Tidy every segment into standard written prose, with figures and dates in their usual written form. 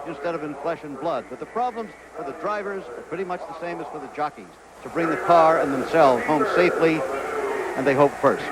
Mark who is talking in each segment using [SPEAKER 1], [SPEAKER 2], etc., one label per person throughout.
[SPEAKER 1] instead of in flesh and blood. But the problems for the drivers are pretty much the same as for the jockeys, to bring the car and themselves home safely, and they hope first.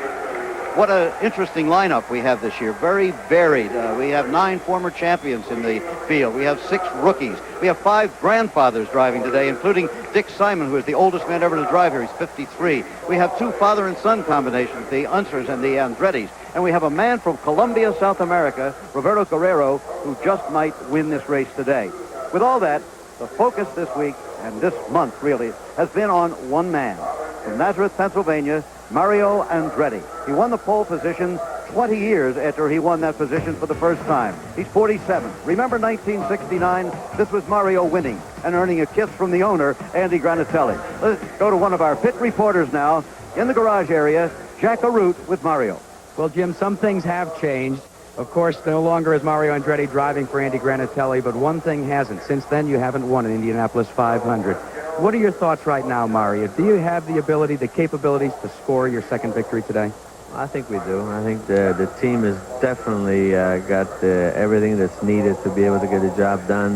[SPEAKER 1] What an interesting lineup we have this year. Very varied. We have 9 former champions in the field. We have 6 rookies. We have 5 grandfathers driving today, including Dick Simon, who is the oldest man ever to drive here. He's 53. We have 2 father and son combinations, the Unsers and the Andrettis. And we have a man from Colombia, South America, Roberto Guerrero, who just might win this race today. With all that, the focus this week, and this month really, has been on one man. From Nazareth, Pennsylvania, Mario Andretti. He won the pole position 20 years after he won that position for the first time. He's 47. Remember 1969? This was Mario winning and earning a kiss from the owner, Andy Granatelli. Let's go to one of our pit reporters now in the garage area, Jack Arute with Mario.
[SPEAKER 2] Well, Jim, some things have changed. Of course, no longer is Mario Andretti driving for Andy Granatelli, but one thing hasn't. Since then, you haven't won an Indianapolis 500. What are your thoughts right now, Mario? Do you have the ability, the capabilities to score your second victory today?
[SPEAKER 3] I think we do. I think the team has definitely got everything that's needed to be able to get the job done.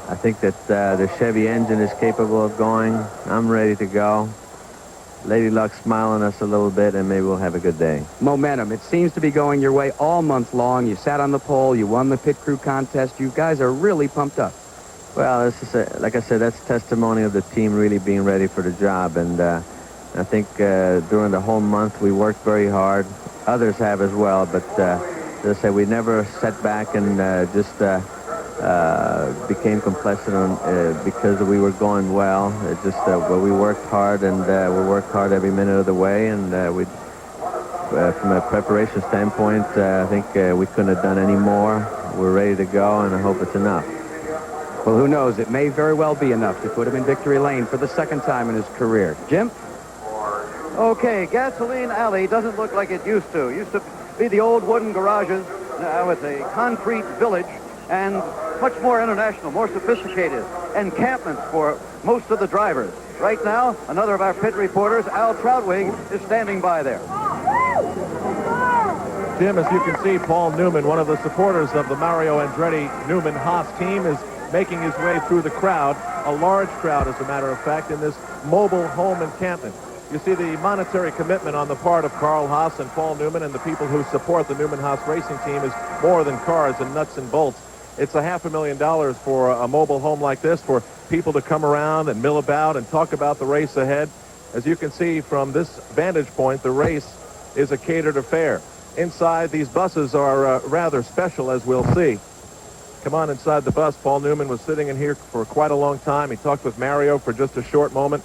[SPEAKER 3] I think that the Chevy engine is capable of going. I'm ready to go. Lady Luck's smiling us a little bit, and maybe we'll have a good day.
[SPEAKER 2] Momentum. It seems to be going your way all month long. You sat on the pole. You won the pit crew contest. You guys are really pumped up.
[SPEAKER 3] Well, this is like I said, that's testimony of the team really being ready for the job. And I think during the whole month we worked very hard. Others have as well. But as I said, we never sat back and just became complacent because we were going well. It just well, we worked hard, and we worked hard every minute of the way. And from a preparation standpoint, I think we couldn't have done any more. We're ready to go, and I hope it's enough.
[SPEAKER 2] Well, who knows? It may very well be enough to put him in victory lane for the second time in his career. Jim?
[SPEAKER 1] Okay, Gasoline Alley doesn't look like it used to. It used to be the old wooden garages. Now it's a concrete village and much more international, more sophisticated encampments for most of the drivers. Right now, another of our pit reporters, Al Troutwig, is standing by there.
[SPEAKER 4] Jim, as you can see, Paul Newman, one of the supporters of the Mario Andretti Newman Haas team, is making his way through the crowd, a large crowd, as a matter of fact, in this mobile home encampment. You see the monetary commitment on the part of Carl Haas and Paul Newman and the people who support the Newman Haas racing team is more than cars and nuts and bolts. It's $500,000 for a mobile home like this, for people to come around and mill about and talk about the race ahead. As you can see from this vantage point, the race is a catered affair. Inside, these buses are rather special, as we'll see. Come on inside the bus. Paul Newman was sitting in here for quite a long time. He talked with Mario for just a short moment.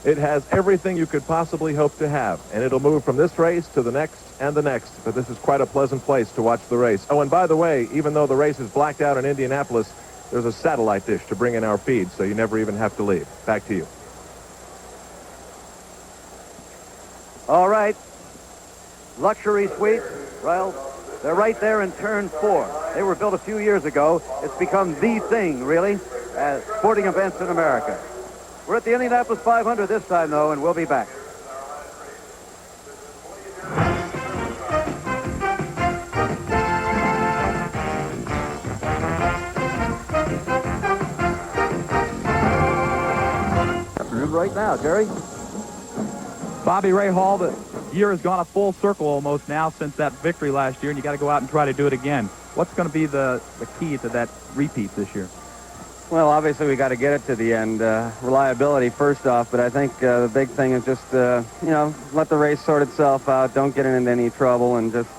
[SPEAKER 4] It has everything you could possibly hope to have, and it'll move from this race to the next and the next. But this is quite a pleasant place to watch the race. Oh, and by the way, even though the race is blacked out in Indianapolis, there's a satellite dish to bring in our feed, so you never even have to leave. Back to you.
[SPEAKER 1] All right. Luxury suites. Well, they're right there in turn 4. They were built a few years ago. It's become the thing, really, at sporting events in America. We're at the Indianapolis 500 this time, though, and we'll be back. Afternoon right now, Jerry.
[SPEAKER 5] Bobby Ray Hall, the year has gone a full circle almost now since that victory last year, and you got to go out and try to do it again. What's going to be the key to that repeat this year?
[SPEAKER 6] Well, obviously we got to get it to the end. Reliability first off, but I think the big thing is just, let the race sort itself out. Don't get into any trouble and just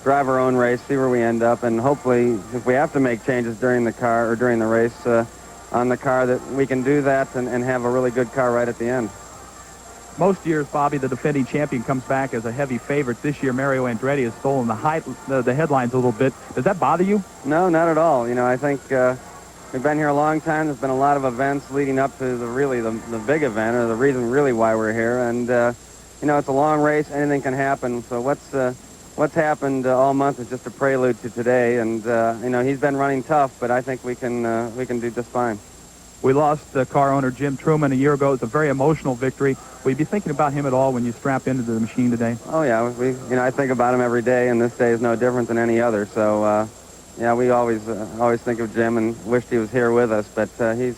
[SPEAKER 6] drive our own race, see where we end up, and hopefully if we have to make changes during the car or during the race on the car, that we can do that and have a really good car right at the end.
[SPEAKER 5] Most years, Bobby, the defending champion comes back as a heavy favorite. This year, Mario Andretti has stolen the headlines a little bit. Does that bother you?
[SPEAKER 6] No, not at all. I think we've been here a long time. There's been a lot of events leading up to the big event, or the reason really why we're here. And it's a long race. Anything can happen. So what's happened all month is just a prelude to today. And he's been running tough, but I think we can do just fine.
[SPEAKER 5] We lost car owner Jim Truman a year ago. It's a very emotional victory. Will you be thinking about him at all when you strap into the machine today?
[SPEAKER 6] Oh yeah, I think about him every day, and this day is no different than any other. So yeah, we always think of Jim and wished he was here with us, but he's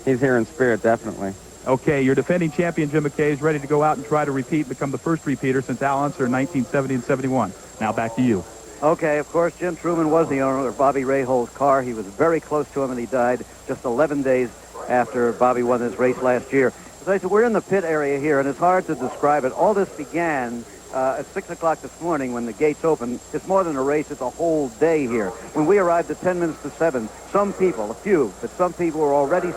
[SPEAKER 6] here in spirit, definitely.
[SPEAKER 5] Okay, your defending champion, Jim McKay, is ready to go out and try to repeat and become the first repeater since Al Unser in 1970 and 71. Now back to you.
[SPEAKER 1] Okay, of course, Jim Truman was the owner of Bobby Rahol's car. He was very close to him, and he died just 11 days after Bobby won his race last year. As I said, we're in the pit area here, and it's hard to describe it. All this began at 6 o'clock this morning when the gates opened. It's more than a race. It's a whole day here. When we arrived at 10 minutes to 7, some people, a few, but some people were already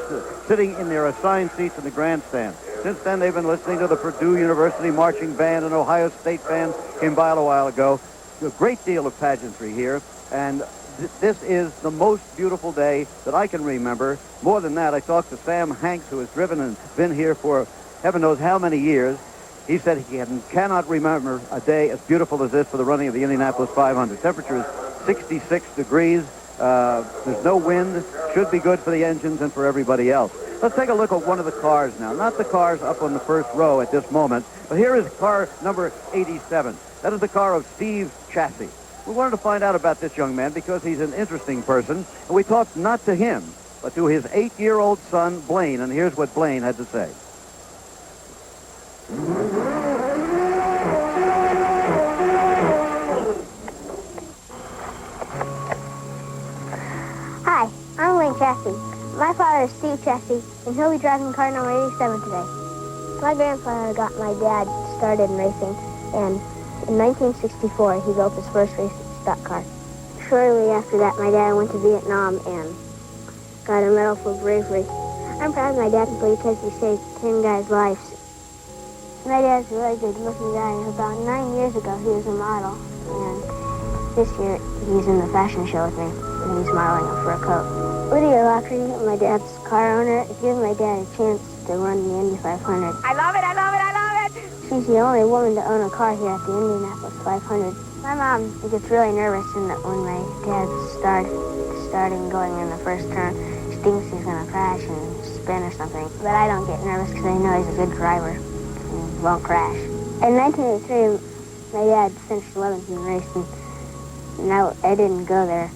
[SPEAKER 1] sitting in their assigned seats in the grandstand. Since then, they've been listening to the Purdue University Marching Band, and Ohio State Band came by a while ago. A great deal of pageantry here, and this is the most beautiful day that I can remember. More than that, I talked to Sam Hanks, who has driven and been here for heaven knows how many years. He said he cannot remember a day as beautiful as this for the running of the Indianapolis 500. Temperature is 66 degrees. There's no wind. Should be good for the engines and for everybody else. Let's take a look at one of the cars now. Not the cars up on the first row at this moment, but here is car number 87. That is the car of Steve Chassis. We wanted to find out about this young man because he's an interesting person, and we talked not to him, but to his 8-year-old son, Blaine, and here's what Blaine had to say.
[SPEAKER 7] Hi, I'm Blaine Chassis. My father is Steve Chassis, and he'll be driving car number 87 today. My grandfather got my dad started in racing, and in 1964, he built his first race stock car. Shortly after that, my dad went to Vietnam and got a medal for bravery. I'm proud of my dad because he saved 10 guys' lives. My dad's a really good-looking guy. About 9 years ago, he was a model, and this year, he's in the fashion show with me, and he's modeling a fur coat. Lydia Lockery, my dad's car owner, gave my dad a chance to run the Indy 500.
[SPEAKER 8] I love it, I love it, I love it!
[SPEAKER 7] She's the only woman to own a car here at the Indianapolis 500. My mom gets really nervous when my dad's starting going in the first turn. She thinks he's going to crash and spin or something. But I don't get nervous because I know he's a good driver and won't crash. In 1983, my dad finished 11th in the race, and I didn't go there.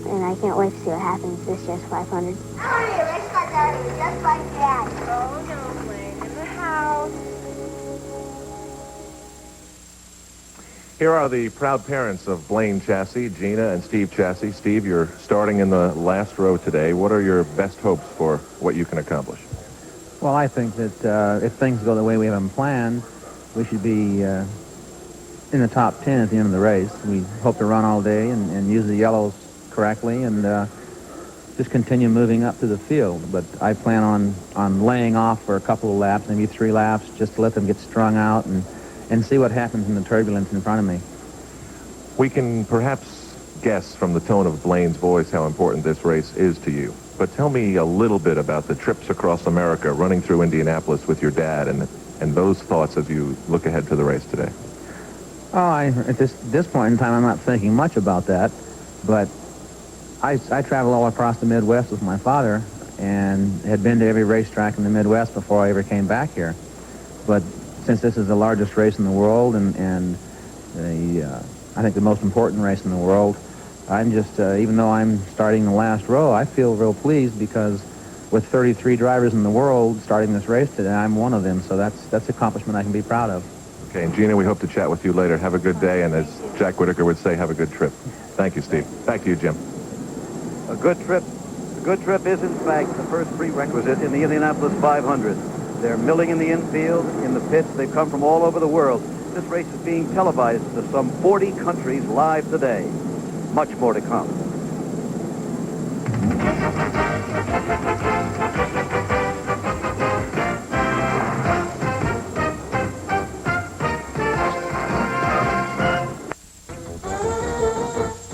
[SPEAKER 7] And I can't wait to see what happens this year's 500.
[SPEAKER 8] I want to be a race car driver just like Dad. Oh, no, Blaine, in the house.
[SPEAKER 4] Here are the proud parents of Blaine Chassis, Gina and Steve Chassis. Steve, you're starting in the last row today. What are your best hopes for what you can accomplish?
[SPEAKER 9] Well, I think that if things go the way we have them planned, we should be in the top 10 at the end of the race. We hope to run all day and use the yellows correctly and just continue moving up to the field. But I plan on laying off for a couple of laps, maybe 3 laps, just to let them get strung out and see what happens in the turbulence in front of me.
[SPEAKER 4] We can perhaps guess from the tone of Blaine's voice how important this race is to you. But tell me a little bit about the trips across America, running through Indianapolis with your dad, and those thoughts as you look ahead to the race today.
[SPEAKER 9] Oh, at this point in time, I'm not thinking much about that, but I travel all across the Midwest with my father and had been to every racetrack in the Midwest before I ever came back here. But since this is the largest race in the world and I think the most important race in the world, I'm just, even though I'm starting the last row, I feel real pleased because with 33 drivers in the world starting this race today, I'm one of them. So that's an accomplishment I can be proud of.
[SPEAKER 4] Okay, and Gina, we hope to chat with you later. Have a good day, and as Jack Whitaker would say, have a good trip. Thank you, Steve. Back to you, Jim.
[SPEAKER 1] A good trip is, in fact, the first prerequisite in the Indianapolis 500. They're milling in the infield, in the pits. They've come from all over the world. This race is being televised to some 40 countries live today. Much more to come.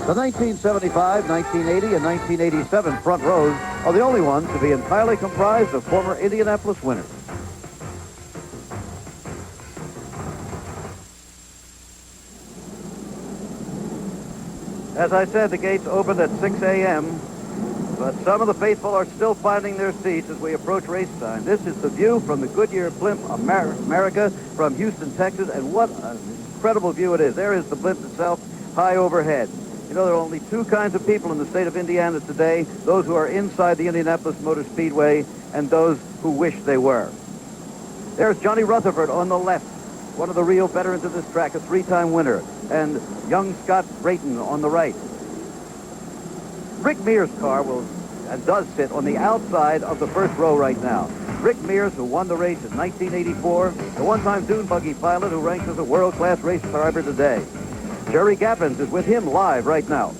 [SPEAKER 1] The 1975, 1980, and 1987 front rows are the only ones to be entirely comprised of former Indianapolis winners. As I said, the gates opened at 6 a.m., but some of the faithful are still finding their seats as we approach race time. This is the view from the Goodyear blimp America from Houston, Texas, and what an incredible view it is. There is the blimp itself high overhead. You know, there are only two kinds of people in the state of Indiana today, those who are inside the Indianapolis Motor Speedway and those who wish they were. There's Johnny Rutherford on the left, one of the real veterans of this track, a three-time winner, and young Scott Brayton on the right. Rick Mears' car does sit on the outside of the first row right now. Rick Mears, who won the race in 1984, the one-time dune buggy pilot who ranks as a world-class race driver today. Jerry Gaffins is with him live right now.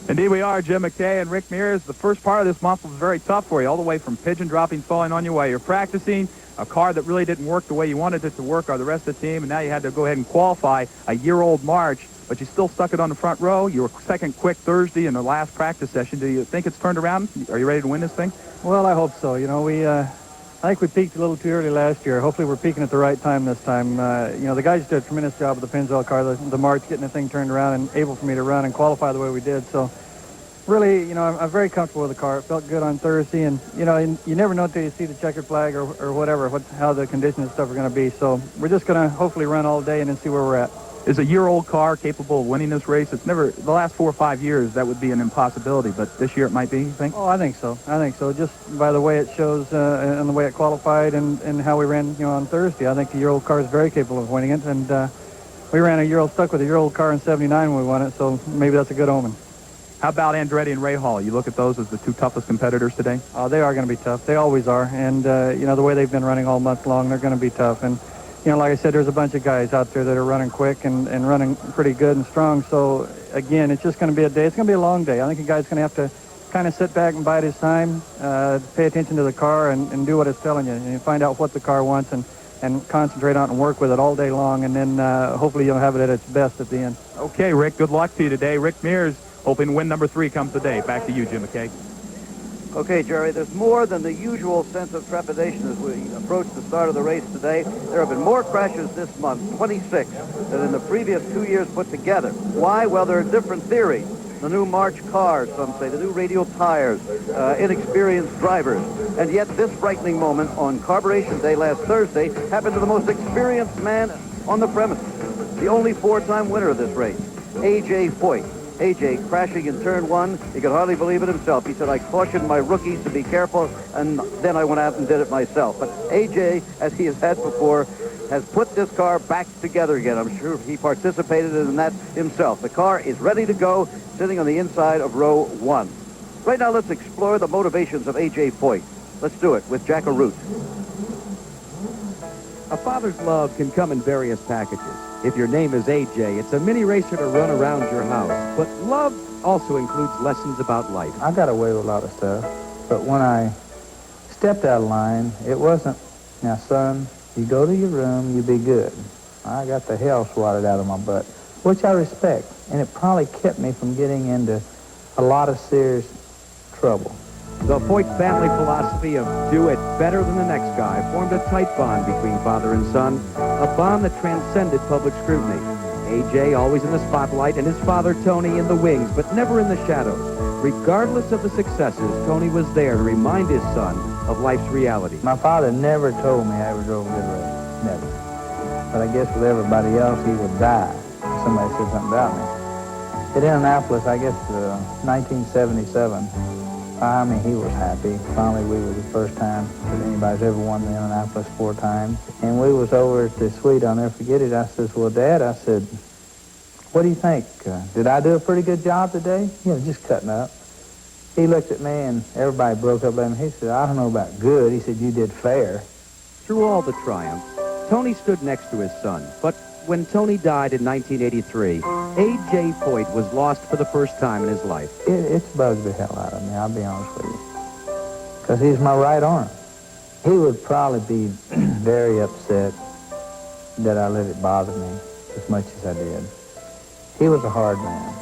[SPEAKER 5] Indeed we are, Jim McKay and Rick Mears. The first part of this month was very tough for you, all the way from pigeon dropping, falling on your way. You're practicing a car that really didn't work the way you wanted it to work, or the rest of the team, and now you had to go ahead and qualify a year-old March, but you still stuck it on the front row. You were second quick Thursday in the last practice session. Do you think it's turned around? Are you ready to win this thing?
[SPEAKER 10] Well, I hope so. You know, I think we peaked a little too early last year. Hopefully we're peaking at the right time this time. You know, the guys did a tremendous job with the Pennzoil car, the March, getting the thing turned around and able for me to run and qualify the way we did. So really, you know, I'm very comfortable with the car. It felt good on Thursday, and, you know, you never know until you see the checkered flag or whatever, how the conditions and stuff are going to be. So we're just going to hopefully run all day and then see where we're at.
[SPEAKER 5] Is a year-old car capable of winning this race? It's never, the last 4 or 5 years, that would be an impossibility, but this year it might be, you think?
[SPEAKER 10] Oh, I think so. I think so. Just by the way it shows and the way it qualified and how we ran, you know, on Thursday, I think the year-old car is very capable of winning it. And we ran a year-old, stuck with a year-old car in '79 when we won it, so maybe that's a good omen.
[SPEAKER 5] How about Andretti and Ray Hall? You look at those as the two toughest competitors today?
[SPEAKER 10] They are going to be tough. They always are. And, you know, the way they've been running all month long, they're going to be tough. And, you know, like I said, there's a bunch of guys out there that are running quick and running pretty good and strong. So, again, it's just going to be a day. It's going to be a long day. I think the guy's going to have to kind of sit back and bide his time, pay attention to the car and do what it's telling you. And you find out what the car wants and concentrate on it and work with it all day long. And then hopefully you'll have it at its best at the end.
[SPEAKER 5] Okay, Rick, good luck to you today. Rick Mears, hoping win number 3 comes today. Back to you, Jim McKay.
[SPEAKER 1] Okay, Jerry, there's more than the usual sense of trepidation as we approach the start of the race today. There have been more crashes this month, 26, than in the previous 2 years put together. Why? Well, there are different theories. The new March cars, some say, the new radial tires, inexperienced drivers. And yet this frightening moment on Carburation Day last Thursday happened to the most experienced man on the premise, the only 4-time winner of this race, A.J. Foyt. A.J. crashing in turn 1, he could hardly believe it himself. He said, I cautioned my rookies to be careful, and then I went out and did it myself. But A.J., as he has had before, has put this car back together again. I'm sure he participated in that himself. The car is ready to go, sitting on the inside of row 1. Right now, let's explore the motivations of A.J. Foyt. Let's do it with Jack Arute.
[SPEAKER 2] A father's love can come in various packages. If your name is AJ, it's a mini racer to run around your house. But love also includes lessons about life.
[SPEAKER 11] I got away with a lot of stuff, but when I stepped out of line, it wasn't, now son, you go to your room, you be good. I got the hell swatted out of my butt, which I respect, and it probably kept me from getting into a lot of serious trouble.
[SPEAKER 2] The Foyt family philosophy of do it better than the next guy formed a tight bond between father and son, a bond that transcended public scrutiny. AJ always in the spotlight and his father Tony in the wings, but never in the shadows. Regardless of the successes, Tony was there to remind his son of life's reality.
[SPEAKER 11] My father never told me I ever drove a good race, never. But I guess with everybody else, he would die if somebody said something about me. At Indianapolis, I guess 1977, I mean, he was happy. Finally, we were the first time that anybody's ever won the Indianapolis 4 times. And we was over at the suite, I'll never forget it. I says, well, Dad, I said, what do you think? Did I do a pretty good job today? You know, just cutting up. He looked at me, and everybody broke up at him. He said, I don't know about good. He said, you did fair.
[SPEAKER 2] Through all the triumphs, Tony stood next to his son. But when Tony died in 1983, A.J. Foyt was lost for the first time in his life.
[SPEAKER 11] It's bugged the hell out of me, I'll be honest with you. Because he's my right arm. He would probably be very upset that I let it bother me as much as I did. He was a hard man.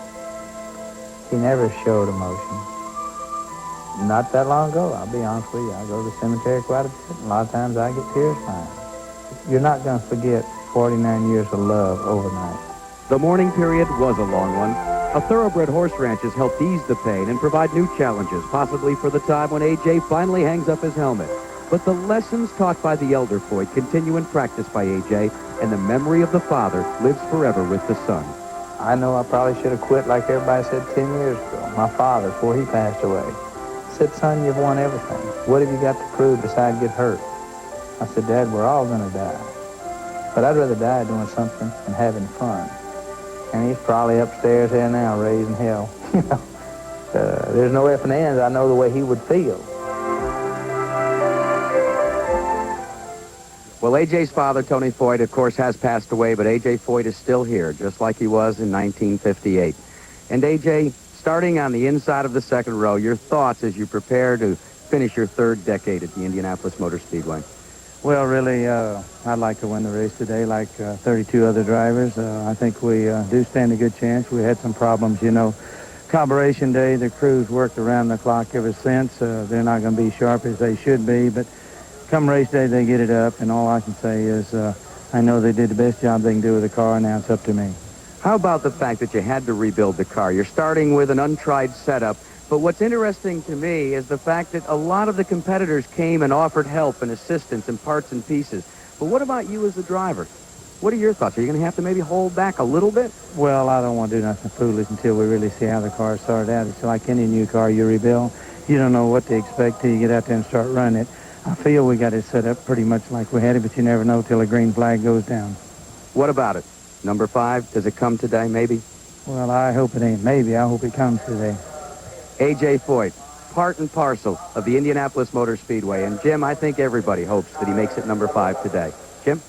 [SPEAKER 11] He never showed emotion. Not that long ago, I'll be honest with you. I go to the cemetery quite a bit. A lot of times I get tears crying. You're not going to forget 49 years of love overnight.
[SPEAKER 2] The mourning period was a long one. A thoroughbred horse ranch has helped ease the pain and provide new challenges, possibly for the time when A.J. finally hangs up his helmet. But the lessons taught by the elder Foyt continue in practice by A.J., and the memory of the father lives forever with the son.
[SPEAKER 11] I know I probably should have quit like everybody said 10 years ago. My father, before he passed away, said, son, you've won everything. What have you got to prove besides get hurt? I said, Dad, we're all going to die. But I'd rather die doing something and having fun. And he's probably upstairs here now raising hell. There's no ifs and ands. I know the way he would feel.
[SPEAKER 2] Well, A.J.'s father, Tony Foyt, of course, has passed away, but A.J. Foyt is still here, just like he was in 1958. And A.J., starting on the inside of the second row, your thoughts as you prepare to finish your third decade at the Indianapolis Motor Speedway.
[SPEAKER 10] Well, really, I'd like to win the race today like 32 other drivers. I think we do stand a good chance. We had some problems, you know. Carburation day, the crews worked around the clock ever since. They're not going to be sharp as they should be, but come race day, they get it up, and all I can say is I know they did the best job they can do with the car, and now it's up to me.
[SPEAKER 2] How about the fact that you had to rebuild the car? You're starting with an untried setup, but what's interesting to me is the fact that a lot of the competitors came and offered help and assistance and parts and pieces. But what about you as the driver? What are your thoughts? Are you going to have to maybe hold back a little bit?
[SPEAKER 10] Well, I don't want to do nothing foolish until we really see how the car started out. It's like any new car you rebuild. You don't know what to expect till you get out there and start running it. I feel we got it set up pretty much like we had it, but you never know till a green flag goes down.
[SPEAKER 2] What about it? Number 5, does it come today, maybe?
[SPEAKER 10] Well, I hope it ain't maybe. I hope it comes today.
[SPEAKER 2] A.J. Foyt, part and parcel of the Indianapolis Motor Speedway. And, Jim, I think everybody hopes that he makes it number 5 today. Jim?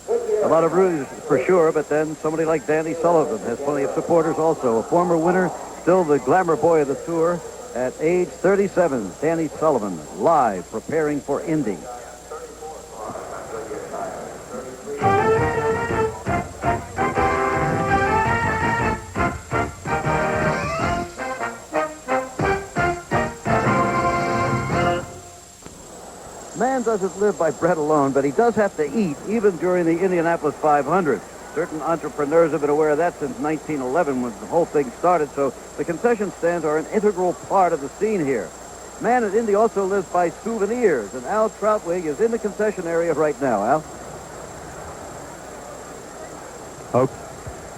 [SPEAKER 1] A lot of room for sure, but then somebody like Danny Sullivan has plenty of supporters also. A former winner, still the glamour boy of the tour. At age 37, Danny Sullivan, live, preparing for Indy. Man doesn't live by bread alone, but he does have to eat, even during the Indianapolis 500. Certain entrepreneurs have been aware of that since 1911 when the whole thing started, so the concession stands are an integral part of the scene here. Man at Indy also lives by souvenirs, and Al Troutwig is in the concession area right now. Al?
[SPEAKER 4] Okay.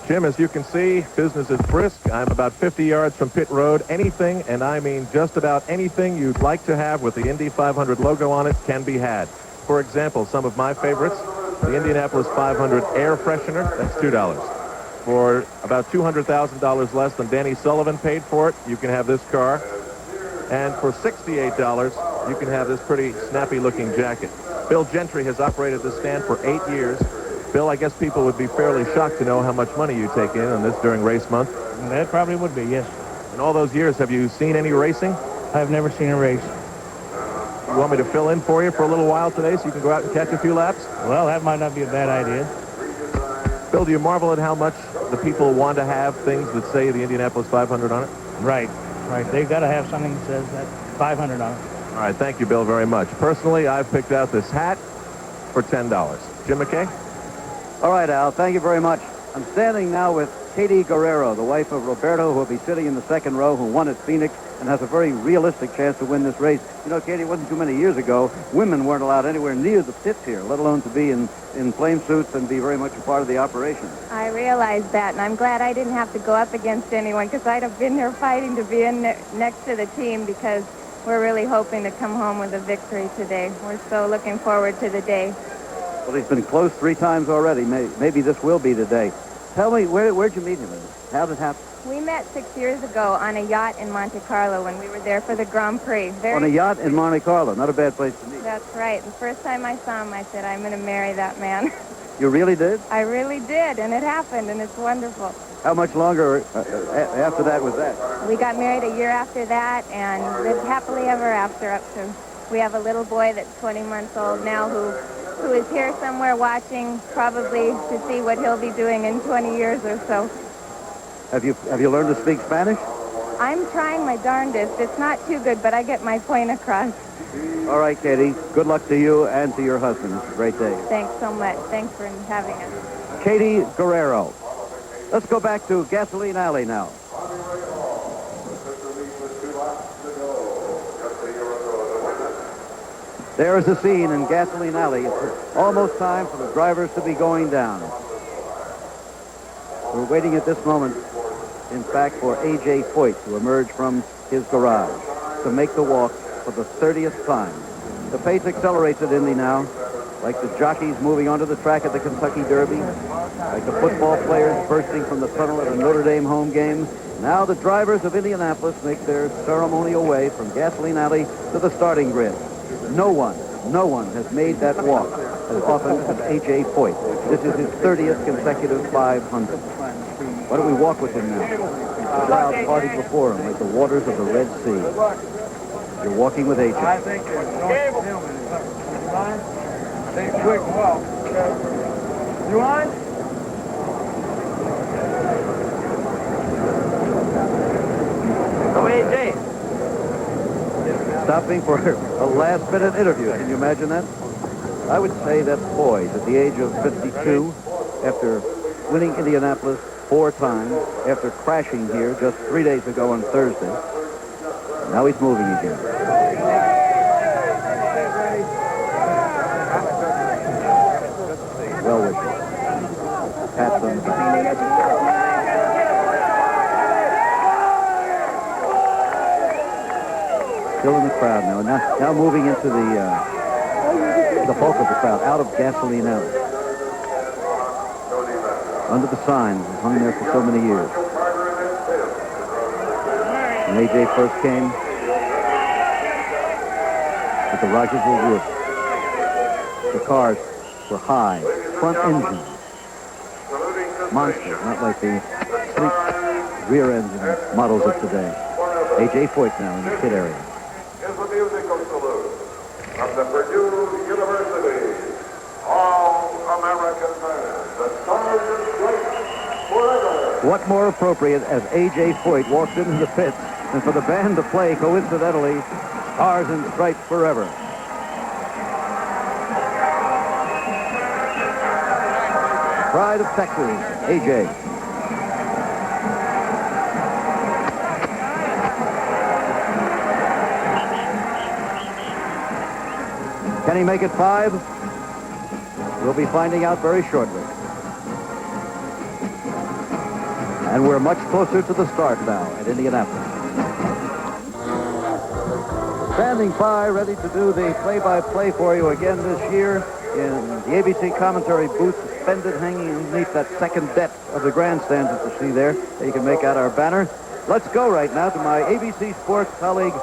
[SPEAKER 4] Jim, as you can see, business is brisk. I'm about 50 yards from pit road. Anything, and I mean just about anything you'd like to have with the Indy 500 logo on it can be had. For example, some of my favorites, the Indianapolis 500 air freshener, that's $2. For about $200,000 less than Danny Sullivan paid for it, you can have this car. And for $68, you can have this pretty snappy-looking jacket. Bill Gentry has operated this stand for 8 years. Bill, I guess people would be fairly shocked to know how much money you take in on this during race month.
[SPEAKER 10] That probably would be, yes.
[SPEAKER 4] In all those years, have you seen any racing?
[SPEAKER 10] I've never seen a race.
[SPEAKER 4] You want me to fill in for you for a little while today so you can go out and catch a few laps?
[SPEAKER 10] Well, that might not be a bad idea.
[SPEAKER 4] Bill, do you marvel at how much the people want to have things that say the Indianapolis 500 on it?
[SPEAKER 10] Right. They've got to have something that says that 500 on it.
[SPEAKER 4] All right, thank you, Bill, very much. Personally, I've picked out this hat for $10. Jim McKay?
[SPEAKER 1] All right, Al, thank you very much. I'm standing now with Katie Guerrero, the wife of Roberto, who will be sitting in the second row, who won at Phoenix and has a very realistic chance to win this race. You know, Katie, it wasn't too many years ago, women weren't allowed anywhere near the pits here, let alone to be in flame suits and be very much a part of the operation.
[SPEAKER 12] I realize that, and I'm glad I didn't have to go up against anyone, because I'd have been there fighting to be in next to the team, because we're really hoping to come home with a victory today. We're so looking forward to the day.
[SPEAKER 1] Well, he's been close 3 times already. Maybe this will be the day. Tell me, where'd you meet him? How did it happen?
[SPEAKER 12] We met 6 years ago on a yacht in Monte Carlo when we were there for the Grand Prix.
[SPEAKER 1] On a yacht in Monte Carlo. Not a bad place to meet.
[SPEAKER 12] That's right. The first time I saw him, I said, I'm going to marry that man.
[SPEAKER 1] You really did?
[SPEAKER 12] I really did, and it happened, and it's wonderful.
[SPEAKER 1] How much longer after that was that?
[SPEAKER 12] We got married a year after that and lived happily ever after up to... We have a little boy that's 20 months old now who is here somewhere watching, probably to see what he'll be doing in 20 years or so.
[SPEAKER 1] Have you learned to speak Spanish?
[SPEAKER 12] I'm trying my darndest. It's not too good, but I get my point across.
[SPEAKER 1] All right, Katie. Good luck to you and to your husband. It's a great day.
[SPEAKER 12] Thanks so much. Thanks for having us.
[SPEAKER 1] Katie Guerrero. Let's go back to Gasoline Alley now. There is the scene in Gasoline Alley. It's almost time for the drivers to be going down. We're waiting at this moment, in fact, for A.J. Foyt to emerge from his garage to make the walk for the 30th time. The pace accelerates at Indy now, like the jockeys moving onto the track at the Kentucky Derby, like the football players bursting from the tunnel at a Notre Dame home game. Now the drivers of Indianapolis make their ceremonial way from Gasoline Alley to the starting grid. No one has made that walk as often as A.J. Foyt. This is his 30th consecutive 500. Why don't we walk with him now? The crowd party before him like the waters of the Red Sea. You're walking with A.J.
[SPEAKER 13] I think it's take a quick walk. You on?
[SPEAKER 2] Oh, A.J.
[SPEAKER 1] Stopping for a last-minute interview. Can you imagine that? I would say that poise at the age of 52, after winning Indianapolis 4 times, after crashing here just 3 days ago on Thursday. Now he's moving again. Well wishes. Pats on the back. Still in the crowd now. Now moving into the bulk of the crowd, out of Gasoline Alley. Under the sign that hung there for so many years. When A.J. first came, the garages were wood. The cars were high, front engine. Monsters, not like the sleek rear engine models of today. A.J. Foyt now in the pit area.
[SPEAKER 14] Is the musical salute from the Purdue University All-American Band, the Sergeant Great forever.
[SPEAKER 1] What more appropriate as A.J. Foyt walks into the pits than for the band to play, coincidentally, Stars and Stripes Forever. Pride of Texas, A.J. Can he make it 5? We'll be finding out very shortly. And we're much closer to the start now at Indianapolis. Standing by, ready to do the play-by-play for you again this year in the ABC commentary booth, suspended hanging underneath that second deck of the grandstands that you see there. You can make out our banner. Let's go right now to my ABC Sports colleague,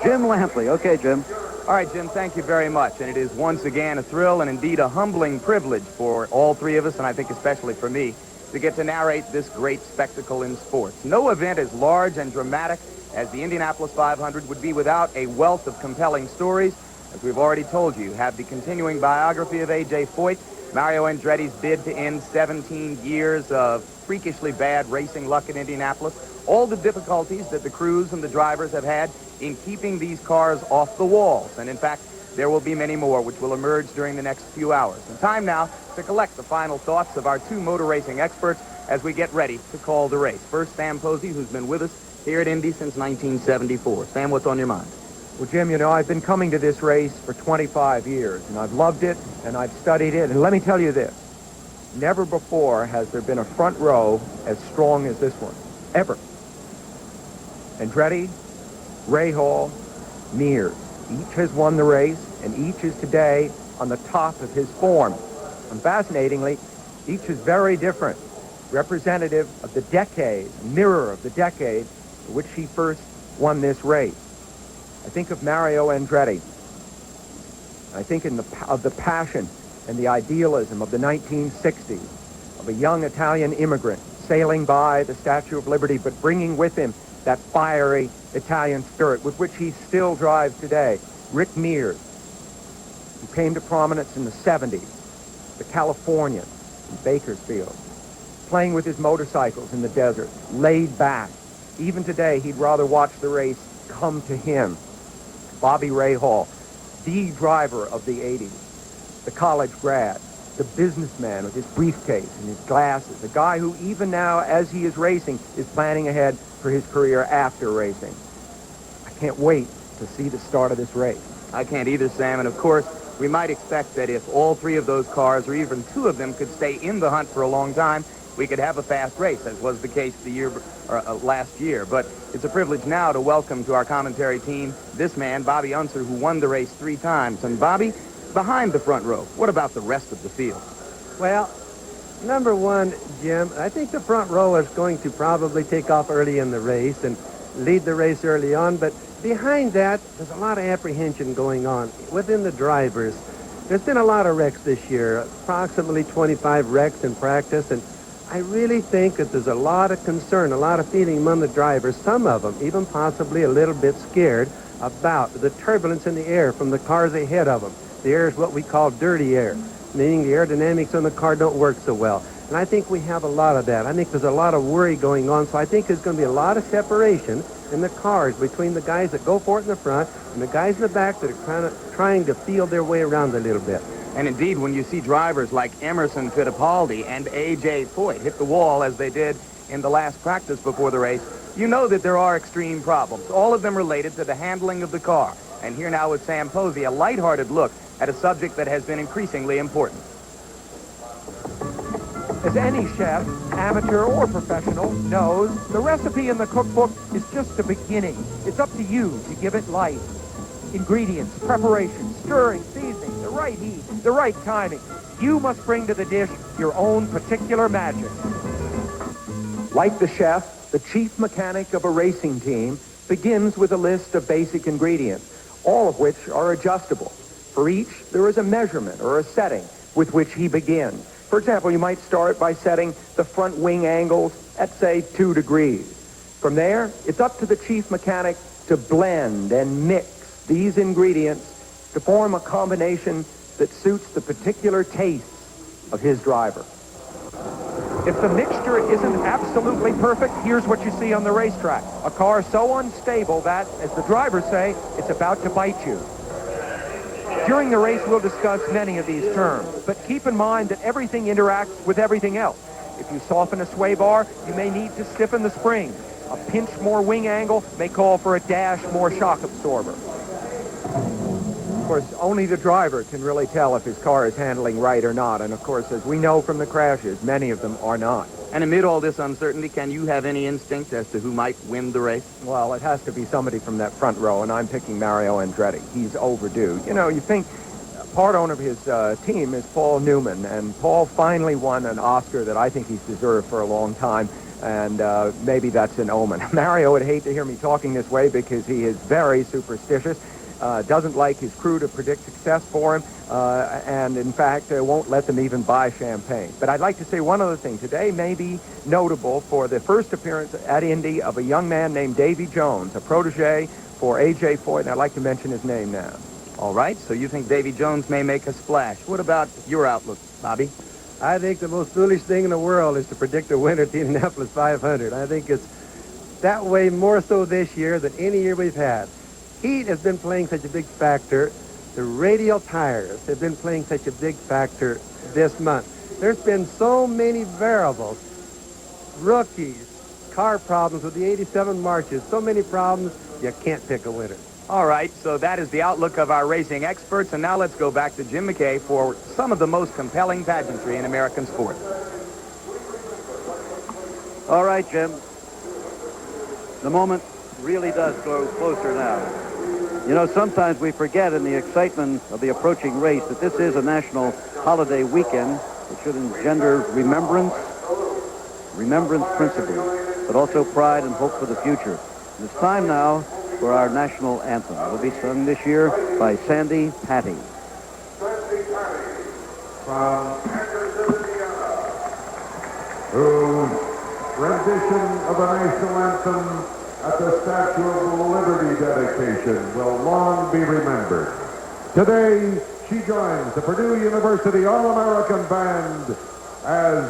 [SPEAKER 1] Jim Lampley. Okay, Jim.
[SPEAKER 2] All right, Jim, thank you very much. And it is once again a thrill and indeed a humbling privilege for all three of us, and I think especially for me, to get to narrate this great spectacle in sports. No event as large and dramatic as the Indianapolis 500 would be without a wealth of compelling stories. As we've already told you, have the continuing biography of A.J. Foyt, Mario Andretti's bid to end 17 years of freakishly bad racing luck in Indianapolis, all the difficulties that the crews and the drivers have had in keeping these cars off the walls. And in fact, there will be many more which will emerge during the next few hours. And time now to collect the final thoughts of our 2 motor racing experts as we get ready to call the race. First, Sam Posey, who's been with us here at Indy since 1974. Sam, what's on your mind?
[SPEAKER 15] Well, Jim, you know, I've been coming to this race for 25 years, and I've loved it, and I've studied it. And let me tell you this. Never before has there been a front row as strong as this one. Ever. Andretti, Rahal, Mears. Each has won the race, and each is today on the top of his form. And fascinatingly, each is very different. Representative of the decade, mirror of the decade for which he first won this race. I think of Mario Andretti. I think of the passion and the idealism of the 1960s, of a young Italian immigrant sailing by the Statue of Liberty, but bringing with him that fiery Italian spirit with which he still drives today. Rick Mears, who came to prominence in the 70s, the Californian in Bakersfield, playing with his motorcycles in the desert, laid back. Even today, he'd rather watch the race come to him. Bobby Rahal, the driver of the 80s, the college grad, the businessman with his briefcase and his glasses, the guy who even now, as he is racing, is planning ahead for his career after racing. I can't wait to see the start of this race.
[SPEAKER 2] I can't either, Sam, and of course, we might expect that if all 3 of those cars, or even 2 of them, could stay in the hunt for a long time,
[SPEAKER 15] we could have a fast race, as was the case last year. But it's a privilege now to welcome to our commentary team this man, Bobby Unser, who won the race 3 times. And Bobby, behind the front row, what about the rest of the field?
[SPEAKER 16] Well, number one, Jim, I think the front row is going to probably take off early in the race and lead the race early on. But behind that, there's a lot of apprehension going on within the drivers. There's been a lot of wrecks this year, approximately 25 wrecks in practice, and I really think that there's a lot of concern, a lot of feeling among the drivers, some of them even possibly a little bit scared about the turbulence in the air from the cars ahead of them. The air is what we call dirty air, meaning the aerodynamics on the car don't work so well. And I think we have a lot of that. I think there's a lot of worry going on, so I think there's going to be a lot of separation in the cars between the guys that go for it in the front and the guys in the back that are trying to feel their way around a little bit.
[SPEAKER 15] And indeed, when you see drivers like Emerson Fittipaldi and A.J. Foyt hit the wall as they did in the last practice before the race, you know that there are extreme problems, all of them related to the handling of the car. And here now with Sam Posey, a lighthearted look at a subject that has been increasingly important. As any chef, amateur or professional, knows, the recipe in the cookbook is just the beginning. It's up to you to give it life. Ingredients, preparation, stirring, seasoning, the right heat, the right timing. You must bring to the dish your own particular magic.
[SPEAKER 17] Like the chef, the chief mechanic of a racing team begins with a list of basic ingredients, all of which are adjustable. For each, there is a measurement or a setting with which he begins. For example, you might start by setting the front wing angles at, say, 2 degrees. From there, it's up to the chief mechanic to blend and mix these ingredients to form a combination that suits the particular tastes of his driver.
[SPEAKER 15] If the mixture isn't absolutely perfect, here's what you see on the racetrack. A car so unstable that, as the drivers say, it's about to bite you. During the race, we'll discuss many of these terms, but keep in mind that everything interacts with everything else. If you soften a sway bar, you may need to stiffen the spring. A pinch more wing angle may call for a dash more shock absorber.
[SPEAKER 17] Of course, only the driver can really tell if his car is handling right or not. And of course, as we know from the crashes, many of them are not.
[SPEAKER 15] And amid all this uncertainty, can you have any instinct as to who might win the race?
[SPEAKER 17] Well, it has to be somebody from that front row, and I'm picking Mario Andretti. He's overdue. You know, you think part owner of his team is Paul Newman, and Paul finally won an Oscar that I think he's deserved for a long time, and maybe that's an omen. Mario would hate to hear me talking this way because he is very superstitious. Doesn't like his crew to predict success for him, and in fact won't let them even buy champagne. But I'd like to say one other thing. Today may be notable for the first appearance at Indy of a young man named Davy Jones, a protege for A.J. Foyt, and I'd like to mention his name now.
[SPEAKER 15] All right, so you think Davy Jones may make a splash. What about your outlook, Bobby?
[SPEAKER 16] I think the most foolish thing in the world is to predict a winner at the Indianapolis 500. I think it's that way more so this year than any year we've had. Heat has been playing such a big factor. The radial tires have been playing such a big factor this month. There's been so many variables. Rookies, car problems with the 87 marches, so many problems, you can't pick a winner.
[SPEAKER 15] All right, so that is the outlook of our racing experts, and now let's go back to Jim McKay for some of the most compelling pageantry in American sport.
[SPEAKER 1] All right, Jim. The moment really does grow closer now. You know, sometimes we forget in the excitement of the approaching race that this is a national holiday weekend that should engender remembrance principles, but also pride and hope for the future. And it's time now for our national anthem. It will be sung this year by Sandy Patty.
[SPEAKER 14] From Anderson, Indiana, whose rendition of the national anthem at the Statue of Liberty dedication will long be remembered. Today, she joins the Purdue University All-American Band as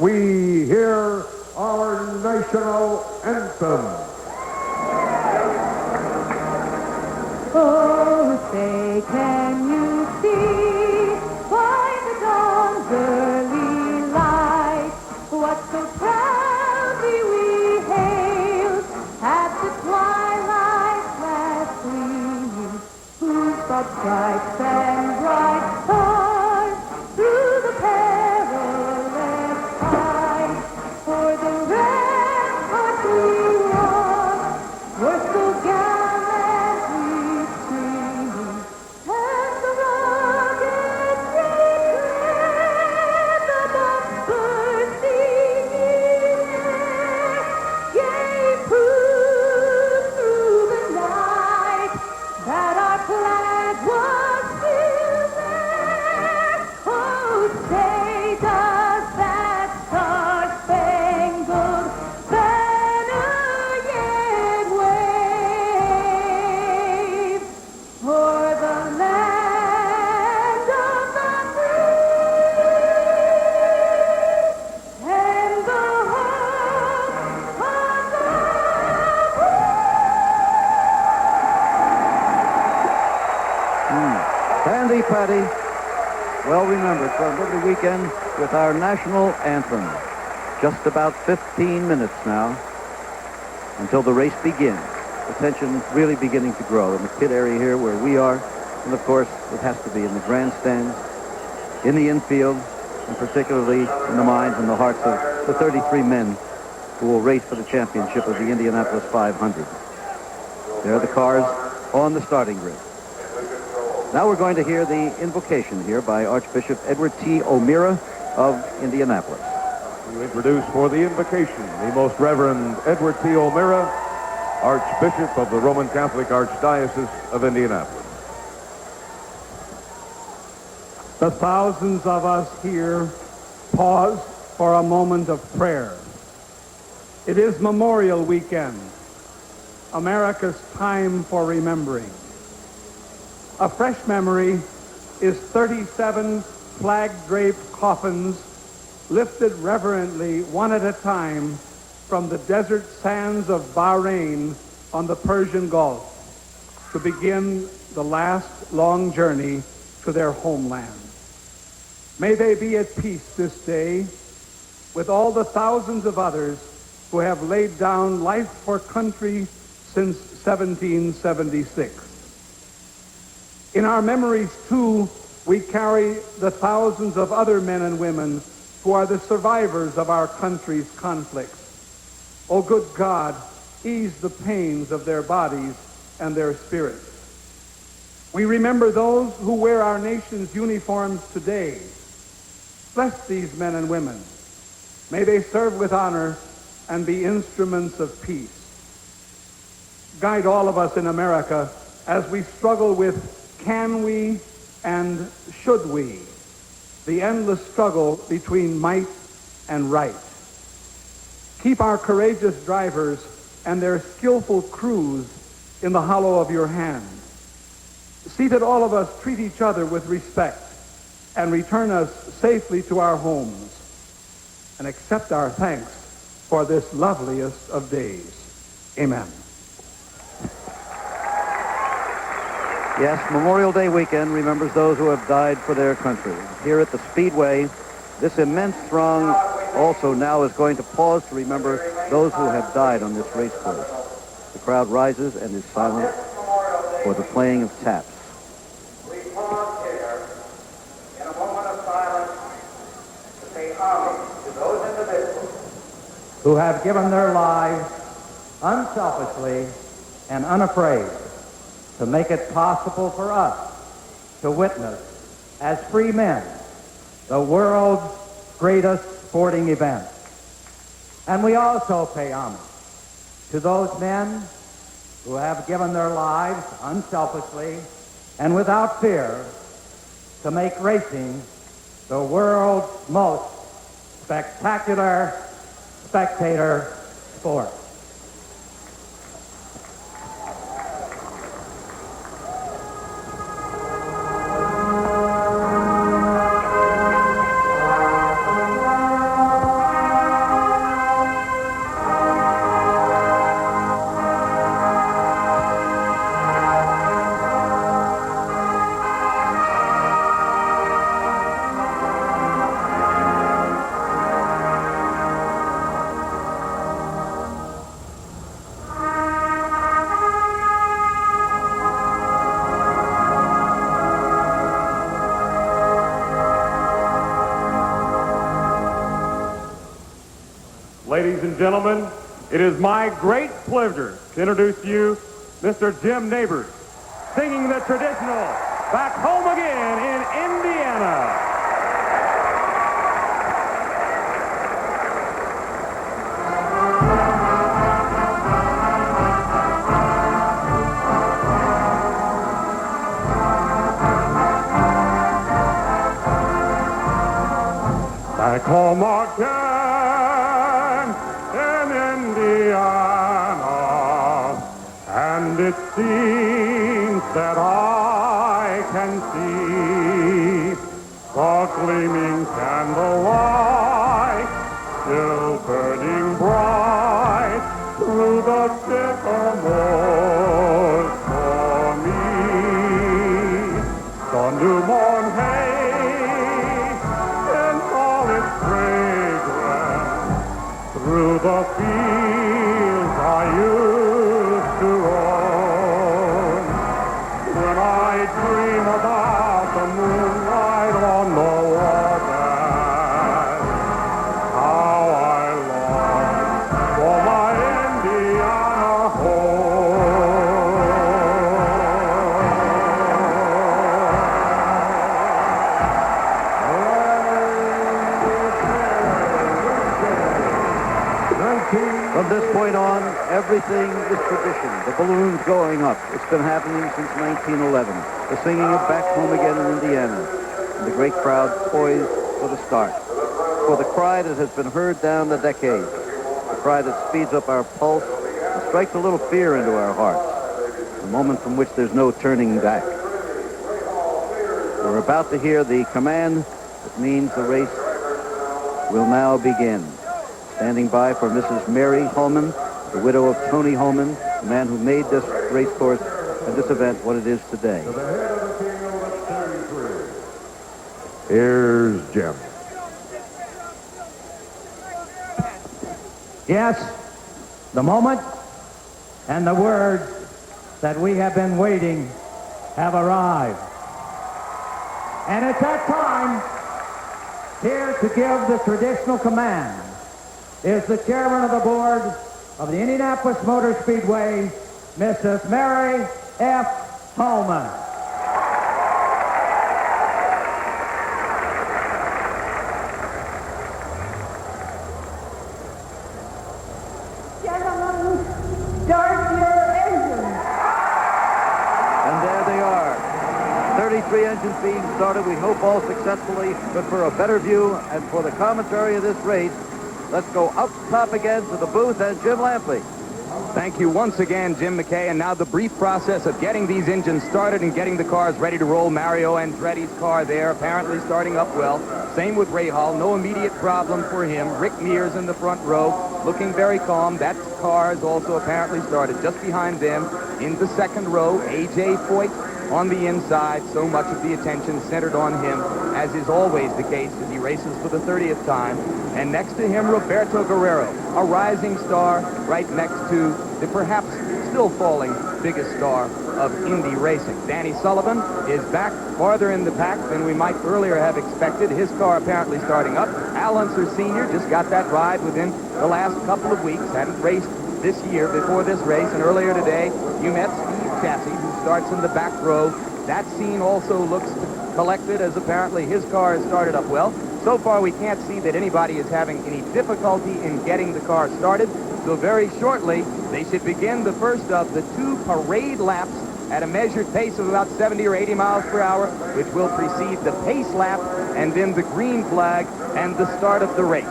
[SPEAKER 14] we hear our national anthem.
[SPEAKER 18] Oh, say, can you see by the dawn's early light what so proudly we hailed at the twilight's last gleaming, whose broad stripes and bright stars through the perilous fight
[SPEAKER 1] Indy, Patty, well remembered from Liberty Weekend with our national anthem. Just about 15 minutes now until the race begins. The tension really beginning to grow in the pit area here where we are. And of course, it has to be in the grandstands, in the infield, and particularly in the minds and the hearts of the 33 men who will race for the championship of the Indianapolis 500. There are the cars on the starting grid. Now we're going to hear the invocation here by Archbishop Edward T. O'Meara of Indianapolis.
[SPEAKER 14] To introduce for the invocation the Most Reverend Edward T. O'Meara, Archbishop of the Roman Catholic Archdiocese of Indianapolis.
[SPEAKER 13] The thousands of us here pause for a moment of prayer. It is Memorial Weekend, America's time for remembering. A fresh memory is 37 flag-draped coffins lifted reverently one at a time from the desert sands of Bahrain on the Persian Gulf to begin the last long journey to their homeland. May they be at peace this day with all the thousands of others who have laid down life for country since 1776. In our memories, too, we carry the thousands of other men and women who are the survivors of our country's conflicts. O good God, ease the pains of their bodies and their spirits. We remember those who wear our nation's uniforms today. Bless these men and women. May they serve with honor and be instruments of peace. Guide all of us in America as we struggle with can we and should we, the endless struggle between might and right. Keep our courageous drivers and their skillful crews in the hollow of your hand. See that all of us treat each other with respect and return us safely to our homes, and accept our thanks for this loveliest of days. Amen.
[SPEAKER 1] Yes, Memorial Day weekend remembers those who have died for their country. Here at the Speedway, this immense throng also now is going to pause to remember those who have died on this race course. The crowd rises and is silent for the playing of taps.
[SPEAKER 19] We pause here in a moment of silence to pay homage to those individuals
[SPEAKER 20] who have given their lives unselfishly and unafraid to make it possible for us to witness, as free men, the world's greatest sporting event. And we also pay homage to those men who have given their lives unselfishly and without fear to make racing the world's most spectacular spectator sport.
[SPEAKER 21] Ladies and gentlemen, it is my great pleasure to introduce to you Mr. Jim Neighbors, singing the traditional Back Home Again in Indiana. Back home again in Indiana, and it seems that I can see the gleaming candlelight still burning bright through the sycamores for me. The new dream about the moonlight on the water. How I long for my Indiana home.
[SPEAKER 1] From this point on, everything is tradition. The balloons going up. It's been happening since 1911. The singing of Back Home Again in Indiana. And the great crowd poised for the start. For the cry that has been heard down the decades. The cry that speeds up our pulse and strikes a little fear into our hearts. A moment from which there's no turning back. We're about to hear the command that means the race will now begin. Standing by for Mrs. Mary Holman, the widow of Tony Holman, the man who made this race course and this event what it is today.
[SPEAKER 14] To the head of the field at 33. Here's Jim.
[SPEAKER 20] Yes, the moment and the words that we have been waiting have arrived. And at that time, here to give the traditional command is the chairman of the board of the Indianapolis Motor Speedway, Mrs. Mary F. Holman.
[SPEAKER 18] Gentlemen, start your engines.
[SPEAKER 1] And there they are. 33 engines being started, we hope all successfully, but for a better view and for the commentary of this race, let's go up top again to the booth and Jim Lampley.
[SPEAKER 2] Thank you once again, Jim McKay. And now the brief process of getting these engines started and getting the cars ready to roll. Mario Andretti's car there, apparently starting up well. Same with Ray Hall. No immediate problem for him. Rick Mears in the front row, looking very calm. That car is also apparently started. Just behind them, in the second row, A.J. Foyt on the inside. So much of the attention centered on him, as is always the case as he races for the 30th time. And next to him, Roberto Guerrero, a rising star right next to the perhaps still falling biggest star of Indy racing. Danny Sullivan is back farther in the pack than we might earlier have expected. His car apparently starting up. Al Unser Sr. just got that ride within the last couple of weeks. Hadn't raced this year before this race. And earlier today, you met Steve Chassie, who starts in the back row. That scene also looks collected, as apparently his car has started up well. So far, we can't see that anybody is having any difficulty in getting the car started. So very shortly, they should begin the first of the two parade laps at a measured pace of about 70 or 80 miles per hour, which will precede the pace lap and then the green flag and the start of the race.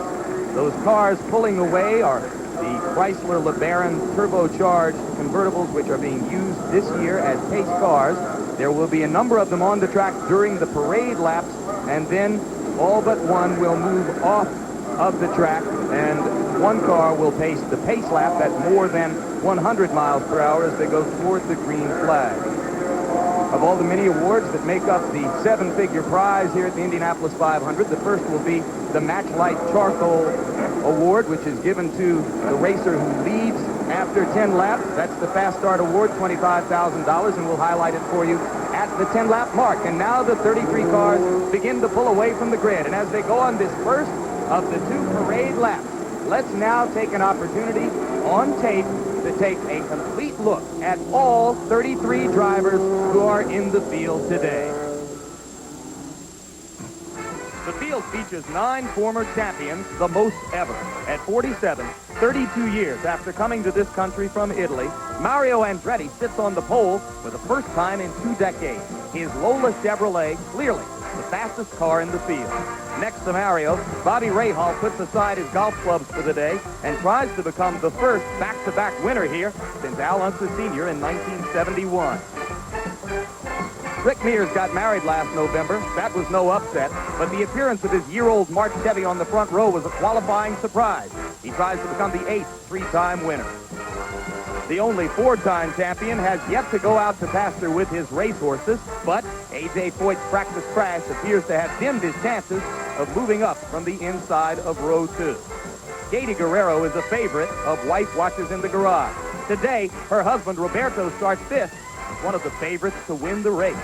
[SPEAKER 2] Those cars pulling away are the Chrysler LeBaron turbocharged convertibles, which are being used this year as pace cars. There will be a number of them on the track during the parade laps, and then all but one will move off of the track, and one car will pace the pace lap at more than 100 miles per hour as they go toward the green flag. Of all the many awards that make up the seven-figure prize here at the Indianapolis 500, the first will be the Matchlight Charcoal Award, which is given to the racer who leads after 10 laps. That's the Fast Start Award, $25,000, and we'll highlight it for you at the 10-lap mark. And now the 33 cars begin to pull away from the grid. And as they go on this first of the two parade laps, let's now take an opportunity on tape to take a complete look at all 33 drivers who are in the field today. The field features 9 former champions, the most ever. At 47, 32 years after coming to this country from Italy, Mario Andretti sits on the pole for the first time in 2 decades. His Lola Chevrolet, clearly the fastest car in the field. Next to Mario, Bobby Rahal puts aside his golf clubs for the day and tries to become the first back-to-back winner here since Al Unser Sr. in 1971. Rick Mears got married last November. That was no upset, but the appearance of his year-old March Chevy on the front row was a qualifying surprise. He tries to become the 8th three-time winner. The only 4-time champion has yet to go out to pasture with his racehorses, but A.J. Foyt's practice crash appears to have dimmed his chances of moving up from the inside of row 2. Katie Guerrero is a favorite of Wife Watches in the Garage. Today, her husband Roberto starts 5th as one of the favorites to win the race.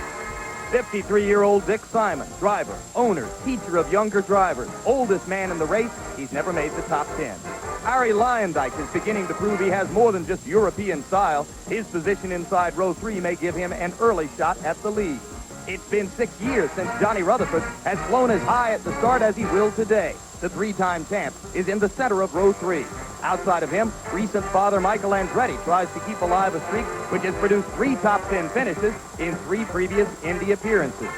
[SPEAKER 3] 53-year-old Dick Simon, driver, owner, teacher of younger drivers, oldest man in the race, he's never made the top 10. Harry Lyondike is beginning to prove he has more than just European style. His position inside row 3 may give him an early shot at the lead. It's been 6 years since Johnny Rutherford has flown as high at the start as he will today. The 3-time champ is in the center of row 3. Outside of him, recent father Michael Andretti tries to keep alive a streak which has produced 3 top 10 finishes in 3 previous Indy appearances.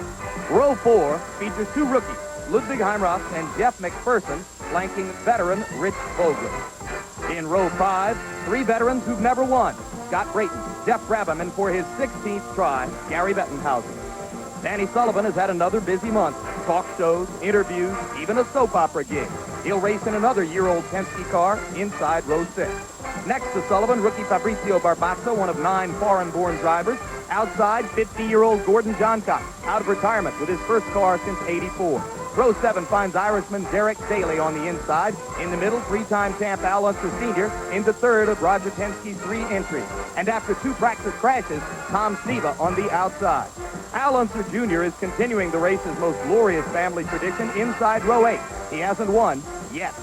[SPEAKER 3] Row 4 features 2 rookies, Ludwig Heimroth and Jeff McPherson, flanking veteran Rich Vogler. In row 5, 3 veterans who've never won, Scott Brayton, Jeff Brabham, and for his 16th try, Gary Bettenhausen. Danny Sullivan has had another busy month. Talk shows, interviews, even a soap opera gig. He'll race in another year-old Penske car inside row 6. Next to Sullivan, rookie Fabrizio Barbazza, one of 9 foreign-born drivers. Outside, 50-year-old Gordon Johncock, out of retirement with his first car since '84. Row 7 finds Irishman Derek Daly on the inside. In the middle, 3-time champ Al Unser Sr. into third of Roger Penske's 3 entries. And after 2 practice crashes, Tom Sneva on the outside. Al Unser Jr. is continuing the race's most glorious family tradition inside row 8. He hasn't won yet.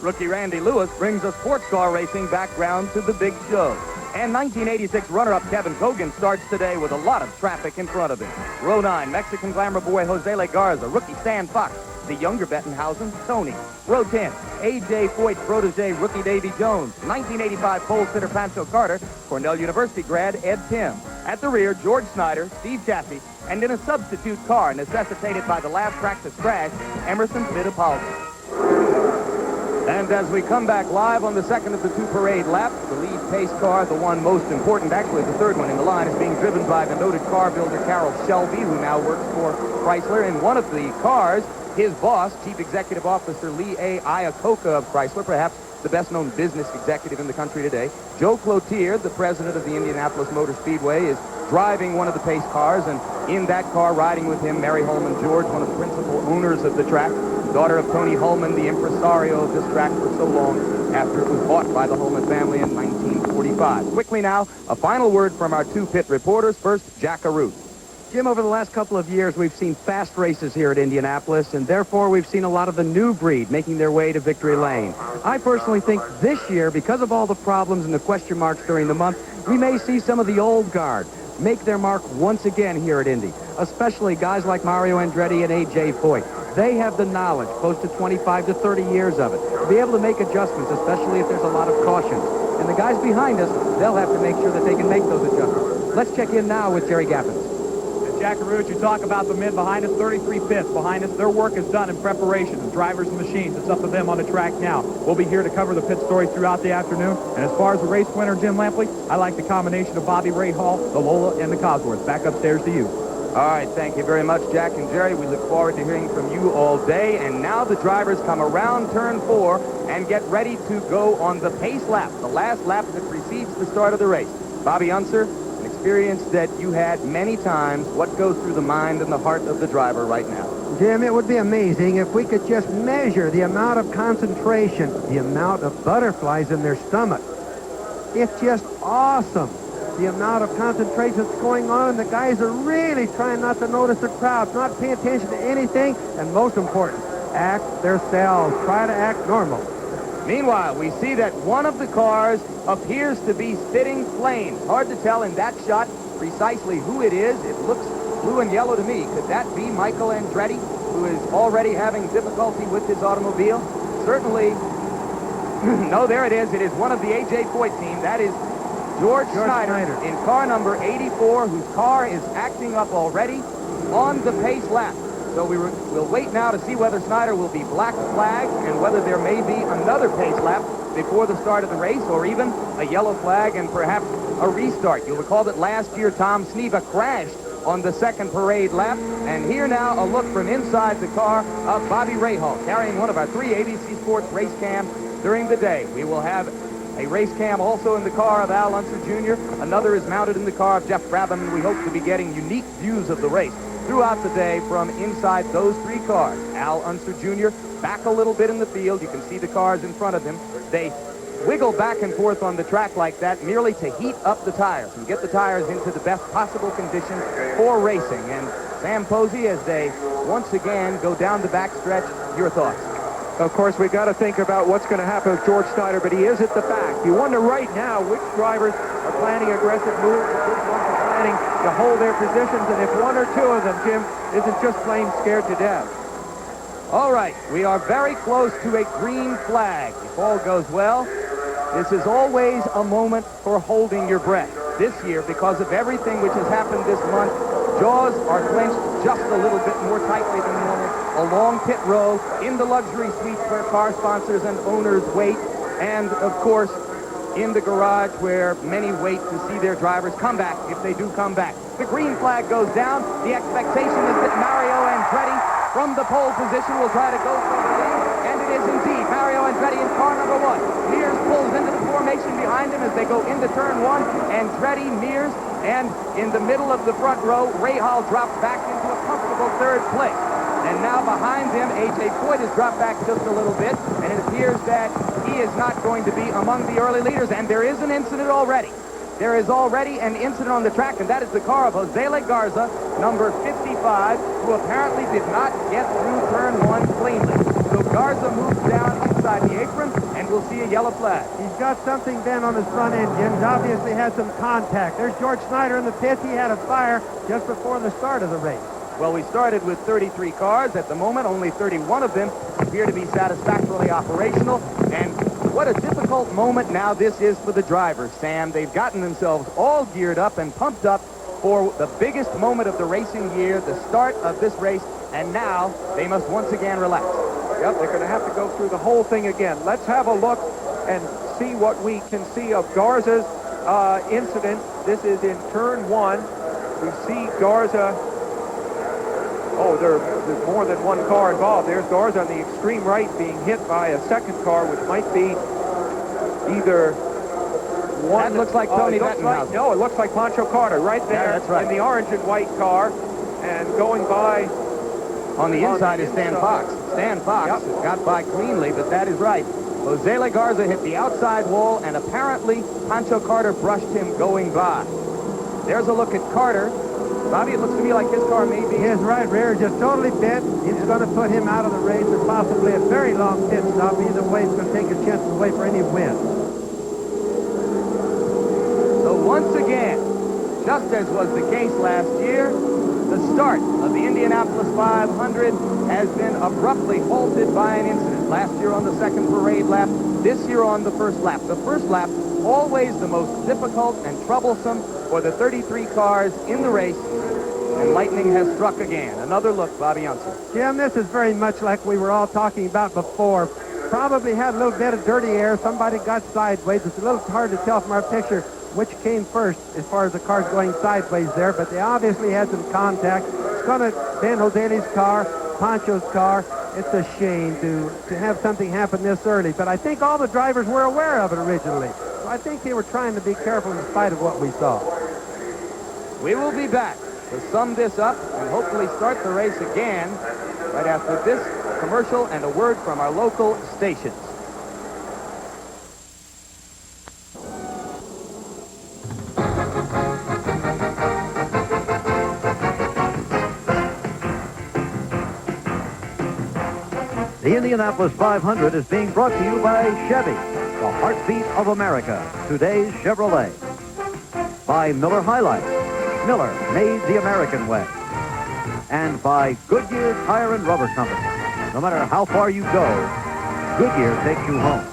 [SPEAKER 3] Rookie Randy Lewis brings a sports car racing background to the big show. And 1986 runner-up Kevin Cogan starts today with a lot of traffic in front of him. Row 9, Mexican glamour boy Jose Legarza, rookie Stan Fox, the younger Bettenhausen, Tony. Row 10, A.J. Foyt's protege, rookie Davy Jones. 1985 pole sitter Pancho Carter, Cornell University grad Ed Tim. At the rear, George Snyder, Steve Chaffee, and in a substitute car necessitated by the last practice crash, Emerson Fittipaldi. And as we come back live on the second of the 2 parade laps, the lead pace car, the one most important, actually the third one in the line, is being driven by the noted car builder Carroll Shelby, who now works for Chrysler. In one of the cars, his boss, Chief Executive Officer Lee A. Iacocca of Chrysler, perhaps the best-known business executive in the country today. Joe Cloutier, the president of the Indianapolis Motor Speedway, is driving one of the pace cars, and in that car, riding with him, Mary Holman George, one of the principal owners of the track, daughter of Tony Holman, the impresario of this track for so long after it was bought by the Holman family in 1945. Quickly now, a final word from our 2 pit reporters. First, Jack Arute.
[SPEAKER 2] Jim, over the last couple of years, we've seen fast races here at Indianapolis, and therefore we've seen a lot of the new breed making their way to victory lane. I personally think this year, because of all the problems and the question marks during the month, we may see some of the old guard make their mark once again here at Indy, especially guys like Mario Andretti and A.J. Foyt. They have the knowledge, close to 25 to 30 years of it, to be able to make adjustments, especially if there's a lot of cautions. And the guys behind us, they'll have to make sure that they can make those adjustments. Let's check in now with Jerry Gaffins.
[SPEAKER 5] Jack Arute, you talk about the men behind us, 33 pits behind us. Their work is done in preparation. The drivers and machines, it's up to them on the track now. We'll be here to cover the pit story throughout the afternoon. And as far as the race winner, Jim Lampley, I like the combination of Bobby Rahal, the Lola, and the Cosworth. Back upstairs to you.
[SPEAKER 3] All right, thank you very much, Jack and Jerry. We look forward to hearing from you all day. And now the drivers come around turn 4 and get ready to go on the pace lap, the last lap that precedes the start of the race. Bobby Unser, an experience that you had many times. What goes through the mind and the heart of the driver right now?
[SPEAKER 16] Jim, it would be amazing if we could just measure the amount of concentration, the amount of butterflies in their stomach. It's just awesome, the amount of concentration that's going on, and the guys are really trying not to notice the crowd, not pay attention to anything, and most important, act themselves, try to act normal.
[SPEAKER 3] Meanwhile, we see that one of the cars appears to be spitting flames. Hard to tell in that shot precisely who it is. It looks blue and yellow to me. Could that be Michael Andretti, who is already having difficulty with his automobile? Certainly. No, there it is. It is one of the A.J. Foyt team. That is George Snyder in car number 84, whose car is acting up already on the pace lap. So we'll wait now to see whether Snyder will be black flagged and whether there may be another pace lap before the start of the race, or even a yellow flag and perhaps a restart. You'll recall that last year Tom Sneva crashed on the second parade lap. And here now a look from inside the car of Bobby Rahal, carrying one of our 3 ABC Sports race cams during the day. We will have a race cam also in the car of Al Unser Jr. Another is mounted in the car of Jeff Brabham, and we hope to be getting unique views of the race throughout the day from inside those 3 cars. Al Unser Jr. back a little bit in the field. You can see the cars in front of him. They wiggle back and forth on the track like that merely to heat up the tires and get the tires into the best possible condition for racing. And Sam Posey, as they once again go down the backstretch, your thoughts?
[SPEAKER 15] Of course, we've got to think about what's going to happen with George Snyder, but he is at the back. You wonder right now which drivers are planning aggressive moves, which ones are planning to hold their positions, and if one or two of them, Jim, isn't just plain scared to death.
[SPEAKER 3] All right, we are very close to a green flag. If all goes well, this is always a moment for holding your breath. This year, because of everything which has happened this month, jaws are clenched just a little bit more tightly than normal. Along pit row, in the luxury suites where car sponsors and owners wait, and of course, in the garage where many wait to see their drivers come back, if they do come back. The green flag goes down. The expectation is that Mario Andretti, from the pole position, will try to go for the lead, and it is indeed Mario Andretti in car number one. Mears pulls into the formation behind him as they go into turn one. Andretti, Mears, and in the middle of the front row, Rahal drops back into a comfortable third place. And now behind him, A.J. Foyt has dropped back just a little bit, and it appears that he is not going to be among the early leaders, and there is an incident already. There is already an incident on the track, and that is the car of Jose Garza, number 55, who apparently did not get through turn one cleanly. So Garza moves down inside the apron, and we'll see a yellow flag.
[SPEAKER 16] He's got something bent on his front end, Jim. He's obviously had some contact. There's George Snyder in the pits. He had a fire just before the start of the race.
[SPEAKER 3] Well, we started with 33 cars. At the moment, only 31 of them appear to be satisfactorily operational. And what a difficult moment now this is for the drivers, Sam. They've gotten themselves all geared up and pumped up for the biggest moment of the racing year, the start of this race, and now they must once again relax.
[SPEAKER 15] Yep, they're going to have to go through the whole thing again. Let's have a look and see what we can see of Garza's incident. This is in turn one. We see Garza. Oh, there's more than one car involved. There's Garza on the extreme right being hit by a second car, which might be either one.
[SPEAKER 3] That looks like Tony Bettenhausen.
[SPEAKER 15] No, it looks like Pancho Carter right there.
[SPEAKER 3] Yeah, that's right.
[SPEAKER 15] In the orange and white car, and going by.
[SPEAKER 3] On the inside is Stan Fox. Stan Fox got by cleanly, but that is right. Jose Garza hit the outside wall, and apparently Pancho Carter brushed him going by. There's a look at Carter. Bobby, it looks to me like his car may be...
[SPEAKER 16] His right rear is just totally bent. It's going to put him out of the race and possibly a very long pit stop. Either way, it's going to take his chances away for any win.
[SPEAKER 3] So once again, just as was the case last year, the start of the Indianapolis 500 has been abruptly halted by an incident. Last year on the second parade lap, this year on the first lap. The first lap, always the most difficult and troublesome for the 33 cars in the race, and lightning has struck again. Another look, Bobby Unser.
[SPEAKER 16] Jim, this is very much like we were all talking about before. Probably had a little bit of dirty air. Somebody got sideways. It's a little hard to tell from our picture which came first as far as the cars going sideways there, but they obviously had some contact. It's going to Ben Jose's car, Pancho's car. It's a shame to have something happen this early, but I think all the drivers were aware of it originally. So I think they were trying to be careful in spite of what we saw.
[SPEAKER 3] We will be back to sum this up and hopefully start the race again right after this commercial and a word from our local stations.
[SPEAKER 1] The Indianapolis 500 is being brought to you by Chevy, the heartbeat of America, today's Chevrolet. By Miller High Life, Miller made the American way. And by Goodyear Tire and Rubber Company. No matter how far you go, Goodyear takes you home.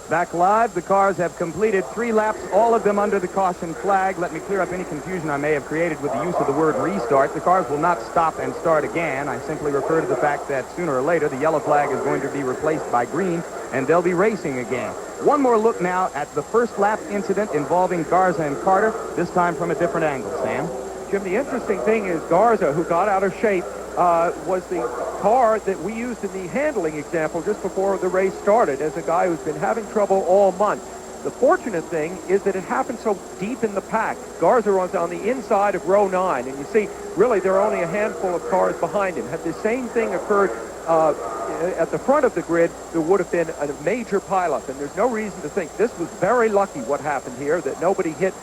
[SPEAKER 3] Back live, the cars have completed 3 laps, all of them under the caution flag. Let me clear up any confusion I may have created with the use of the word restart. The cars will not stop and start again. I simply refer to the fact that sooner or later the yellow flag is going to be replaced by green, and they'll be racing again. One more look now at the first lap incident involving Garza and Carter, this time from a different angle. Sam?
[SPEAKER 15] Jim, the interesting thing is Garza, who got out of shape, was the car that we used in the handling example just before the race started as a guy who's been having trouble all month. The fortunate thing is that it happened so deep in the pack. Garza was on the inside of row 9, and you see, really, there are only a handful of cars behind him. Had the same thing occurred at the front of the grid, there would have been a major pileup, and there's no reason to think this was very lucky what happened here, that nobody hit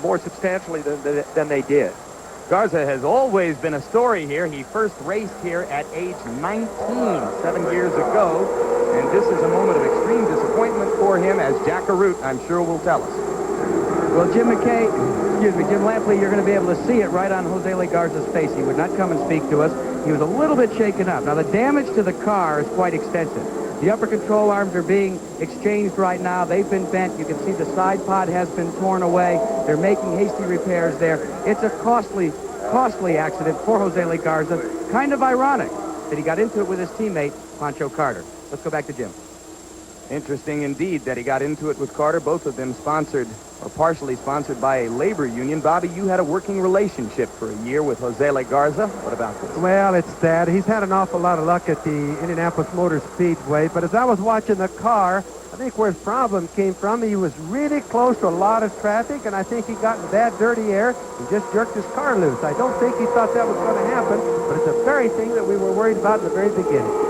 [SPEAKER 15] more substantially than they did.
[SPEAKER 3] Garza has always been a story here. He first raced here at age 19, 7 years ago, and this is a moment of extreme disappointment for him, as Jack Arute, I'm sure, will tell us.
[SPEAKER 2] Well, Jim Lampley, you're going to be able to see it right on Jose Le Garza's face. He would not come and speak to us. He was a little bit shaken up. Now, the damage to the car is quite extensive. The upper control arms are being exchanged right now. They've been bent. You can see the side pod has been torn away. They're making hasty repairs there. It's a costly accident for Jose Le Garza. Kind of ironic that he got into it with his teammate, Pancho Carter. Let's go back to Jim.
[SPEAKER 3] Interesting indeed that he got into it with Carter, both of them sponsored or partially sponsored by a labor union. Bobby, you had a working relationship for a year with Jose Le Garza. What about this?
[SPEAKER 16] Well, it's sad. He's had an awful lot of luck at the Indianapolis Motor Speedway, but as I was watching the car, I think where his problem came from, he was really close to a lot of traffic, and I think he got in bad, dirty air and just jerked his car loose. I don't think he thought that was going to happen, but it's the very thing that we were worried about in the very beginning.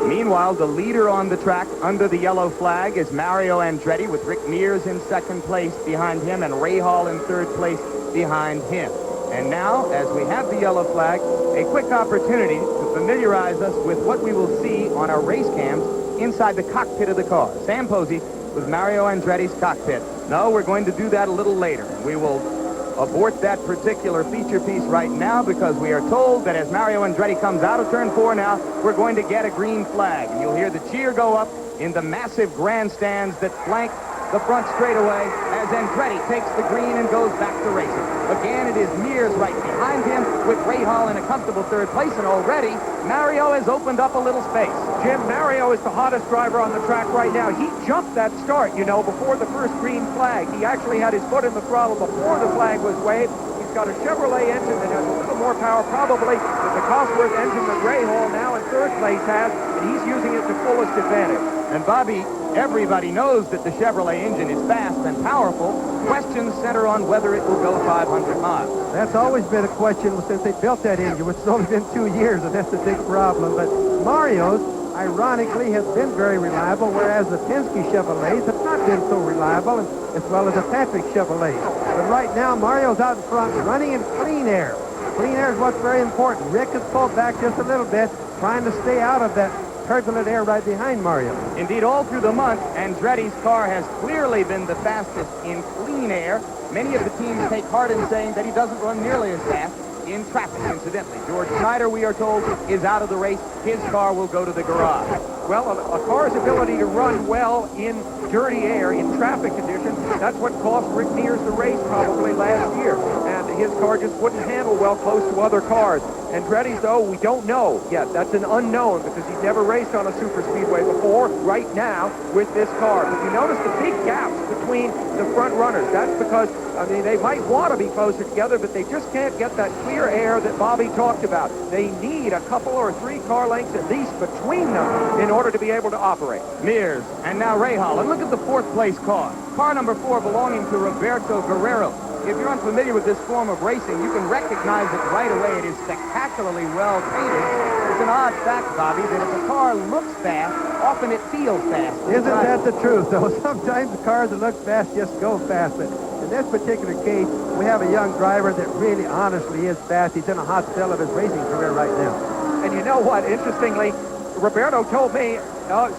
[SPEAKER 3] Meanwhile, the leader on the track under the yellow flag is Mario Andretti, with Rick Mears in second place behind him and Ray Hall in third place behind him. And now, as we have the yellow flag, a quick opportunity to familiarize us with what we will see on our race cams inside the cockpit of the car. Sam Posey with Mario Andretti's cockpit. No, we're going to do that a little later. We will abort that particular feature piece right now, because we are told that as Mario Andretti comes out of turn 4 now, we're going to get a green flag. And you'll hear the cheer go up in the massive grandstands that flank the front straightaway as Andretti takes the green and goes back to racing. Again, it is Mears right behind him with Ray Hall in a comfortable third place, and already Mario has opened up a little space.
[SPEAKER 15] Jim, Mario is the hottest driver on the track right now. He jumped that start, you know, before the first green flag. He actually had his foot in the throttle before the flag was waved. He's got a Chevrolet engine that has a little more power, probably, than the Cosworth engine that Ray Hall now in third place has, and he's using it to fullest advantage.
[SPEAKER 3] And Bobby, everybody knows that the Chevrolet engine is fast and powerful. Questions center on whether it will go 500 miles.
[SPEAKER 16] That's always been a question since they built that engine, which has only been 2 years, and that's a big problem. But Mario's, ironically, has been very reliable, whereas the Penske Chevrolets have not been so reliable, as well as the Patrick Chevrolet. But right now, Mario's out in front, running in clean air. Clean air is what's very important. Rick has pulled back just a little bit, trying to stay out of that turbulent air right behind Mario.
[SPEAKER 3] Indeed, all through the month, Andretti's car has clearly been the fastest in clean air. Many of the teams take heart in saying that he doesn't run nearly as fast in traffic, incidentally. George Snyder, we are told, is out of the race. His car will go to the garage.
[SPEAKER 15] Well, a car's ability to run well in dirty air, in traffic conditions, that's what cost Rick Mears the race probably last year. And his car just wouldn't handle well close to other cars. Andretti's, though, we don't know yet. That's an unknown, because he's never raced on a super speedway before, right now, with this car. But you notice the big gaps between the front runners. That's because, I mean, they might want to be closer together, but they just can't get that clear air that Bobby talked about. They need a couple or 3 car lengths at least between them in order to be able to operate.
[SPEAKER 3] Mears, and now Ray Hall. And look at the 4th place car. Car number 4 belonging to Roberto Guerrero. If you're unfamiliar with this form of racing, you can recognize it right away. It is spectacularly well painted. It's an odd fact, Bobby, that if a car looks fast, often it feels fast.
[SPEAKER 16] Isn't that the truth, though? Sometimes the cars that look fast just go fast. But in this particular case, we have a young driver that really honestly is fast. He's in a hot spell of his racing career right now.
[SPEAKER 15] And you know what? Interestingly, Roberto told me,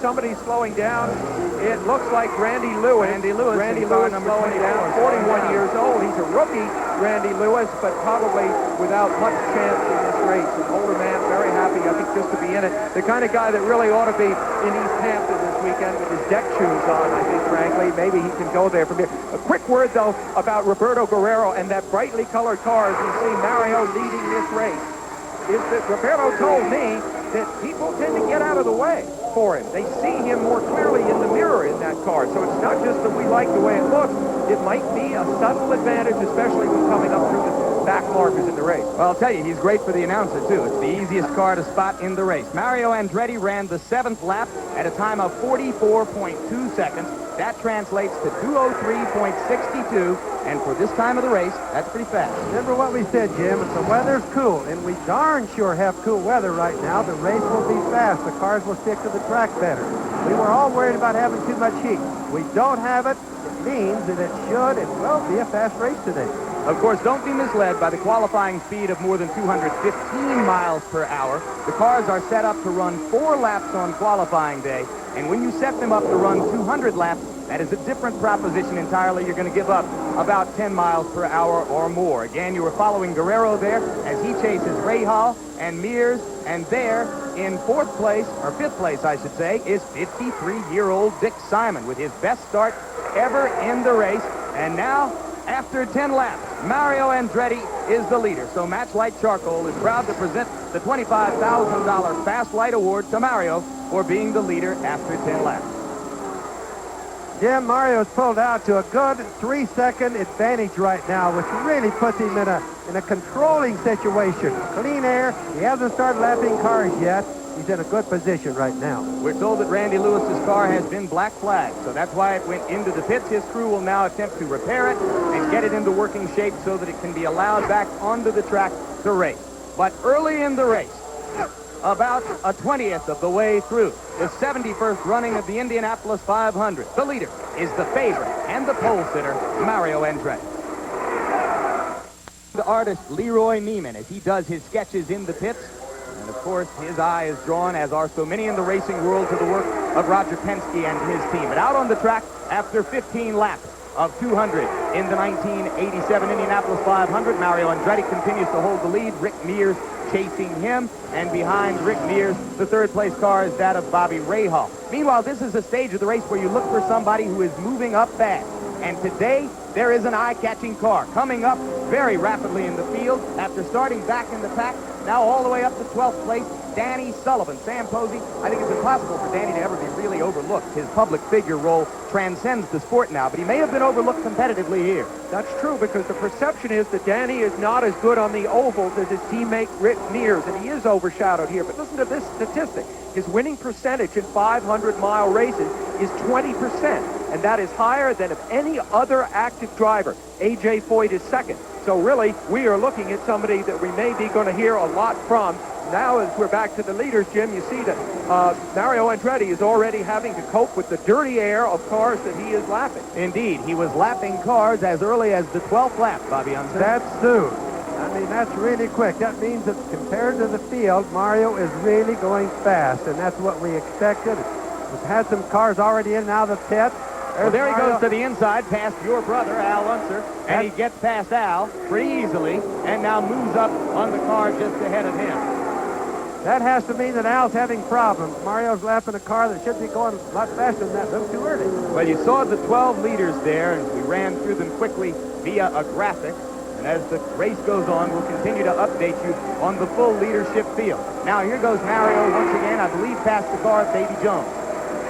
[SPEAKER 15] somebody's slowing down. It looks like Randy Lewis. Randy Lewis slowing down, 41 years old. He's a rookie, Randy Lewis, but probably without much chance in this race. An older man, very happy, I think, just to be in it. The kind of guy that really ought to be in East Hampton this weekend with his deck shoes on, I think, frankly. Maybe he can go there from here. A quick word, though, about Roberto Guerrero and that brightly colored car as you see Mario leading this race, is that Roberto told me that people tend to get out of the way for him. They see him more clearly in the mirror in that car. So it's not just that we like the way it looks. It might be a subtle advantage, especially when coming up through the back markers in the race.
[SPEAKER 3] Well, I'll tell you, he's great for the announcer, too. It's the easiest car to spot in the race. Mario Andretti ran the 7th lap at a time of 44.2 seconds. That translates to 2:03.62, and for this time of the race, that's pretty fast.
[SPEAKER 16] Remember what we said, Jim, if the weather's cool, and we darn sure have cool weather right now, the race will be fast. The cars will stick to the track better. We were all worried about having too much heat. We don't have it. It means that it should and will be a fast race today.
[SPEAKER 3] Of course, don't be misled by the qualifying speed of more than 215 miles per hour. The cars are set up to run 4 laps on qualifying day, and when you set them up to run 200 laps, that is a different proposition entirely. You're going to give up about 10 miles per hour or more. Again, you were following Guerrero there as he chases Rahal and Mears, and there in 4th place, or 5th place, I should say, is 53-year-old Dick Simon with his best start ever in the race. And now, after 10 laps, Mario Andretti is the leader. So Matchlight Charcoal is proud to present the $25,000 Fast Light Award to Mario for being the leader after 10 laps.
[SPEAKER 16] Jim, Mario's pulled out to a good 3-second advantage right now, which really puts him in a controlling situation. Clean air. He hasn't started lapping cars yet. He's in a good position right now.
[SPEAKER 3] We're told that Randy Lewis's car has been black flagged, so that's why it went into the pits. His crew will now attempt to repair it and get it into working shape so that it can be allowed back onto the track to race. But early in the race, about a 20th of the way through the 71st running of the Indianapolis 500, the leader is the favorite and the pole sitter, Mario Andretti. The artist Leroy Neiman, as he does his sketches in the pits, and of course his eye is drawn, as are so many in the racing world, to the work of Roger Penske and his team. But out on the track, after 15 laps of 200 in the 1987 Indianapolis 500, Mario Andretti continues to hold the lead. Rick Mears chasing him, and behind Rick Mears, the 3rd place car is that of Bobby Rahal. Meanwhile, this is a stage of the race where you look for somebody who is moving up fast. And today, there is an eye-catching car coming up very rapidly in the field after starting back in the pack, now all the way up to 12th place, Danny Sullivan. Sam Posey, I think it's impossible for Danny to ever be really overlooked. His public figure role transcends the sport now, but he may have been overlooked competitively here.
[SPEAKER 15] That's true, because the perception is that Danny is not as good on the ovals as his teammate Rick Mears, and he is overshadowed here. But listen to this statistic. His winning percentage in 500-mile races is 20%, and that is higher than of any other active driver. A.J. Foyt is 2nd. So really, we are looking at somebody that we may be going to hear a lot from. Now, as we're back to the leaders, Jim, you see that Mario Andretti is already having to cope with the dirty air of cars that he is lapping.
[SPEAKER 3] Indeed, he was lapping cars as early as the 12th lap, Bobby Unser.
[SPEAKER 16] That's soon. I mean, that's really quick. That means that compared to the field, Mario is really going fast, and that's what we expected. We've had some cars already in and out of the pit.
[SPEAKER 3] Well, there he goes to the inside, past your brother, Al Unser, and he gets past Al pretty easily, and now moves up on the car just ahead of him.
[SPEAKER 16] That has to mean that Al's having problems. Mario's lapping a car that should be going a lot faster than that. A little too early.
[SPEAKER 3] Well, you saw the 12 leaders there, and we ran through them quickly via a graphic. And as the race goes on, we'll continue to update you on the full leadership field. Now, here goes Mario once again, I believe, past the car of Davy Jones.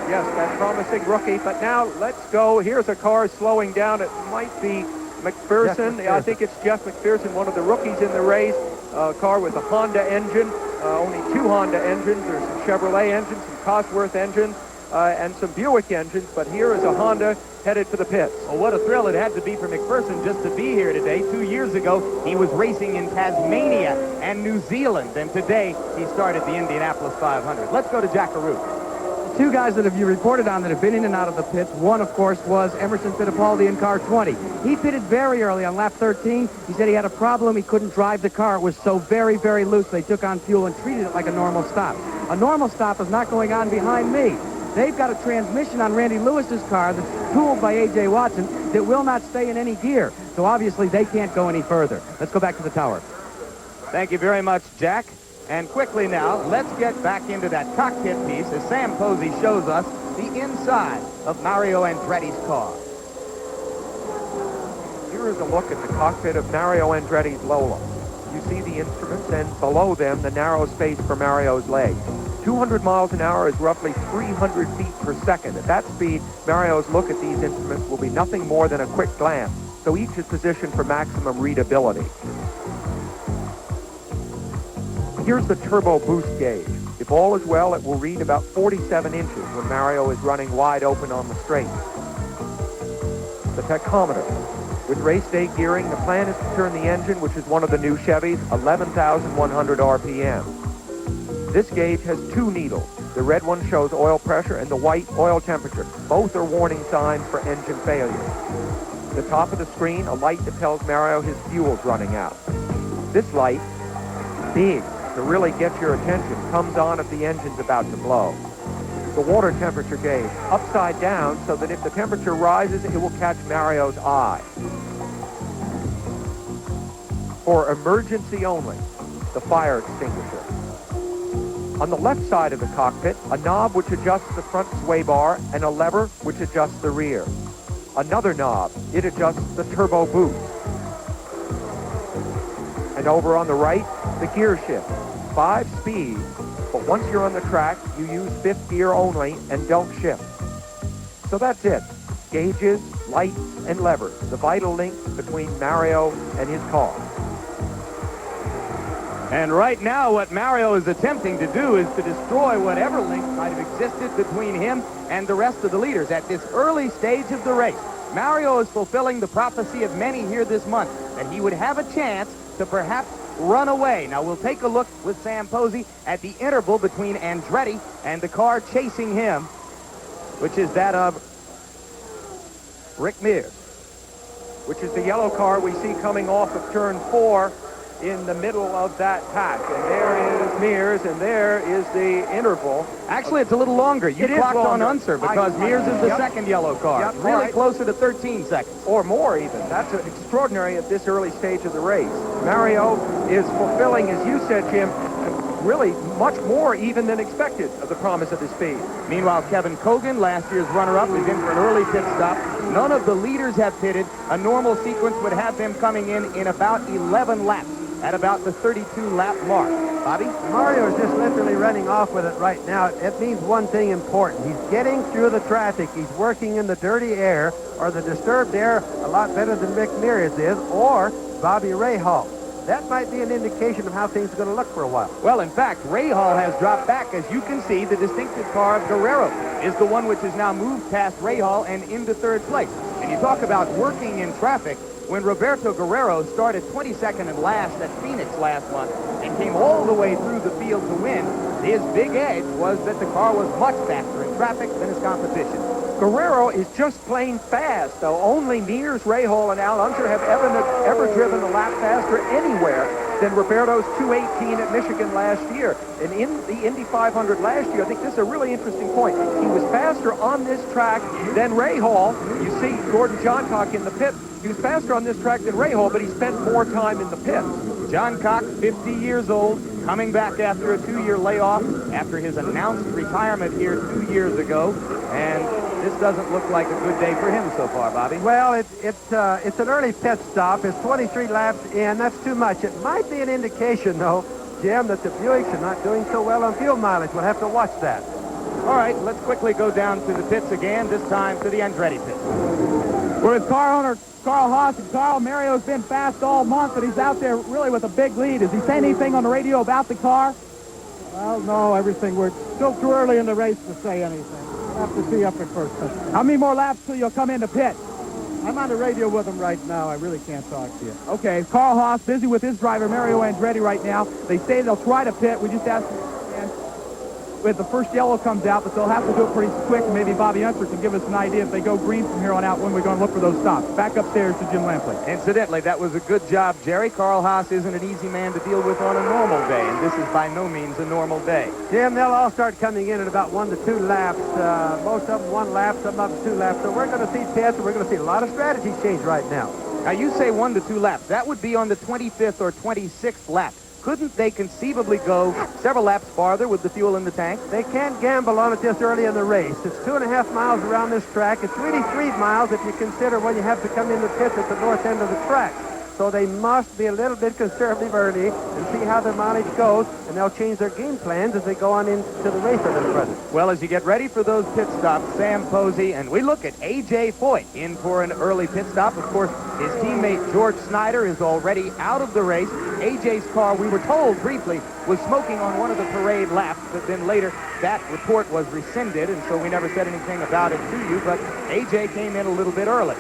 [SPEAKER 15] Yes, that promising rookie. But now let's go. Here's a car slowing down. It might be McPherson. I think it's Jeff McPherson, one of the rookies in the race. A car with a Honda engine. Only 2 Honda engines. There's some Chevrolet engines, some Cosworth engines, and some Buick engines. But here is a Honda headed for the pits.
[SPEAKER 3] Well, what a thrill it had to be for McPherson just to be here today. 2 years ago, he was racing in Tasmania and New Zealand, and today he started the Indianapolis 500. Let's go to Jack Carew.
[SPEAKER 2] 2 guys that you reported on that have been in and out of the pits. One, of course, was Emerson Fittipaldi in car 20. He pitted very early on lap 13. He said he had a problem. He couldn't drive the car. It was so very, very loose. They took on fuel and treated it like a normal stop. A normal stop is not going on behind me. They've got a transmission on Randy Lewis's car that's tooled by A.J. Watson that will not stay in any gear. So obviously they can't go any further. Let's go back to the tower.
[SPEAKER 3] Thank you very much, Jack. And quickly now, let's get back into that cockpit piece as Sam Posey shows us the inside of Mario Andretti's car.
[SPEAKER 15] Here is a look at the cockpit of Mario Andretti's Lola. You see the instruments, and below them, the narrow space for Mario's legs. 200 miles an hour is roughly 300 feet per second. At that speed, Mario's look at these instruments will be nothing more than a quick glance, so each is positioned for maximum readability. Here's the turbo boost gauge. If all is well, it will read about 47 inches when Mario is running wide open on the straight. The tachometer. With race day gearing, the plan is to turn the engine, which is one of the new Chevys, 11,100 RPM. This gauge has two needles. The red one shows oil pressure and the white oil temperature. Both are warning signs for engine failure. The top of the screen, a light that tells Mario his fuel's running out. This light, big, to really get your attention, comes on if the engine's about to blow. The water temperature gauge, upside down so that if the temperature rises, it will catch Mario's eye. For emergency only, the fire extinguisher. On the left side of the cockpit, a knob which adjusts the front sway bar and a lever which adjusts the rear. Another knob, it adjusts the turbo boost. And over on the right, the gear shift. 5 speeds, but once you're on the track, you use 5th gear only and don't shift. So that's it. Gauges, lights, and levers, the vital link between Mario and his car.
[SPEAKER 3] And right now, what Mario is attempting to do is to destroy whatever link might have existed between him and the rest of the leaders at this early stage of the race. Mario is fulfilling the prophecy of many here this month, that he would have a chance to perhaps run away. Now, we'll take a look with Sam Posey at the interval between Andretti and the car chasing him, which is that of
[SPEAKER 15] Rick Mears, which is the yellow car we see coming off of turn 4 in the middle of that pack. And there is Mears, and there is the interval.
[SPEAKER 3] Actually, it's a little longer. You clocked on Unser because Mears is the
[SPEAKER 15] yep.
[SPEAKER 3] second yellow car.
[SPEAKER 15] Yep,
[SPEAKER 3] really
[SPEAKER 15] right.
[SPEAKER 3] closer to 13 seconds.
[SPEAKER 15] Or more, even. That's extraordinary at this early stage of the race. Mario is fulfilling, as you said, Jim, really much more even than expected of the promise of his speed.
[SPEAKER 3] Meanwhile, Kevin Kogan, last year's runner-up, is in for an early pit stop. None of the leaders have pitted. A normal sequence would have them coming in about 11 laps at about the 32-lap mark. Bobby?
[SPEAKER 16] Mario is just literally running off with it right now. It means one thing important. He's getting through the traffic. He's working in the dirty air or the disturbed air a lot better than Rick Mears is or Bobby Rahal. That might be an indication of how things are going to look for a while.
[SPEAKER 3] Well, in fact, Rahal has dropped back. As you can see, the distinctive car of Guerrero is the one which has now moved past Rahal and into third place. And you talk about working in traffic. When Roberto Guerrero started 22nd and last at Phoenix last month and came all the way through the field to win, his big edge was that the car was much faster in traffic than his competition.
[SPEAKER 15] Guerrero is just plain fast, though. Only Mears, Rahal, and Al Unser have ever driven a lap faster anywhere than Roberto's 2:18 at Michigan last year. And in the Indy 500 last year, I think this is a really interesting point. He was faster on this track than Rahal. You see Gordon Johncock in the pit. He was faster on this track than Rahal, but he spent more time in the pit.
[SPEAKER 3] Johncock, 50 years old, coming back after a 2-year layoff after his announced retirement here 2 years ago. And this doesn't look like a good day for him so far, Bobby.
[SPEAKER 16] Well, it's an early pit stop. It's 23 laps in. That's too much. It might be an indication, though, Jim, that the Buicks are not doing so well on fuel mileage. We'll have to watch that.
[SPEAKER 3] All right, let's quickly go down to the pits again, this time to the Andretti pit.
[SPEAKER 5] We're with car owner Carl Haas. And Carl, Mario's been fast all month, and he's out there really with a big lead. Is he saying anything on the radio about the car?
[SPEAKER 10] Well, no, everything. We're still too early in the race to say anything. We'll have to see up at first.
[SPEAKER 5] How many more laps till you'll come into pit?
[SPEAKER 10] I'm on the radio with him right now. I really can't talk to you.
[SPEAKER 5] Okay, Carl Haas busy with his driver, Mario Andretti, right now. They say they'll try to pit. We just asked him if the first yellow comes out, but they'll have to do it pretty quick. Maybe Bobby Unser can give us an idea if they go green from here on out when we're going to look for those stops. Back upstairs to Jim Lampley.
[SPEAKER 3] Incidentally, that was a good job, Jerry. Carl Haas isn't an easy man to deal with on a normal day, and this is by no means a normal day.
[SPEAKER 16] Jim, they'll all start coming in at about 1 to 2 laps. Most of them 1 lap, some of them 2 laps. So we're going to see pits, and we're going to see a lot of strategy change right now.
[SPEAKER 3] Now, you say 1 to 2 laps. That would be on the 25th or 26th lap. Couldn't they conceivably go several laps farther with the fuel in the tank?
[SPEAKER 16] They can't gamble on it this early in the race. It's 2.5 miles around this track. It's really 3 miles if you consider when you have to come in the pits at the north end of the track. so they must be a little bit conservative early and see how their mileage goes, and they'll change their game plans as they go on into the race at the present.
[SPEAKER 3] Well, as you get ready for those pit stops, Sam Posey, and we look at A.J. Foyt in for an early pit stop. Of course, his teammate George Snyder is already out of the race. A.J.'s car, we were told briefly, was smoking on one of the parade laps, but then later that report was rescinded, and so we never said anything about it to you, but A.J. came in a little bit early.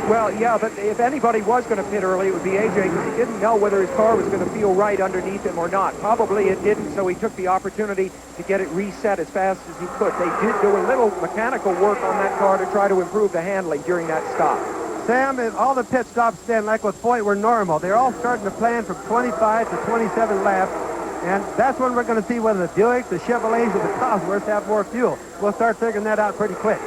[SPEAKER 17] Well, yeah, but if anybody was going to pit early, it would be A.J. because he didn't know whether his car was going to feel right underneath him or not. Probably it didn't, so he took the opportunity to get it reset as fast as he could. They did do a little mechanical work on that car to try to improve the handling during that stop.
[SPEAKER 16] Sam, all the pit stops then, like with Foyt, were normal. They're all starting to plan from 25 to 27 laps, and that's when we're going to see whether the Buicks, the Chevrolets, or the Cosworths have more fuel. We'll start figuring that out pretty quick.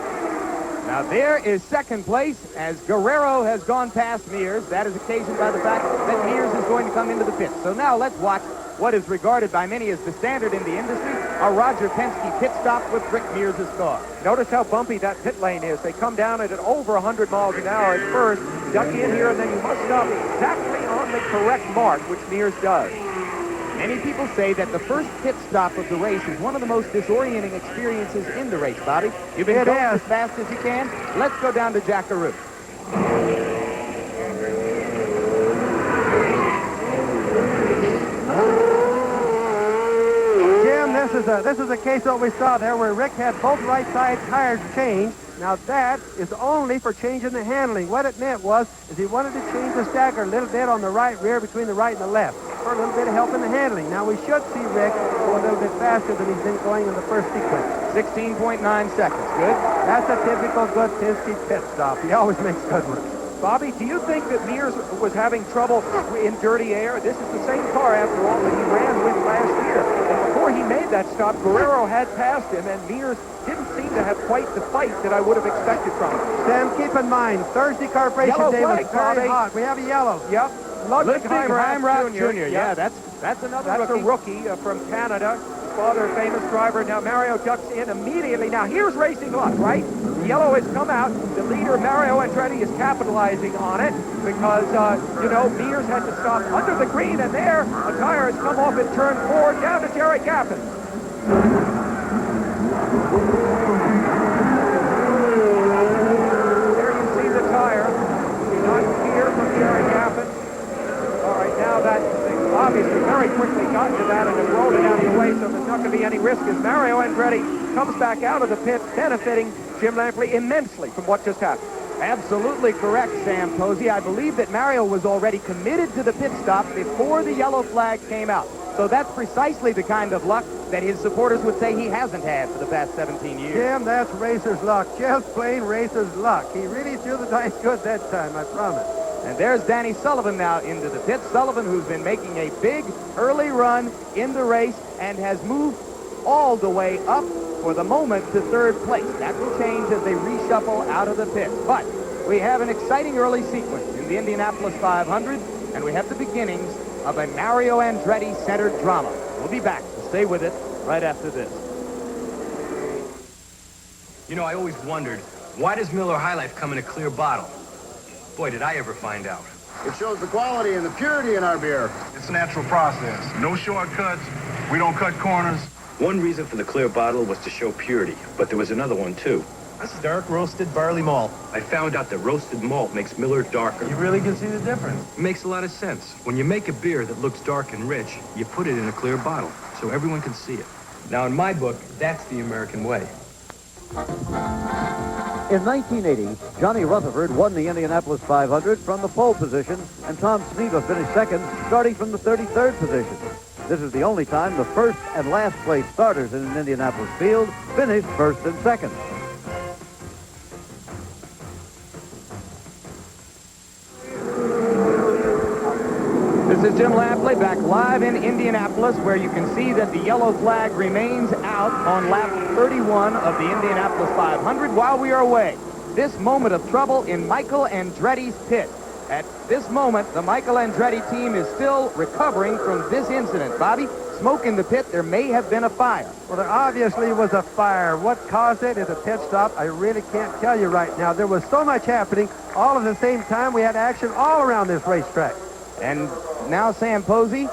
[SPEAKER 3] Now there is second place as Guerrero has gone past Mears. That is occasioned by the fact that Mears is going to come into the pit. So now let's watch what is regarded by many as the standard in the industry, a Roger Penske pit stop with Rick Mears' car.
[SPEAKER 17] Notice how bumpy that pit lane is. They come down at over 100 miles an hour at first, duck in here, and then you must stop exactly on the correct mark, which Mears does.
[SPEAKER 3] Many people say that the first pit stop of the race is one of the most disorienting experiences in the race, Bobby. You've been going as fast as you can. Let's go down to Jackaroo.
[SPEAKER 16] Jim, this is a case of what we saw there where Rick had both right side tires changed. Now that is only for changing the handling. What it meant was he wanted to change the stacker a little bit on the right rear between the right and the left for a little bit of help in the handling. Now we should see Rick go a little bit faster than he's been going in the first sequence.
[SPEAKER 3] 16.9 seconds. Good.
[SPEAKER 16] That's a typical good Penske pit stop. He always makes good ones.
[SPEAKER 17] Bobby, do you think that Mears was having trouble in dirty air? This is the same car, after all, that he ran with last year. And before he made that stop, Guerrero had passed him, and Mears didn't seem to have quite the fight that I would have expected from him.
[SPEAKER 16] Sam, keep in mind, Thursday Corporation
[SPEAKER 17] Yellow
[SPEAKER 16] Day was
[SPEAKER 17] flag,
[SPEAKER 16] very
[SPEAKER 17] Bobby.
[SPEAKER 16] hot. We have a yellow.
[SPEAKER 17] Yep.
[SPEAKER 3] Ludwig Heimrach Jr. Yeah,
[SPEAKER 17] Yep.
[SPEAKER 3] that's another
[SPEAKER 17] That's
[SPEAKER 3] rookie.
[SPEAKER 17] a rookie from Canada. His father, a famous driver. Now Mario ducks in immediately. Now here's racing luck, right? Yellow has come out. The leader, Mario Andretti, is capitalizing on it because, Mears had to stop under the green, and there a tire has come off in turn 4 down to Jerry Gaffin. There you see the tire. Not here from Jerry Gaffin. All right, now that thing obviously very quickly got to that and it rolled it out of the way, so there's not going to be any risk as Mario Andretti comes back out of the pit, benefiting Jim Lampley immensely from what just happened.
[SPEAKER 3] Absolutely correct, Sam Posey. I believe that Mario was already committed to the pit stop before the yellow flag came out. So that's precisely the kind of luck that his supporters would say he hasn't had for the past 17 years.
[SPEAKER 16] Jim, that's racer's luck. Just plain racer's luck. He really threw the dice good that time, I promise.
[SPEAKER 3] And there's Danny Sullivan now into the pit. Sullivan, who's been making a big early run in the race and has moved all the way up for the moment to third place. That will change as they reshuffle out of the pit. But we have an exciting early sequence in the Indianapolis 500, and we have the beginnings of a Mario Andretti-centered drama. We'll be back to stay with it right after this.
[SPEAKER 6] You know, I always wondered, why does Miller High Life come in a clear bottle? Boy, did I ever find out.
[SPEAKER 22] It shows the quality and the purity in our beer. It's a natural process. No shortcuts. We don't cut corners.
[SPEAKER 6] One reason for the clear bottle was to show purity, but there was another one, too.
[SPEAKER 22] That's dark roasted barley malt.
[SPEAKER 6] I found out that roasted malt makes Miller darker.
[SPEAKER 22] You really can see the difference.
[SPEAKER 6] It makes a lot of sense. When you make a beer that looks dark and rich, you put it in a clear bottle, so everyone can see it. Now, in my book, that's the American way.
[SPEAKER 1] In 1980, Johnny Rutherford won the Indianapolis 500 from the pole position, and Tom Sneva finished second, starting from the 33rd position. This is the only time the first and last place starters in an Indianapolis field finished first and second.
[SPEAKER 3] This is Jim Lampley back live in Indianapolis, where you can see that the yellow flag remains out on lap 31 of the Indianapolis 500 while we are away. This moment of trouble in Michael Andretti's pit. At this moment, the Michael Andretti team is still recovering from this incident. Bobby, smoke in the pit. There may have been a fire.
[SPEAKER 16] Well, there obviously was a fire. What caused it is a pit stop. I really can't tell you right now. There was so much happening all at the same time. We had action all around this racetrack.
[SPEAKER 3] And now, Sam Posey,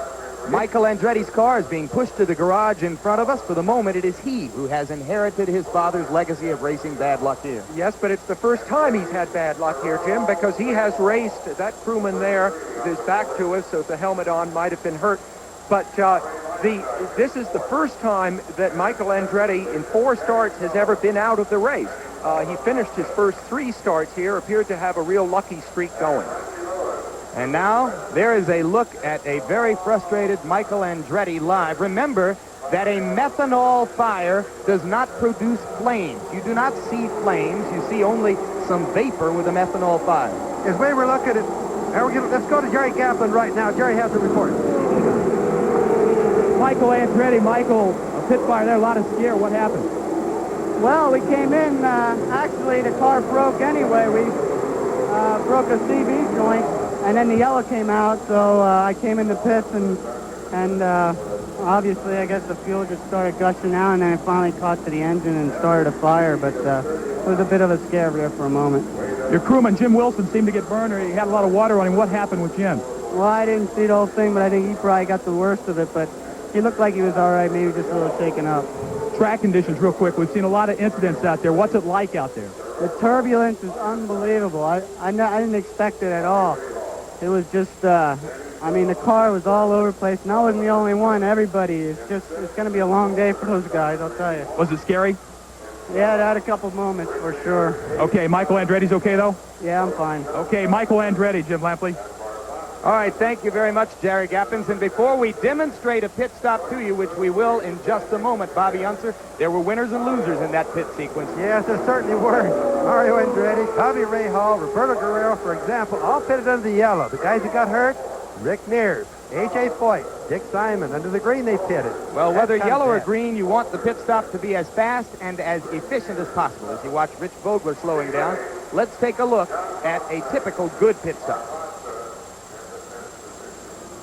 [SPEAKER 3] Michael Andretti's car is being pushed to the garage in front of us. For the moment, it is he who has inherited his father's legacy of racing bad luck here.
[SPEAKER 15] Yes, but it's the first time he's had bad luck here, Jim, because he has raced. That crewman there with his back to us, so the helmet on might have been hurt. But this is the first time that Michael Andretti in 4 starts has ever been out of the race. He finished his first 3 starts here, appeared to have a real lucky streak going.
[SPEAKER 3] And now there is a look at a very frustrated Michael Andretti live. Remember that a methanol fire does not produce flames. You do not see flames. You see only some vapor with a methanol fire.
[SPEAKER 16] As we were looking at, let's go to Jerry Gaplin right now. Jerry has the report.
[SPEAKER 5] Michael Andretti, Michael, a pit fire there, a lot of scare. What happened?
[SPEAKER 10] Well, we came in, actually the car broke anyway. We broke a CV joint, and then the yellow came out, so I came in the pits, and obviously I guess the fuel just started gushing out, and then it finally caught to the engine and started a fire, but it was a bit of a scare there for a moment.
[SPEAKER 5] Your crewman, Jim Wilson, seemed to get burned, or he had a lot of water on him. What happened with Jim?
[SPEAKER 10] Well, I didn't see the whole thing, but I think he probably got the worst of it, but he looked like he was all right, maybe just a little shaken up.
[SPEAKER 5] Track conditions, real quick. We've seen a lot of incidents out there. What's it like out there?
[SPEAKER 10] The turbulence is unbelievable. I didn't expect it at all. It was just, I mean, the car was all over the place, and I wasn't the only one. Everybody, it's going to be a long day for those guys, I'll tell you.
[SPEAKER 5] Was it scary?
[SPEAKER 10] Yeah, it had a couple moments for sure.
[SPEAKER 5] Okay, Michael Andretti's okay, though?
[SPEAKER 10] Yeah, I'm fine.
[SPEAKER 5] Okay, Michael Andretti, Jim Lampley.
[SPEAKER 3] All right, thank you very much, Jerry Gappins. And before we demonstrate a pit stop to you, which we will in just a moment, Bobby Unser, there were winners and losers in that pit sequence.
[SPEAKER 16] Yes, there certainly were. Mario Andretti, Bobby Rahal, Roberto Guerrero, for example, all pitted under the yellow. The guys who got hurt, Rick Mears, A.J. Foyt, Dick Simon. Under the green, they pitted.
[SPEAKER 3] Well, whether yellow or green, you want the pit stop to be as fast and as efficient as possible. As you watch Rich Vogler slowing down, let's take a look at a typical good pit stop.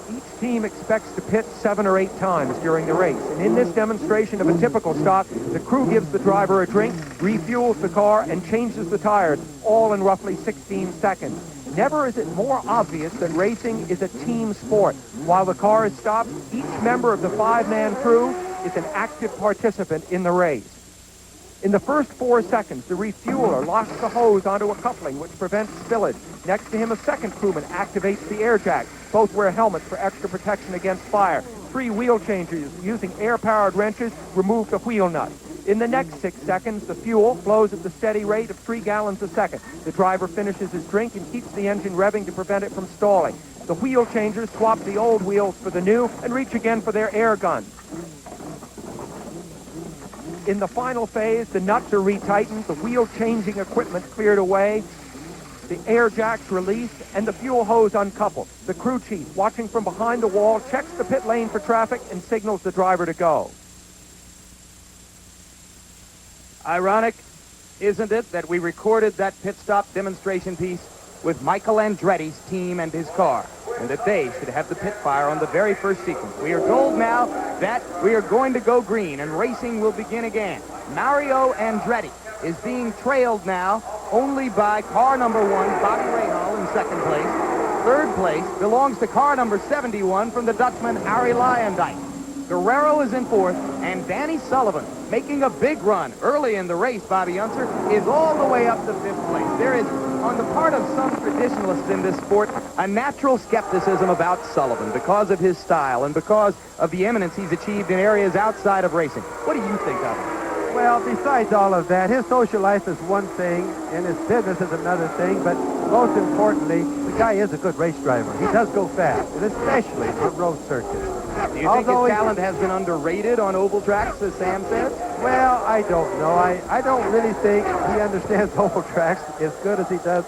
[SPEAKER 15] Each team expects to pit 7 or 8 times during the race. And in this demonstration of a typical stop, the crew gives the driver a drink, refuels the car, and changes the tires, all in roughly 16 seconds. Never is it more obvious that racing is a team sport. While the car is stopped, each member of the 5-man crew is an active participant in the race. In the first 4 seconds, the refueler locks the hose onto a coupling, which prevents spillage. Next to him, a second crewman activates the air jack. Both wear helmets for extra protection against fire. 3 wheel changers using air-powered wrenches remove the wheel nut. In the next 6 seconds, the fuel flows at the steady rate of 3 gallons a second. The driver finishes his drink and keeps the engine revving to prevent it from stalling. The wheel changers swap the old wheels for the new and reach again for their air guns. In the final phase, the nuts are retightened, the wheel-changing equipment cleared away, the air jacks released, and the fuel hose uncoupled. The crew chief, watching from behind the wall, checks the pit lane for traffic and signals the driver to go.
[SPEAKER 3] Ironic, isn't it, that we recorded that pit stop demonstration piece with Michael Andretti's team and his car, and that they should have the pit fire on the very first sequence. We are told now that we are going to go green and racing will begin again. Mario Andretti is being trailed now only by car number 1, Bobby Rahal, in second place. Third place belongs to car number 71 from the Dutchman Arie Luyendyk. Guerrero is in fourth, and Danny Sullivan, making a big run early in the race, Bobby Unser, is all the way up to 5th place. There is, on the part of some traditionalists in this sport, a natural skepticism about Sullivan because of his style and because of the eminence he's achieved in areas outside of racing. What do you think of him?
[SPEAKER 16] Well, besides all of that, his social life is one thing, and his business is another thing, but most importantly, the guy is a good race driver. He does go fast, and especially on road circuits.
[SPEAKER 3] Do you think his talent has been underrated on oval tracks, as Sam said?
[SPEAKER 16] Well, I don't know. I don't really think he understands oval tracks as good as he does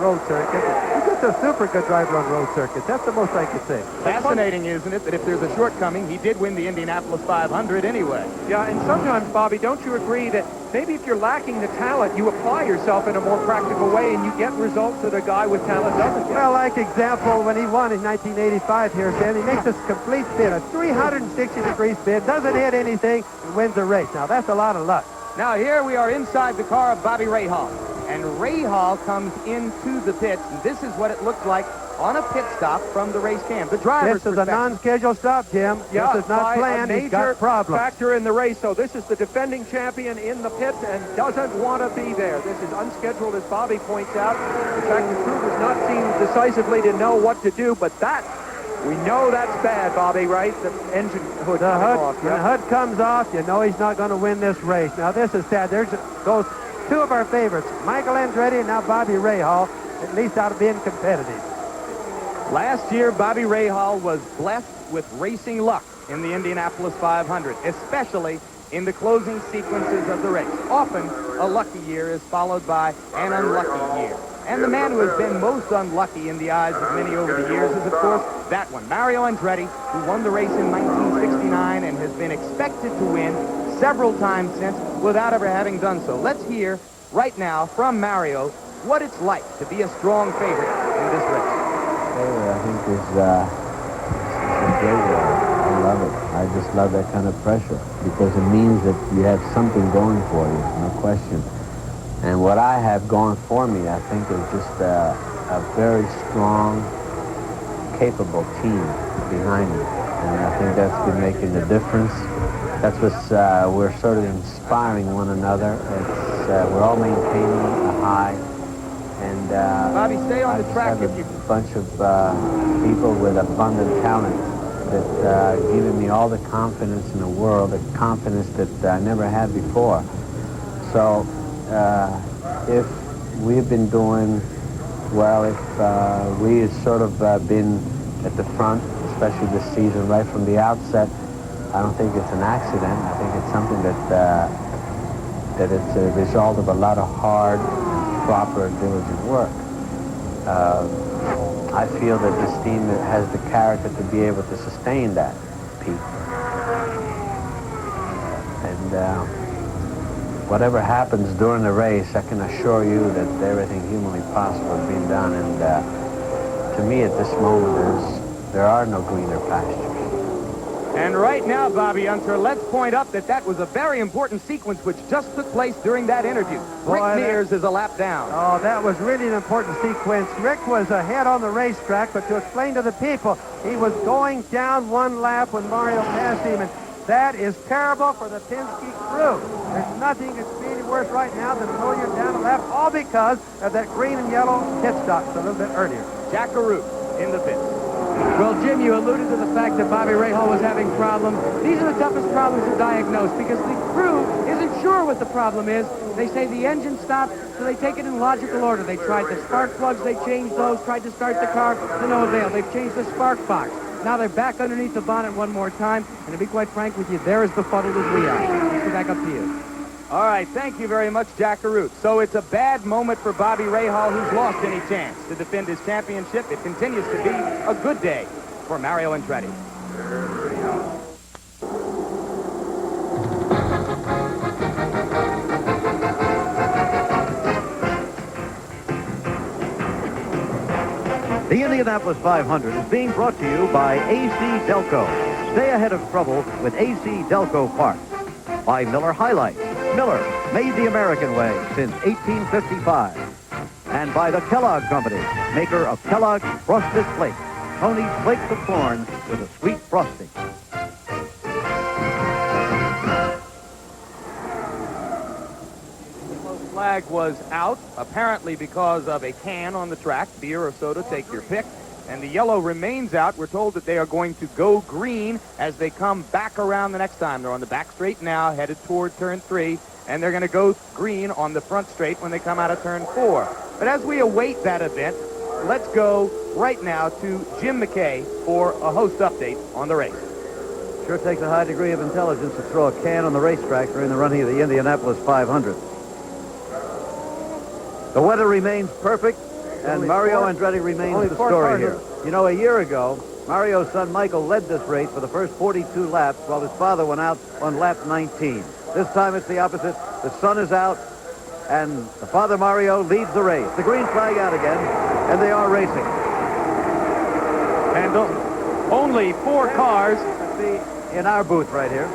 [SPEAKER 16] road circuits. He's just a super good driver on road circuits. That's the most I could say.
[SPEAKER 3] Fascinating, isn't it, that if there's a shortcoming, he did win the Indianapolis 500 anyway.
[SPEAKER 15] Yeah, and sometimes, Bobby, don't you agree that maybe if you're lacking the talent, you apply yourself in a more practical way and you get results that a guy with talent doesn't get?
[SPEAKER 16] Well, like example, when he won in 1985 here, Sam, he makes this complete spin, a 360-degree spin, doesn't hit anything, and wins the race. Now, that's a lot of luck.
[SPEAKER 3] Now, here we are inside the car of Bobby Rahal. And Rahal comes into the pits, and this is what it looks like on a pit stop from the race cam. The driver's
[SPEAKER 16] This is a non-scheduled stop, Jim.
[SPEAKER 3] Yeah,
[SPEAKER 16] this is not planned.
[SPEAKER 17] A
[SPEAKER 16] He's got
[SPEAKER 17] major
[SPEAKER 16] problems.
[SPEAKER 17] factor in the race. So this is the defending champion in the pits and doesn't want to be there. This is unscheduled, as Bobby points out. In fact, the crew does not seem decisively to know what to do, but that, we know that's bad, Bobby, right? The engine hood coming off.
[SPEAKER 16] When the hood comes off, you know he's not going to win this race. Now, this is sad. There's those two of our favorites, Michael Andretti and now Bobby Rahal, at least out of being competitive.
[SPEAKER 3] Last year, Bobby Rahal was blessed with racing luck in the Indianapolis 500, especially in the closing sequences of the race. Often, a lucky year is followed by an unlucky year. And the man who has been most unlucky in the eyes of many over the years is, of course, that one, Mario Andretti, who won the race in 1969 and has been expected to win several times since without ever having done so. Let's hear right now from Mario what it's like to be a strong favorite in this race.
[SPEAKER 9] I think it's a great ride. I love it. I just love that kind of pressure because it means that you have something going for you, no question. And what I have going for me, I think, is just a very strong, capable team behind me. And I think that's been making the difference. That's what's, we're sort of inspiring one another. It's, we're all maintaining a high. And
[SPEAKER 3] Bobby, stay on the track
[SPEAKER 9] if you... a bunch of people with abundant talent that given me all the confidence in the world, the confidence that I never had before. So if we've been doing well, if we had sort of been at the front, especially this season, right from the outset, I don't think it's an accident. I think it's something that it's a result of a lot of hard, proper, diligent work. I feel that this team has the character to be able to sustain that peak. And whatever happens during the race, I can assure you that everything humanly possible has been done. And to me, at this moment, there are no greener pastures.
[SPEAKER 3] And right now, Bobby Unser, let's point up that was a very important sequence which just took place during that interview. Rick Mears is a lap down.
[SPEAKER 16] Oh, that was really an important sequence. Rick was ahead on the racetrack, but to explain to the people, he was going down one lap when Mario passed him, and that is terrible for the Penske crew. There's nothing that's really worse right now than to know you're down a lap, all because of that green and yellow pit stops a little bit earlier.
[SPEAKER 3] Jack Arute in the pits.
[SPEAKER 2] Well, Jim, you alluded to the fact that Bobby Rahal was having problems. These are the toughest problems to diagnose because the crew isn't sure what the problem is. They say the engine stopped, so they take it in logical order. They tried the spark plugs, they changed those, tried to start the car, to no avail. They've changed the spark box. Now they're back underneath the bonnet one more time, and to be quite frank with you, they're as befuddled as we are. Let's go back up to you.
[SPEAKER 3] All right, thank you very much, Jack Arute. So it's a bad moment for Bobby Rahal, who's lost any chance to defend his championship. It continues to be a good day for Mario Andretti.
[SPEAKER 1] The Indianapolis 500 is being brought to you by AC Delco. Stay ahead of trouble with AC Delco parts. By Miller High Life. Miller, made the American way since 1855. And by the Kellogg Company, maker of Kellogg's Frosted Flakes. Tony's Flakes of Corn with a sweet frosting.
[SPEAKER 3] The flag was out, apparently because of a can on the track, beer or soda, take your pick. And the yellow remains out. We're told that they are going to go green as they come back around the next time. They're on the back straight now, headed toward turn 3, and they're going to go green on the front straight when they come out of turn 4. But as we await that event, let's go right now to Jim McKay for a host update on the race.
[SPEAKER 1] Sure takes a high degree of intelligence to throw a can on the racetrack during the running of the Indianapolis 500. The weather remains perfect, and Mario Andretti remains the story here. You know, a year ago, Mario's son Michael led this race for the first 42 laps while his father went out on lap 19. This time it's the opposite. The sun is out, and the father Mario leads the race. The green flag out again, and they are racing.
[SPEAKER 3] And only 4 cars
[SPEAKER 1] in our booth right here.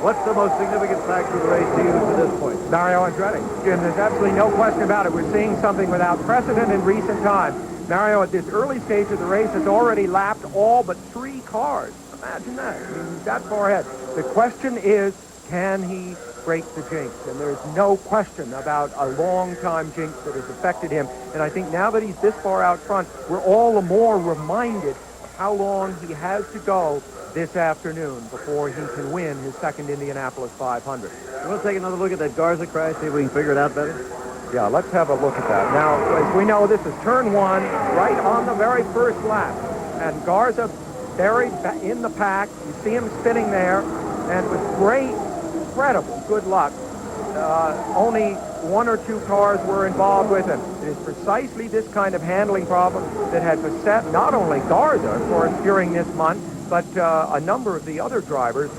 [SPEAKER 4] What's the most significant factor of the race to you to this point?
[SPEAKER 15] Mario Andretti. Jim, there's absolutely no question about it. We're seeing something without precedent in recent time. Mario, at this early stage of the race, has already lapped all but 3 cars. Imagine that. I mean, he's that far ahead. The question is, can he break the jinx? And there's no question about a long-time jinx that has affected him. And I think now that he's this far out front, we're all the more reminded of how long he has to go this afternoon before he can win his second Indianapolis 500.
[SPEAKER 4] You want to take another look at that Garza crash, see if we can figure it out better?
[SPEAKER 15] Yeah, let's have a look at that. Now, as we know, this is turn 1, right on the very first lap. And Garza buried in the pack. You see him spinning there. And with great, incredible good luck, only 1 or 2 cars were involved with him. It is precisely this kind of handling problem that had beset not only Garza, of course, during this month, but a number of the other drivers,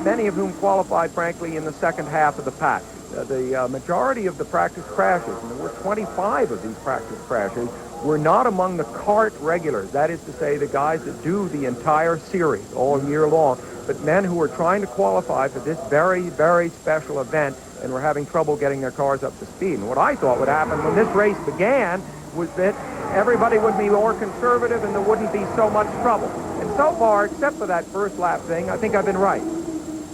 [SPEAKER 15] many of whom qualified, frankly, in the second half of the pack. The majority of the practice crashes, and there were 25 of these practice crashes, were not among the kart regulars. That is to say, the guys that do the entire series all year long, but men who were trying to qualify for this very, very special event and were having trouble getting their cars up to speed. And what I thought would happen when this race began was that everybody would be more conservative and there wouldn't be so much trouble. And so far, except for that first lap thing, I think I've been right.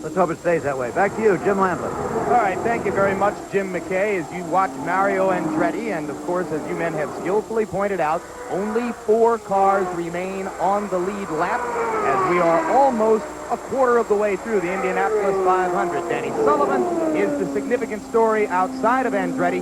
[SPEAKER 4] Let's hope it stays that way. Back to you, Jim Lamplin.
[SPEAKER 3] All right, thank you very much, Jim McKay, as you watch Mario Andretti. And, of course, as you men have skillfully pointed out, only 4 cars remain on the lead lap as we are almost a quarter of the way through the Indianapolis 500. Danny Sullivan is the significant story outside of Andretti,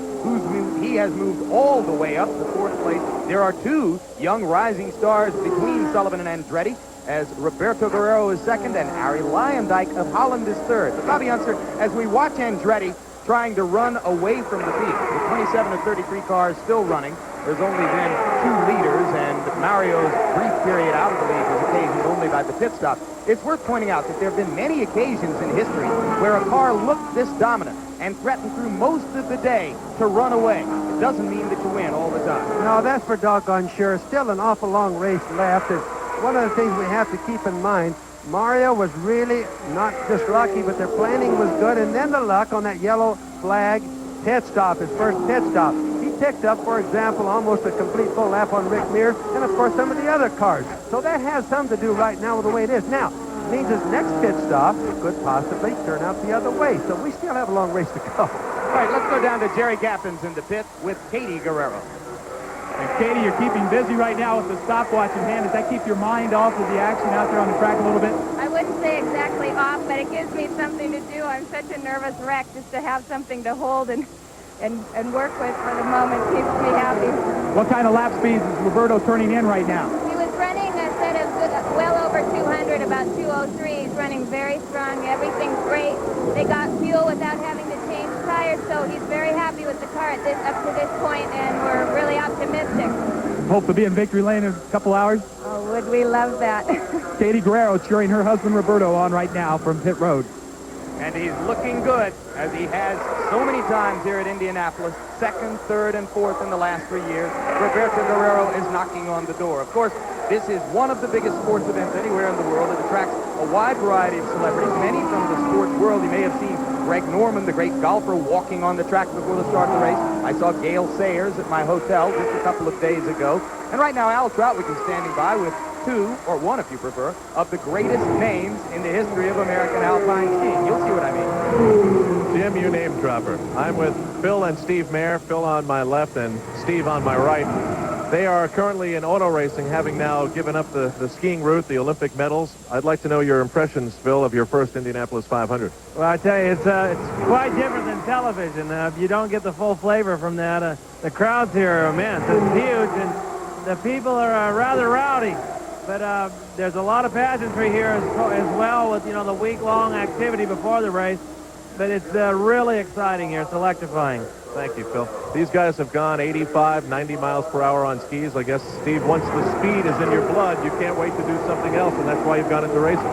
[SPEAKER 3] he has moved all the way up to 4th place. There are 2 young rising stars between Sullivan and Andretti, as Roberto Guerrero is 2nd and Arie Luyendyk of Holland is 3rd. But Bobby Unser, as we watch Andretti trying to run away from the field, with 27 of 33 cars still running, there's only been 2 leaders, and Mario's brief period out of the lead was occasioned only by the pit stop. It's worth pointing out that there have been many occasions in history where a car looked this dominant and threatened through most of the day to run away. It doesn't mean that you win all the time.
[SPEAKER 16] No, that's for doggone sure. Still an awful long race left. And one of the things we have to keep in mind, Mario was really not just lucky, but their planning was good. And then the luck on that yellow flag pit stop, his first pit stop. He picked up, for example, almost a complete full lap on Rick Mears and, of course, some of the other cars. So that has something to do right now with the way it is. Now, it means his next pit stop could possibly turn out the other way. So we still have a long race to go.
[SPEAKER 3] All right, let's go down to Jerry Gaffins in the pit with Katie Guerrero.
[SPEAKER 5] And Katie, you're keeping busy right now with the stopwatch in hand. Does that keep your mind off of the action out there on the track a little bit?
[SPEAKER 12] I wouldn't say exactly off, but it gives me something to do. I'm such a nervous wreck just to have something to hold and work with for the moment. Keeps me happy.
[SPEAKER 5] What kind of lap speeds is Roberto turning in right now?
[SPEAKER 12] He was running a set of well over 200, about 203. He's running very strong. Everything's great. They got fuel without having to change tires, so he's very happy with the car up to this point, and we're really optimistic.
[SPEAKER 5] Hope to be in victory lane in a couple hours.
[SPEAKER 12] Oh, would we love that.
[SPEAKER 5] Katie Guerrero cheering her husband Roberto on right now from pit road.
[SPEAKER 3] And he's looking good, as he has so many times here at Indianapolis, 2nd, 3rd, and 4th in the last 3 years. Roberto Guerrero is knocking on the door. Of course, this is one of the biggest sports events anywhere in the world. It attracts a wide variety of celebrities, many from the sports world. You may have seen Greg Norman, the great golfer, walking on the track before the start of the race. I saw Gail Sayers at my hotel just a couple of days ago. And right now, Al Troutwig is standing by with 2, or 1 if you prefer, of the greatest names in the history of American alpine skiing. You'll see what I mean.
[SPEAKER 4] Jim, you name dropper. I'm with Phil and Steve Mayer, Phil on my left and Steve on my right. They are currently in auto racing, having now given up the skiing route, the Olympic medals. I'd like to know your impressions, Phil, of your first Indianapolis 500.
[SPEAKER 10] Well, I tell you, it's quite different than television. You don't get the full flavor from that. The crowds here are immense. It's huge, and the people are rather rowdy. But there's a lot of pageantry here as well with, the week-long activity before the race. But it's really exciting here. It's electrifying.
[SPEAKER 4] Thank you, Phil. These guys have gone 85, 90 miles per hour on skis. I guess, Steve, once the speed is in your blood, you can't wait to do something else, and that's why you've gone into racing.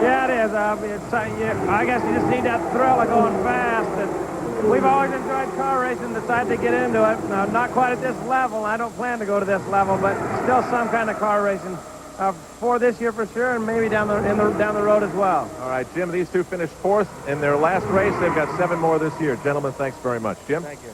[SPEAKER 10] Yeah, it is. I guess you just need that thrill of going fast. And we've always enjoyed car racing, decided to get into it. Now, not quite at this level. I don't plan to go to this level, but still some kind of car racing
[SPEAKER 7] For this year for sure, and maybe down the road as well.
[SPEAKER 4] All right, Jim, these two finished fourth in their last race. They've got 7 more this year. Gentlemen, thanks very much. Jim?
[SPEAKER 3] Thank you.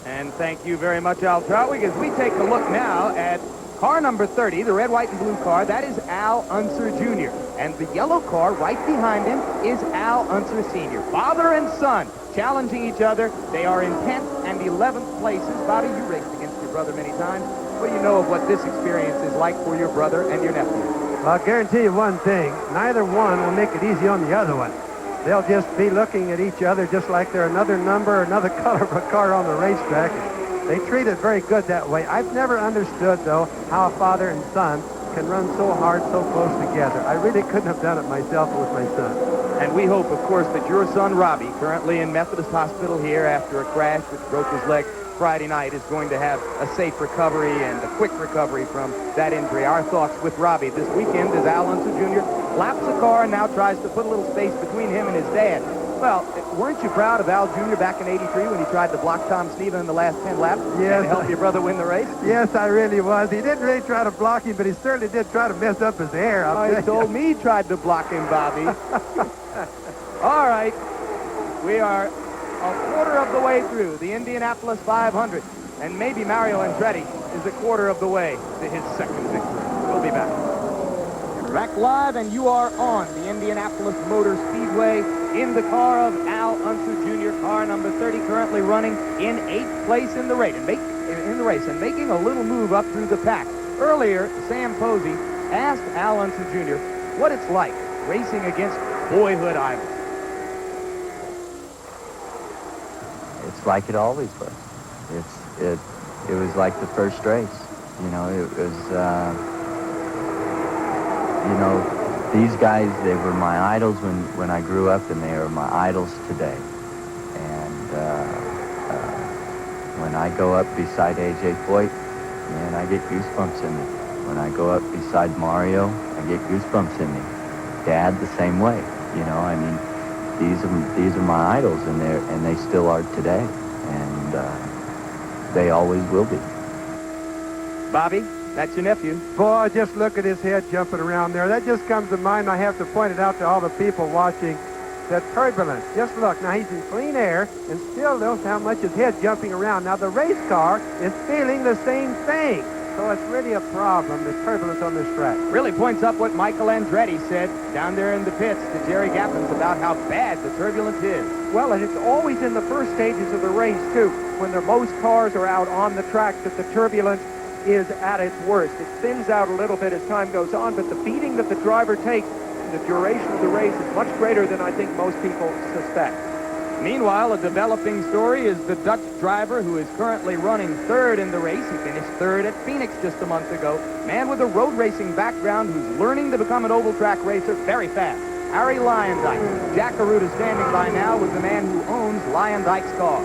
[SPEAKER 3] And thank you very much, Al Troutwig, as we take a look now at car number 30, the red, white, and blue car. That is Al Unser Jr. And the yellow car right behind him is Al Unser Sr. Father and son challenging each other. They are in 10th and 11th places. Bobby, you raced against your brother many times. What do you know of what this experience is like for your brother and your nephew?
[SPEAKER 16] Well, I'll guarantee you one thing. Neither one will make it easy on the other one. They'll just be looking at each other just like they're another number, another color of a car on the racetrack. They treat it very good that way. I've never understood, though, how a father and son can run so hard, so close together. I really couldn't have done it myself with my son.
[SPEAKER 3] And we hope, of course, that your son, Robbie, currently in Methodist Hospital here after a crash which broke his leg Friday night, is going to have a safe recovery and a quick recovery from that injury. Our thoughts with Robbie this weekend as Al Unser Jr. laps the car and now tries to put a little space between him and his dad. Well, weren't you proud of Al Jr. back in '83 when he tried to block Tom Sullivan in the last 10 laps and help your brother win the race?
[SPEAKER 16] Yes, I really was. He didn't really try to block him, but he certainly did try to mess up his hair.
[SPEAKER 3] He told me he tried to block him, Bobby. All right. We are a quarter of the way through the Indianapolis 500, and maybe Mario Andretti is a quarter of the way to his second victory. We'll be back. Back live, and you are on the Indianapolis Motor Speedway in the car of Al Unser Jr., car number 30, currently running in 8th place in the race, and making a little move up through the pack. Earlier, Sam Posey asked Al Unser Jr. what it's like racing against boyhood idols.
[SPEAKER 8] It's like it always was. It was like the first race. You know, it was. You know, these guys, they were my idols when I grew up, and they are my idols today. And when I go up beside A.J. Foyt, man, I get goosebumps in me. When I go up beside Mario, I get goosebumps in me. Dad, the same way. You know, I mean, these are my idols, and they still are today, and they always will be.
[SPEAKER 3] Bobby, that's your nephew.
[SPEAKER 16] Boy, just look at his head jumping around there. That just comes to mind. I have to point it out to all the people watching. The turbulence. Just look. Now, he's in clean air, and still notice how much his head jumping around. Now, the race car is feeling the same thing. So it's really a problem, the turbulence on this track.
[SPEAKER 3] Really points up what Michael Andretti said down there in the pits to Jerry Gappens about how bad the turbulence is.
[SPEAKER 15] Well, and it's always in the first stages of the race, too, when most cars are out on the track, that the turbulence is at its worst. It thins out a little bit as time goes on, but the beating that the driver takes in the duration of the race is much greater than I think most people suspect.
[SPEAKER 3] Meanwhile, a developing story is the Dutch driver who is currently running third in the race. He finished third at Phoenix just a month ago. Man with a road racing background who's learning to become an oval track racer very fast. Harry Lyondike. Jack Arute is standing by now with the man who owns Lyondike's car.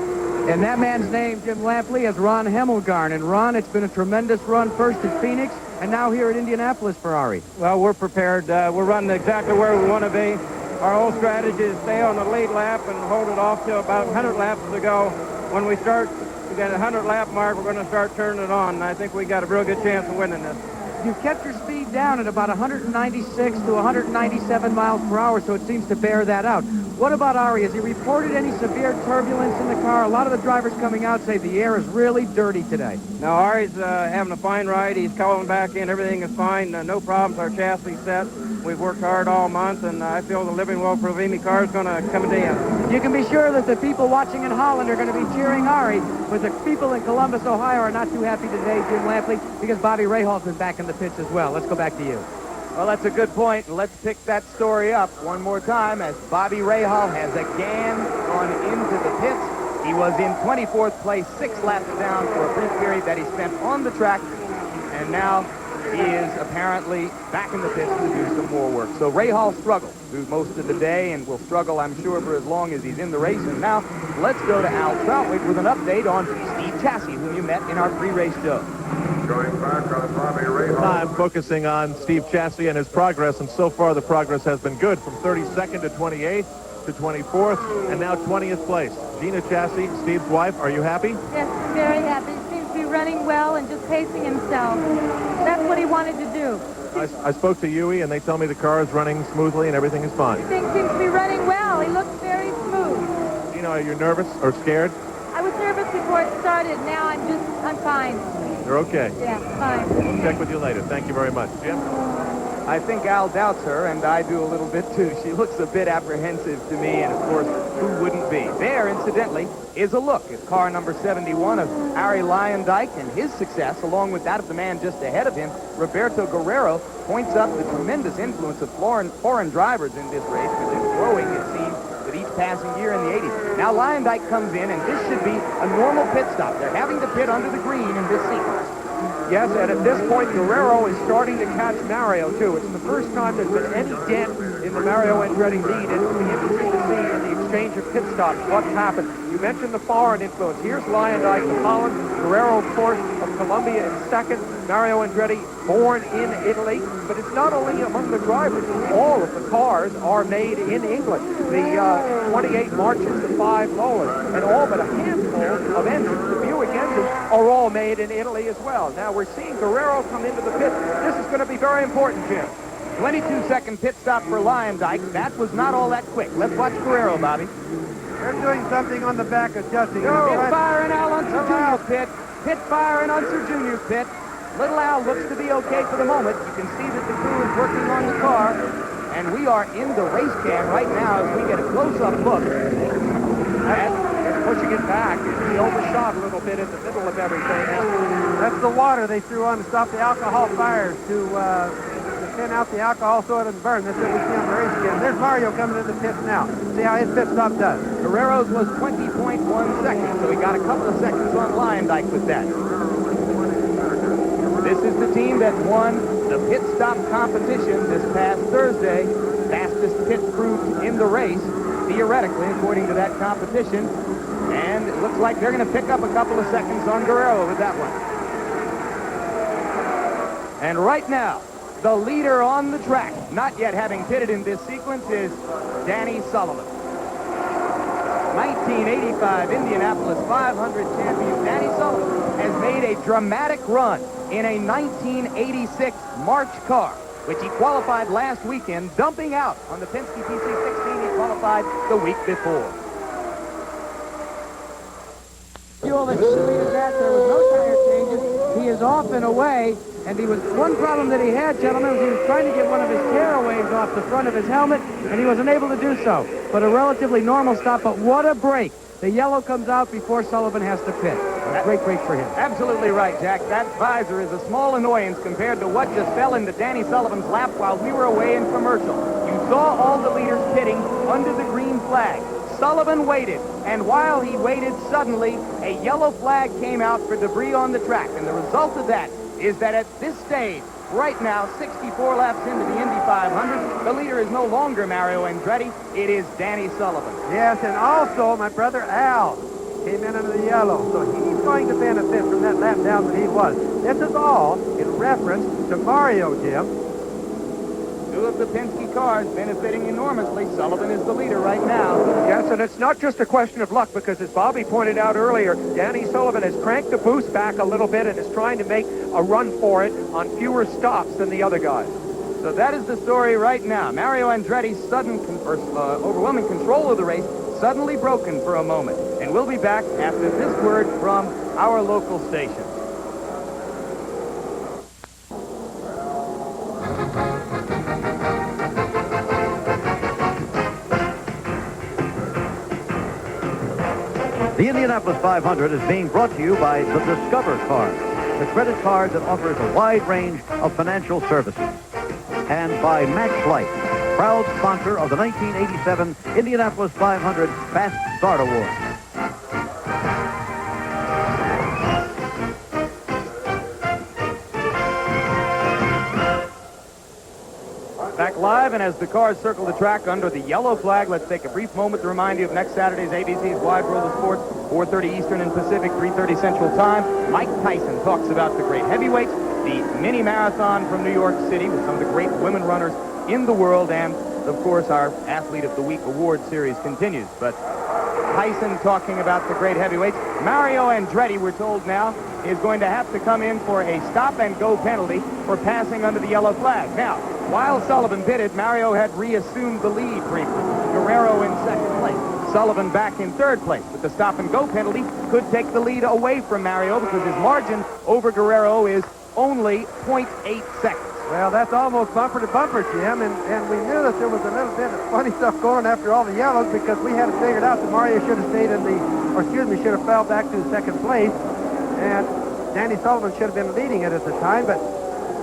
[SPEAKER 2] And that man's name, Jim Lampley, is Ron Hemmelgarn. And Ron, it's been a tremendous run, first at Phoenix and now here at Indianapolis for Ari.
[SPEAKER 7] Well, we're prepared. We're running exactly where we want to be. Our whole strategy is stay on the lead lap and hold it off till about 100 laps to go. When we get a 100 lap mark, we're going to start turning it on. And I think we got a real good chance of winning this.
[SPEAKER 2] You've kept your speed down at about 196 to 197 miles per hour, so it seems to bear that out. What about Ari? Has he reported any severe turbulence in the car? A lot of the drivers coming out say the air is really dirty today.
[SPEAKER 7] No, Ari's having a fine ride. He's calling back in. Everything is fine. No problems. Our chassis set. We've worked hard all month, and I feel the Living Well Provimi car is going to come to the end.
[SPEAKER 2] You can be sure that the people watching in Holland are going to be cheering Ari, but the people in Columbus, Ohio are not too happy today, Jim Lampley, because Bobby Rahal's been back in the pits as well. Let's go back to you.
[SPEAKER 3] Well, that's a good point. Let's pick that story up one more time as Bobby Rahal has again gone into the pits. He was in 24th place, 6 laps down for a brief period that he spent on the track, and now he is apparently back in the pits to do some more work. So Rahal struggled through most of the day and will struggle, I'm sure, for as long as he's in the race. And now let's go to Al Troutwig with an update on Steve Chassie, whom you met in our pre-race show.
[SPEAKER 14] Going back on Bobby Rahal.
[SPEAKER 4] I'm focusing on Steve Chassie and his progress, and so far the progress has been good, from 32nd to 28th to 24th, and now 20th place. Gina Chassie, Steve's wife, are you happy?
[SPEAKER 23] Yes, very happy. He seems to be running well and just pacing himself. That's what
[SPEAKER 18] what he wanted to do.
[SPEAKER 4] I spoke to Huey, and they tell me the car is running smoothly and everything is fine.
[SPEAKER 18] Things seem to be running well. He looks very smooth.
[SPEAKER 4] You know, are you nervous or scared?
[SPEAKER 18] I was nervous before it started. Now I'm fine.
[SPEAKER 4] You're okay.
[SPEAKER 18] Yeah, fine.
[SPEAKER 4] We'll check with you later. Thank you very much. Jim?
[SPEAKER 3] I think Al doubts her, and I do a little bit too. She looks a bit apprehensive to me, and of course, who wouldn't be? There, incidentally, is a look at car number 71 of Harry Lyondike, and his success, along with that of the man just ahead of him, Roberto Guerrero, points up the tremendous influence of foreign drivers in this race, which is growing, it seems, with each passing year in the 80s. Now Lyondike comes in, and this should be a normal pit stop. They're having to pit under the green in this sequence.
[SPEAKER 17] Yes, and at this point, Guerrero is starting to catch Mario, too. It's the first time there's been any dent in the Mario Andretti lead, and it'll be interesting to see in the exchange of pit stops what's happened. You mentioned the foreign influence. Here's Lyondike of Holland, Guerrero, of course, of Colombia in second, Mario Andretti, born in Italy. But it's not only among the drivers. All of the cars are made in England. The 28 Marches, the 5 Lolas, and all but a handful of engines, the Buick engines, are all made in Italy as well. Now, we're seeing Guerrero come into the pit. This is going to be very important, Jim.
[SPEAKER 3] 22-second pit stop for Lyondike. That was not all that quick. Let's watch Guerrero, Bobby.
[SPEAKER 16] They're doing something on the back adjusting.
[SPEAKER 3] Pit fire in Al Unser Jr.'s pit. Pit fire in Unser Jr.'s pit. Little Al looks to be okay for the moment. You can see that the crew is working on the car. And we are in the race cam right now as we get a close-up look
[SPEAKER 17] It's pushing it back. He overshot a little bit in the middle of everything.
[SPEAKER 16] That's the water they threw on to stop the alcohol fires, to thin out the alcohol so it doesn't burn. That's what we see on the race cam. There's Mario coming to the pits now. See how his pit stop does.
[SPEAKER 3] Guerrero's was 20.1 seconds, so he got a couple of seconds on Lyondike with that. This is the team that won the pit stop competition this past Thursday. Fastest pit crew in the race, theoretically, according to that competition. And it looks like they're going to pick up a couple of seconds on Guerrero with that one. And right now, the leader on the track, not yet having pitted in this sequence, is Danny Sullivan. 1985 Indianapolis 500 champion Danny Sullivan has made a dramatic run in a 1986 March car, which he qualified last weekend, dumping out on the Penske PC-16 he qualified the week before.
[SPEAKER 7] Fuel that completed that. There was no tire changes. He is off and away. And one problem that he had, gentlemen, was he was trying to get one of his tearaways off the front of his helmet, and he was unable to do so. But a relatively normal stop, but what a break. The yellow comes out before Sullivan has to pit. A great break for him.
[SPEAKER 3] Absolutely right, Jack. That visor is a small annoyance compared to what just fell into Danny Sullivan's lap while we were away in commercial. You saw all the leaders pitting under the green flag. Sullivan waited, and while he waited, suddenly a yellow flag came out for debris on the track. And the result of that is that at this stage, right now, 64 laps into the Indy 500, the leader is no longer Mario Andretti. It is Danny Sullivan.
[SPEAKER 16] Yes, and also my brother Al came in under the yellow, so he's going to benefit from that lap down that he was. This is all in reference to Mario, Jim.
[SPEAKER 3] Two of the Penske cars benefiting enormously. Sullivan is the leader right now.
[SPEAKER 17] Yes, and it's not just a question of luck, because as Bobby pointed out earlier, Danny Sullivan has cranked the boost back a little bit and is trying to make a run for it on fewer stops than the other guys.
[SPEAKER 3] So that is the story right now. Mario Andretti's overwhelming control of the race suddenly broken for a moment. And we'll be back after this word from our local station.
[SPEAKER 1] The Indianapolis 500 is being brought to you by the Discover Card, the credit card that offers a wide range of financial services. And by Max Light, proud sponsor of the 1987 Indianapolis 500 Fast Start Award.
[SPEAKER 3] Back live, and as the cars circle the track under the yellow flag, let's take a brief moment to remind you of next Saturday's ABC's Wide World of Sports, 4:30 Eastern and Pacific, 3:30 Central Time. Mike Tyson talks about the great heavyweights, the mini marathon from New York City with some of the great women runners in the world, and, of course, our Athlete of the Week award series continues. But Tyson talking about the great heavyweights. Mario Andretti, we're told now, is going to have to come in for a stop-and-go penalty for passing under the yellow flag. Now, while Sullivan pitted, Mario had reassumed the lead briefly. Guerrero in second place. Sullivan back in third place. But the stop-and-go penalty could take the lead away from Mario because his margin over Guerrero is only 0.8 seconds.
[SPEAKER 16] Well, that's almost bumper to bumper, Jim, and we knew that there was a little bit of funny stuff going after all the yellows because we had it figured out that Mario should have stayed should have fell back to second place, and Danny Sullivan should have been leading it at the time, but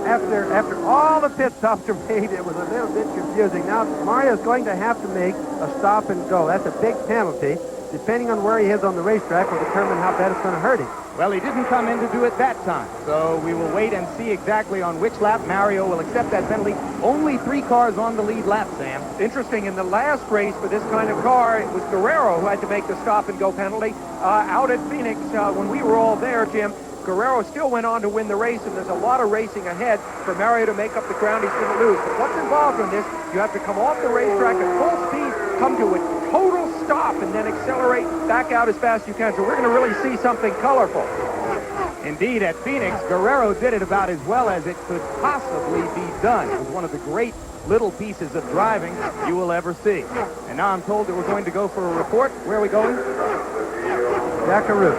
[SPEAKER 16] after all the pit stops are made, it was a little bit confusing. Now, Mario's going to have to make a stop and go. That's a big penalty. Depending on where he is on the racetrack will determine how bad it's going to hurt him.
[SPEAKER 3] Well, he didn't come in to do it that time, so we will wait and see exactly on which lap Mario will accept that penalty. Only 3 cars on the lead lap, Sam.
[SPEAKER 15] Interesting, in the last race for this kind of car, it was Guerrero who had to make the stop-and-go penalty. Out at Phoenix, when we were all there, Jim, Guerrero still went on to win the race, and there's a lot of racing ahead for Mario to make up the ground he's going to lose. But what's involved in this, you have to come off the racetrack at full speed, come to a total stop, and then accelerate back out as fast as you can. So we're going to really see something colorful.
[SPEAKER 3] Indeed, at Phoenix, Guerrero did it about as well as it could possibly be done. It was one of the great little pieces of driving you will ever see. And now I'm told that we're going to go for a report. Where are we going? Jackaroo.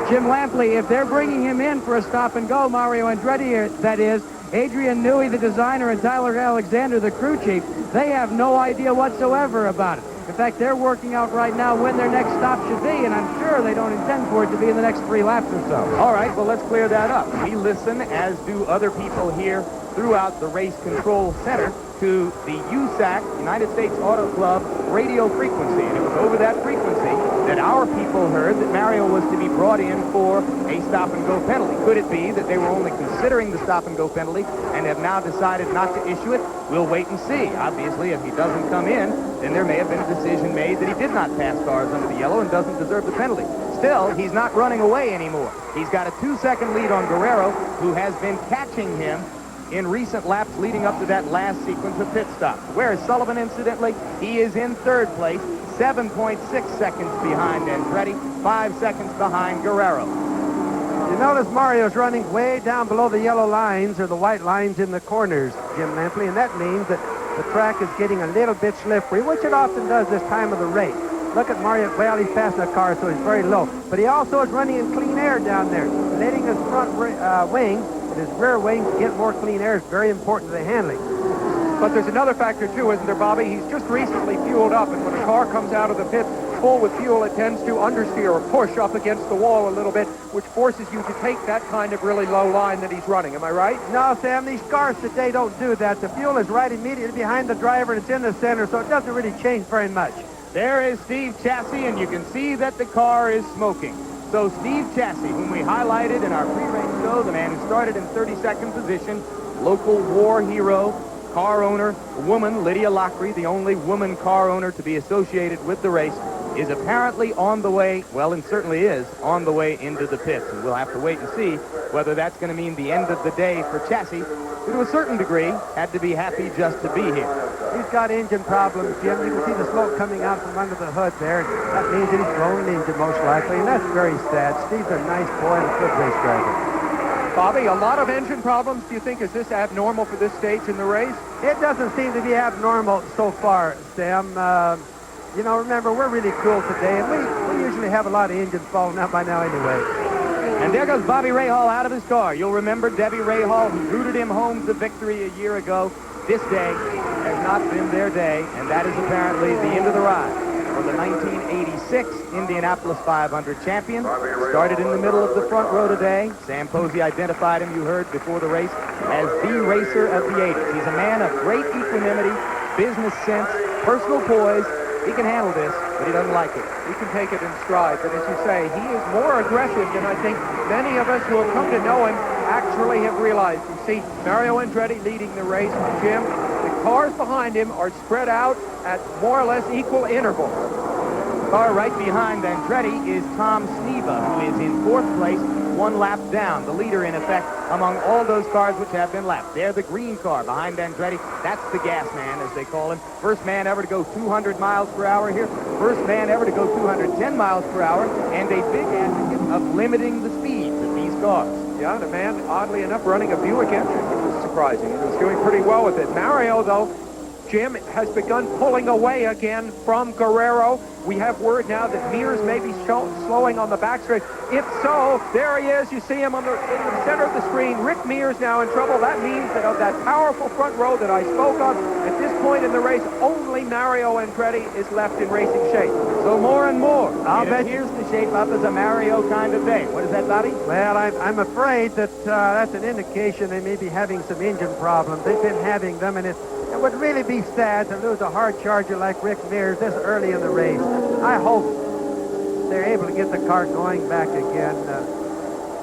[SPEAKER 2] Jim Lampley, if they're bringing him in for a stop-and-go, Mario Andretti, that is, Adrian Newey, the designer, and Tyler Alexander, the crew chief, they have no idea whatsoever about it. In fact, they're working out right now when their next stop should be, and I'm sure they don't intend for it to be in the next 3 laps or so.
[SPEAKER 3] All right, well, let's clear that up. We listen, as do other people here throughout the Race Control Center, to the USAC, United States Auto Club, radio frequency. And it was over that frequency that our people heard that Mario was to be brought in for a stop-and-go penalty. Could it be that they were only considering the stop-and-go penalty and have now decided not to issue it? We'll wait and see. Obviously, if he doesn't come in, then there may have been a decision made that he did not pass cars under the yellow and doesn't deserve the penalty. Still, he's not running away anymore. He's got a 2-second lead on Guerrero, who has been catching him in recent laps leading up to that last sequence of pit stops. Whereas Sullivan, incidentally, he is in third place, 7.6 seconds behind Andretti, 5 seconds behind Guerrero.
[SPEAKER 16] You notice Mario's running way down below the yellow lines or the white lines in the corners, Jim Lampley, and that means that the track is getting a little bit slippery, which it often does this time of the race. Look at Mario. Well, he's passing a car, so he's very low. But he also is running in clean air down there, letting his front wing and his rear wing get more clean air is very important to the handling.
[SPEAKER 15] But there's another factor, too, isn't there, Bobby? He's just recently fueled up, and when a car comes out of the pit full with fuel, it tends to understeer or push up against the wall a little bit, which forces you to take that kind of really low line that he's running. Am I right?
[SPEAKER 16] No, Sam, these cars today don't do that. The fuel is right immediately behind the driver, and it's in the center, so it doesn't really change very much.
[SPEAKER 3] There is Steve Chassis, and you can see that the car is smoking. So Steve Chassis, whom we highlighted in our pre-race show, the man who started in 32nd position, local war hero, car owner, a woman, Lydia Lockery, the only woman car owner to be associated with the race, is apparently on the way, well, and certainly is, on the way into the pits. And we'll have to wait and see whether that's going to mean the end of the day for Chassis, who to a certain degree had to be happy just to be here.
[SPEAKER 16] He's got engine problems, Jim. You can see the smoke coming out from under the hood there. That means that he's blowing the engine most likely, and that's very sad. Steve's a nice boy and a good race driver.
[SPEAKER 15] Bobby, a lot of engine problems. Do you think, is this abnormal for this stage in the race?
[SPEAKER 16] It doesn't seem to be abnormal so far, Sam. You know, remember, we're really cool today, and we usually have a lot of engines falling out by now anyway.
[SPEAKER 3] And there goes Bobby Rahal out of his car. You'll remember Debbie Rahal, who rooted him home to victory a year ago. This day has not been their day, and that is apparently the end of the ride for the 1986 Indianapolis 500 champion. Started in the middle of the front row today. Sam Posey identified him, you heard before the race, as the racer of the 80s. He's a man of great equanimity, business sense, personal poise. He can handle this, but he doesn't like it.
[SPEAKER 15] He can take it in stride, but as you say, he is more aggressive than I think many of us who have come to know him actually have realized. You see Mario Andretti leading the race. Jim, the cars behind him are spread out at more or less equal intervals.
[SPEAKER 3] Car right behind Andretti is Tom Sneva, who is in 4th place, 1 lap down. The leader, in effect, among all those cars which have been lapped. They're the green car behind Andretti. That's the gas man, as they call him. First man ever to go 200 miles per hour here. First man ever to go 210 miles per hour. And a big advocate of limiting the speed that these
[SPEAKER 15] cars.
[SPEAKER 17] Yeah, and a man, oddly enough, running a Buick engine, which was surprising. He was doing pretty well with it. Mario, though, Jim, has begun pulling away again from Guerrero. We have word now that Mears may be slowing on the backstretch. If so, there he is. You see him in the center of the screen. Rick Mears now in trouble. That means that of that powerful front row that I spoke of, at this point in the race, only Mario Andretti is left in racing shape.
[SPEAKER 3] So more and more, it appears to shape up as a Mario kind of day. What is that, Bobby?
[SPEAKER 16] Well, I'm afraid that that's an indication they may be having some engine problems. They've been having them, and it would really be sad to lose a hard charger like Rick Mears this early in the race. I hope they're able to get the car going back again.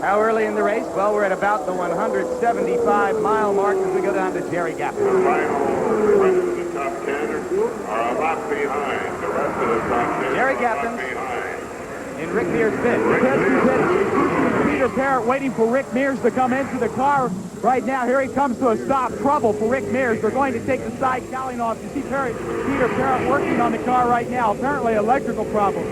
[SPEAKER 3] How early in the race? Well, we're at about the 175-mile mark as we go down to Jerry Gaffney.
[SPEAKER 11] The rest of the top 10 are a lot behind. The rest of the top 10
[SPEAKER 3] Jerry
[SPEAKER 11] are
[SPEAKER 3] Gaffney
[SPEAKER 11] a lot behind.
[SPEAKER 3] in Rick Mears' pit.
[SPEAKER 5] Peter Parrott waiting for Rick Mears to come into the car. Right now, here he comes to a stop. Trouble for Rick Mears. They're going to take the side cowling off. You see Peter Parrott working on the car right now. Apparently electrical problem.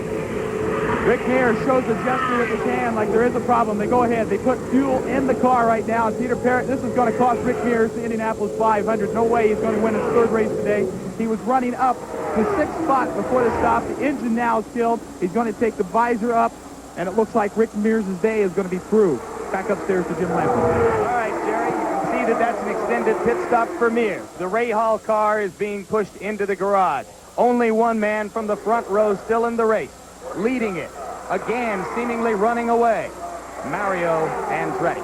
[SPEAKER 5] Rick Mears shows a gesture with his hand like there is a problem. They go ahead. They put fuel in the car right now. And Peter Parrott, this is going to cost Rick Mears the Indianapolis 500. No way he's going to win his third race today. He was running up to 6th spot before the stop. The engine now is killed. He's going to take the visor up. And it looks like Rick Mears' day is going to be through. Back upstairs to Jim Lampton.
[SPEAKER 3] All right, Jerry, you can see that that's an extended pit stop for Mears. The Ray Hall car is being pushed into the garage. Only one man from the front row still in the race, leading it. Again, seemingly running away, Mario Andretti.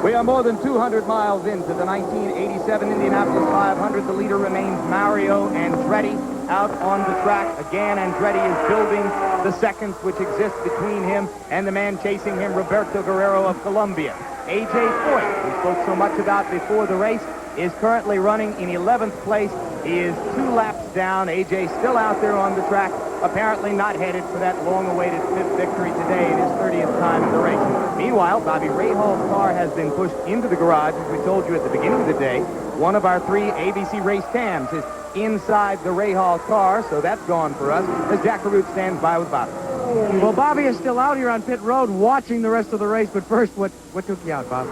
[SPEAKER 3] We are more than 200 miles into the 1987 Indianapolis 500. The leader remains Mario Andretti out on the track. Again, Andretti is building the seconds which exist between him and the man chasing him, Roberto Guerrero of Colombia. A.J. Foyt, we spoke so much about before the race, is currently running in 11th place. He is 2 laps down. A.J. still out there on the track, apparently not headed for that long-awaited 5th victory today in his 30th time in the race. Meanwhile, Bobby Rahall's car has been pushed into the garage, as we told you at the beginning of the day. One of our 3 ABC race cams is inside the Rahal car, so that's gone for us, as Jack LaRoute stands by with Bobby.
[SPEAKER 10] Well, Bobby is still out here on pit road watching the rest of the race, but first, what took you out, Bob?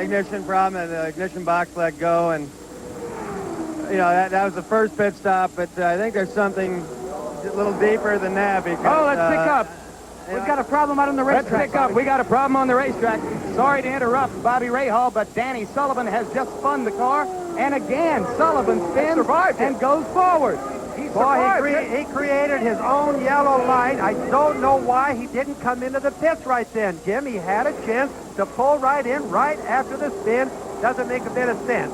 [SPEAKER 13] Ignition problem, and the ignition box let go, and you know that was the first pit stop. But I think there's something a little deeper than that. Because
[SPEAKER 3] let's pick up.
[SPEAKER 10] We've got a problem out on the racetrack.
[SPEAKER 3] Let's pick up. We got a problem on the racetrack. Sorry to interrupt Bobby Rahal, but Danny Sullivan has just spun the car, and again Sullivan spins and goes forward.
[SPEAKER 16] He created his own yellow line. I don't know why he didn't come into the pits right then, Jim. He had a chance to pull right in right after the spin. Doesn't make a bit of sense.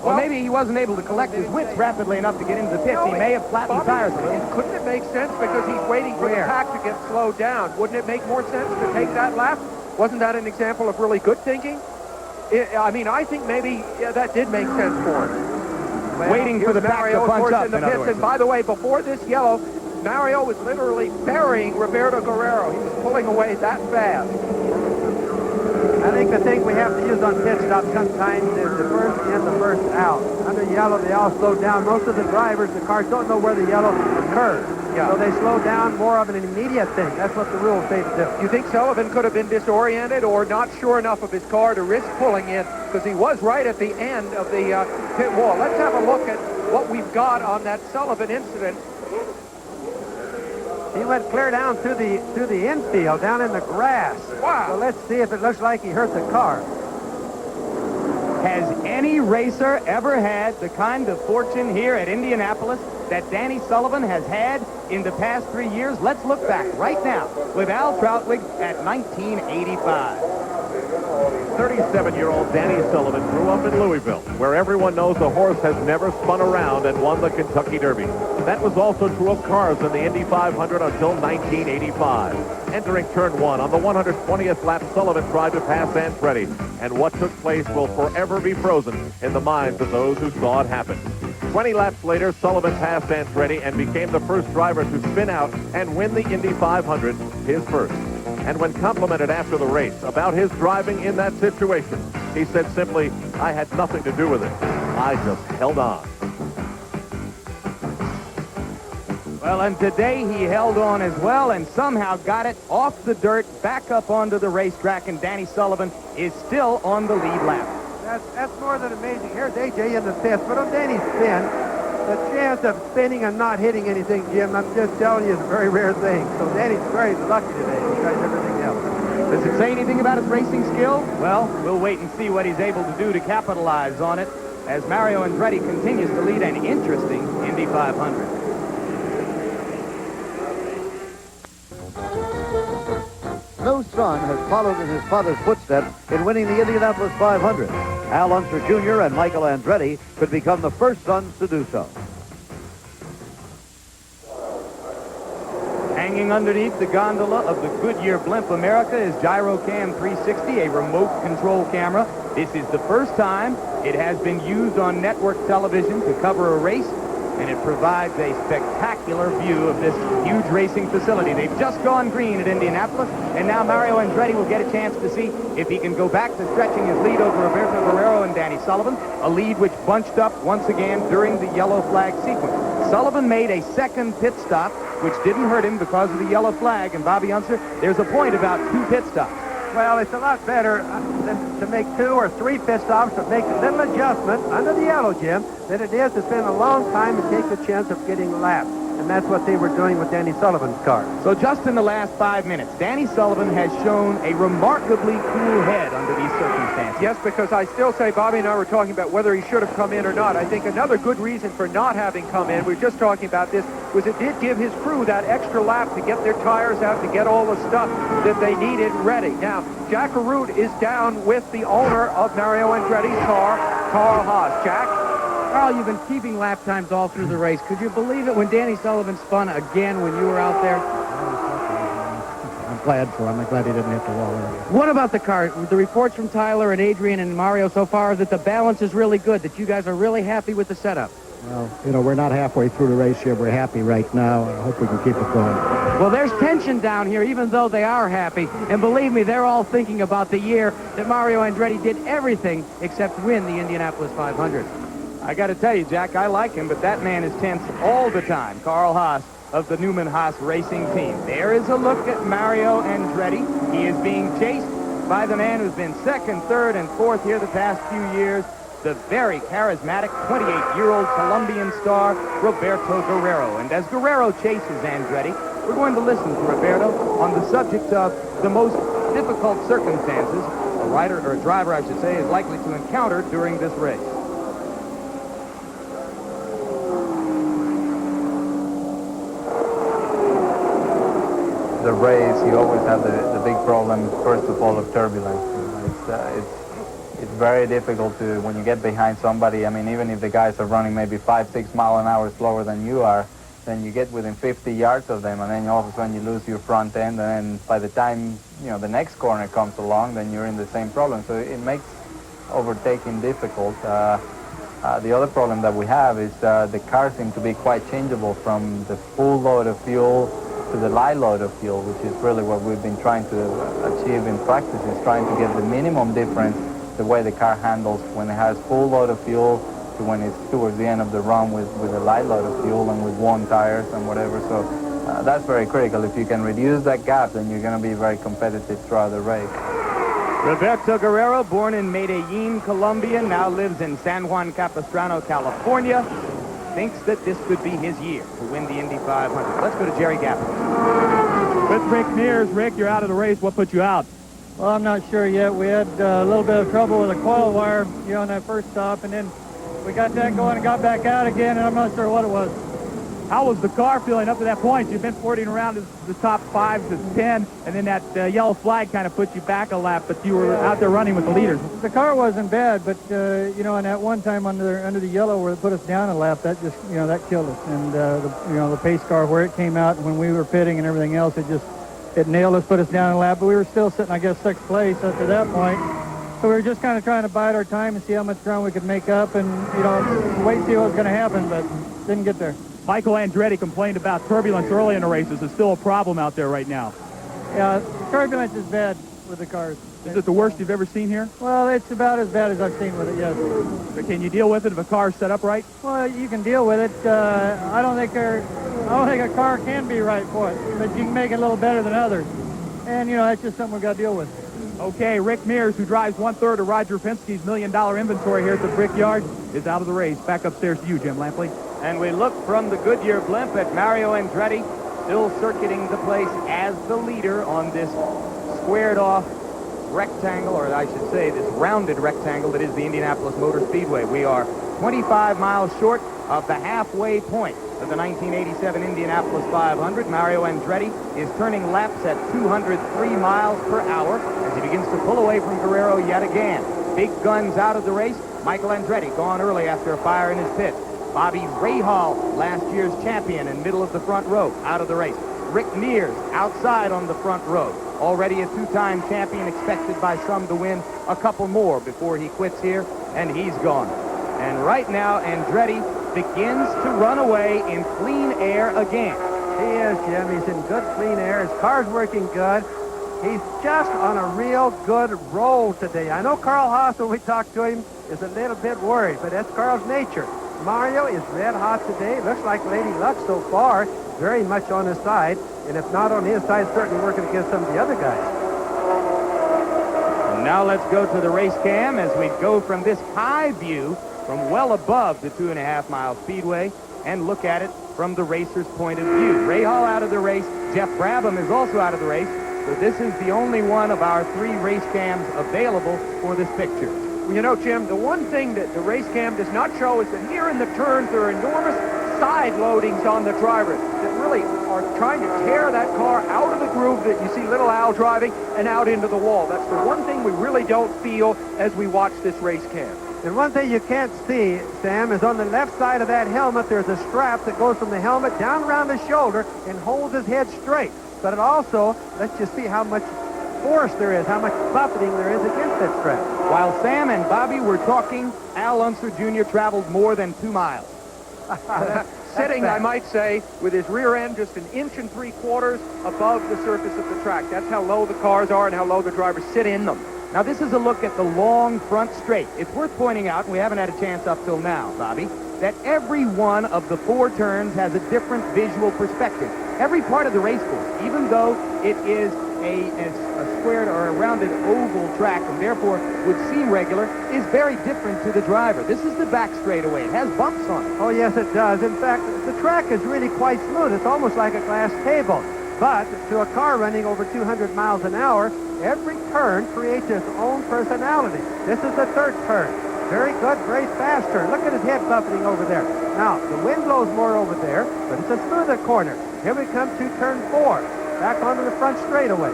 [SPEAKER 3] Well, maybe he wasn't able to collect his wits rapidly enough to get into the pits. He may have flattened tires a little.
[SPEAKER 17] Couldn't it make sense because he's waiting for the pack to get slowed down? Wouldn't it make more sense to take that lap? Wasn't that an example of really good thinking? I think maybe that did make sense for him. Well,
[SPEAKER 3] waiting for the pack to punch up, in other words.
[SPEAKER 17] And by the way, before this yellow, Mario was literally burying Roberto Guerrero. He was pulling away that fast.
[SPEAKER 16] I think the thing we have to use on pit stops sometimes is the first in, the first out. Under yellow, they all slow down. Most of the drivers, the cars don't know where the yellow occurs. Yeah. So they slow down, more of an immediate thing. That's what the rules say to do.
[SPEAKER 17] You think Sullivan could have been disoriented or not sure enough of his car to risk pulling in, because he was right at the end of the pit wall. Let's have a look at what we've got on that Sullivan incident.
[SPEAKER 16] He went clear down through the infield, down in the grass.
[SPEAKER 17] Wow.
[SPEAKER 16] So let's see if it looks like he hurt the car.
[SPEAKER 3] Has any racer ever had the kind of fortune here at Indianapolis that Danny Sullivan has had in the past 3 years? Let's look back right now with Al Troutwig at 1985.
[SPEAKER 4] 37-year-old Danny Sullivan grew up in Louisville, where everyone knows a horse has never spun around and won the Kentucky Derby. That was also true of cars in the Indy 500 until 1985. Entering turn 1 on the 120th lap, Sullivan tried to pass Andretti, and what took place will forever be frozen in the minds of those who saw it happen. 20 laps later, Sullivan passed Andretti and became the first driver to spin out and win the Indy 500, his first. And when complimented after the race about his driving in that situation, he said simply, "I had nothing to do with it. I just held on."
[SPEAKER 3] Well, and today he held on as well and somehow got it off the dirt, back up onto the racetrack, and Danny Sullivan is still on the lead lap.
[SPEAKER 16] That's more than amazing. Here's AJ in the fifth, but on Danny's spin, the chance of spinning and not hitting anything, Jim, I'm just telling you, is a very rare thing. So Danny's very lucky today besides everything else.
[SPEAKER 3] Does it say anything about his racing skill? Well, we'll wait and see what he's able to do to capitalize on it as Mario Andretti continues to lead an interesting Indy 500.
[SPEAKER 1] No son has followed in his father's footsteps in winning the Indianapolis 500. Al Unser Jr. and Michael Andretti could become the first sons to do so.
[SPEAKER 3] Hanging underneath the gondola of the Goodyear Blimp America is Gyrocam 360, a remote control camera. This is the first time it has been used on network television to cover a race, and it provides a spectacular view of this huge racing facility. They've just gone green at Indianapolis, and now Mario Andretti will get a chance to see if he can go back to stretching his lead over Roberto Guerrero and Danny Sullivan, a lead which bunched up once again during the yellow flag sequence. Sullivan made a second pit stop, which didn't hurt him because of the yellow flag, and Bobby Unser, there's a point about 2 pit stops.
[SPEAKER 16] Well, it's a lot better than to make 2 or 3 pit stops, but make a little adjustment under the yellow, Jim, than it is to spend a long time and take the chance of getting lapped. And that's what they were doing with Danny Sullivan's car.
[SPEAKER 3] So just in the last 5 minutes, Danny Sullivan has shown a remarkably cool head under these circumstances.
[SPEAKER 17] Yes, because I still say Bobby and I were talking about whether he should have come in or not. I think another good reason for not having come in, we were just talking about this, was it did give his crew that extra lap to get their tires out, to get all the stuff that they needed ready. Now, Jack Arute is down with the owner of Mario Andretti's car, Carl Haas. Jack?
[SPEAKER 2] Carl, you've been keeping lap times all through the race. Could you believe it when Danny Sullivan spun again when you were out there?
[SPEAKER 10] I'm glad for him. I'm glad he didn't hit the wall earlier.
[SPEAKER 2] What about the car? The reports from Tyler and Adrian and Mario so far are that the balance is really good, that you guys are really happy with the setup.
[SPEAKER 10] Well, you know, we're not halfway through the race here. We're happy right now. I hope we can keep it going.
[SPEAKER 2] Well, there's tension down here, even though they are happy. And believe me, they're all thinking about the year that Mario Andretti did everything except win the Indianapolis 500.
[SPEAKER 3] I got to tell you, Jack, I like him, but that man is tense all the time. Carl Haas of the Newman Haas racing team. There is a look at Mario Andretti. He is being chased by the man who's been second, third, and fourth here the past few years, the very charismatic 28-year-old Colombian star, Roberto Guerrero. And as Guerrero chases Andretti, we're going to listen to Roberto on the subject of the most difficult circumstances a rider, or a driver, I should say, is likely to encounter during this race.
[SPEAKER 19] The race, you always have the big problem, first of all, of turbulence. It's very difficult to, when you get behind somebody, I mean, even if the guys are running maybe 5-6 miles an hour slower than you are, then you get within 50 yards of them, and then all of a sudden you lose your front end, and then by the time, you know, the next corner comes along, then you're in the same problem. So it makes overtaking difficult. The other problem that we have is the cars seem to be quite changeable from the full load of fuel to the light load of fuel, which is really what we've been trying to achieve in practice, is trying to get the minimum difference the way the car handles when it has full load of fuel to when it's towards the end of the run with a light load of fuel and with worn tires and whatever. So that's very critical. If you can reduce that gap, then you're going to be very competitive throughout the race.
[SPEAKER 3] Roberto Guerrero, born in Medellin, Colombia, now lives in San Juan Capistrano, California, thinks that this could be his year to win the Indy 500. Let's go to Jerry Gaffney.
[SPEAKER 5] With Rick Mears. Rick, you're out of the race. What put you out?
[SPEAKER 10] Well, I'm not sure yet. We had a little bit of trouble with a coil wire, you know, on that first stop, and then we got that going and got back out again, and I'm not sure what it was.
[SPEAKER 5] How was the car feeling up to that point? You've been flirting around the top 5 to 10, and then that yellow flag kind of put you back a lap, but you were out there running with the leaders.
[SPEAKER 10] The car wasn't bad, but, you know, and that one time under the yellow where it put us down a lap, that just, you know, that killed us. And, the pace car where it came out when we were pitting and everything else, it nailed us, put us down a lap, but we were still sitting, I guess, 6th place after that point. So we were just kind of trying to bide our time and see how much ground we could make up and, you know, wait and see what was going to happen, but didn't get there.
[SPEAKER 5] Michael Andretti complained about turbulence early in the races. It's still a problem out there right now.
[SPEAKER 10] Yeah, turbulence is bad with the cars.
[SPEAKER 5] Is it the worst you've ever seen here?
[SPEAKER 10] Well, it's about as bad as I've seen with it, yes.
[SPEAKER 5] But can you deal with it if a car's set up right?
[SPEAKER 10] Well, you can deal with it. I don't think I don't think a car can be right for it, but you can make it a little better than others. And, you know, that's just something we've got to deal with.
[SPEAKER 5] Okay, Rick Mears, who drives 1/3 of Roger Penske's $1 million inventory here at the Brickyard, is out of the race. Back upstairs to you, Jim Lampley.
[SPEAKER 3] And we look from the Goodyear blimp at Mario Andretti, still circuiting the place as the leader on this squared-off rectangle, or I should say this rounded rectangle that is the Indianapolis Motor Speedway. We are 25 miles short of the halfway point of the 1987 Indianapolis 500. Mario Andretti is turning laps at 203 miles per hour as he begins to pull away from Guerrero yet again. Big guns out of the race. Michael Andretti gone early after a fire in his pit. Bobby Rahal, last year's champion and middle of the front row, out of the race. Rick Mears outside on the front row. Already a two-time champion, expected by some to win a couple more before he quits here, and he's gone. And right now, Andretti begins to run away in clean air again.
[SPEAKER 16] He is, Jim. He's in good, clean air. His car's working good. He's just on a real good roll today. I know Carl Haas, when we talked to him, is a little bit worried, but that's Carl's nature. Mario is red hot today. Looks like Lady Luck so far, very much on his side. And if not on his side, certainly working against some of the other guys.
[SPEAKER 3] And now let's go to the race cam as we go from this high view from well above the 2.5-mile speedway and look at it from the racer's point of view. Rahal out of the race. Jeff Brabham is also out of the race. So this is the only one of our 3 race cams available for this picture.
[SPEAKER 15] Well, you know, Jim, the one thing that the race cam does not show is that here in the turns there are enormous side loadings on the drivers that really are trying to tear that car out of the groove that you see little Al driving and out into the wall. That's the one thing we really don't feel as we watch this race cam.
[SPEAKER 16] And one thing you can't see, Sam, is on the left side of that helmet, there's a strap that goes from the helmet down around the shoulder and holds his head straight. But it also lets you see how much force there is, how much buffeting there is against that strap.
[SPEAKER 3] While Sam and Bobby were talking, Al Unser Jr. traveled more than 2 miles.
[SPEAKER 15] Sitting, I might say, with his rear end just 1 3/4 inches above the surface of the track. That's how low the cars are and how low the drivers sit in them.
[SPEAKER 3] Now, this is a look at the long front straight. It's worth pointing out, and we haven't had a chance up till now, Bobby, that every one of the 4 turns has a different visual perspective. Every part of the race course, even though it is a squared or a rounded oval track and therefore would seem regular, is very different to the driver. This is the back straightaway. It has bumps on it.
[SPEAKER 16] Oh, yes, it does. In fact, the track is really quite smooth. It's almost like a glass table. But to a car running over 200 miles an hour, every turn creates its own personality. This is the 3rd turn. Very good, very fast turn. Look at his head buffeting over there. Now, the wind blows more over there, but it's a smoother corner. Here we come to turn 4, back onto the front straightaway.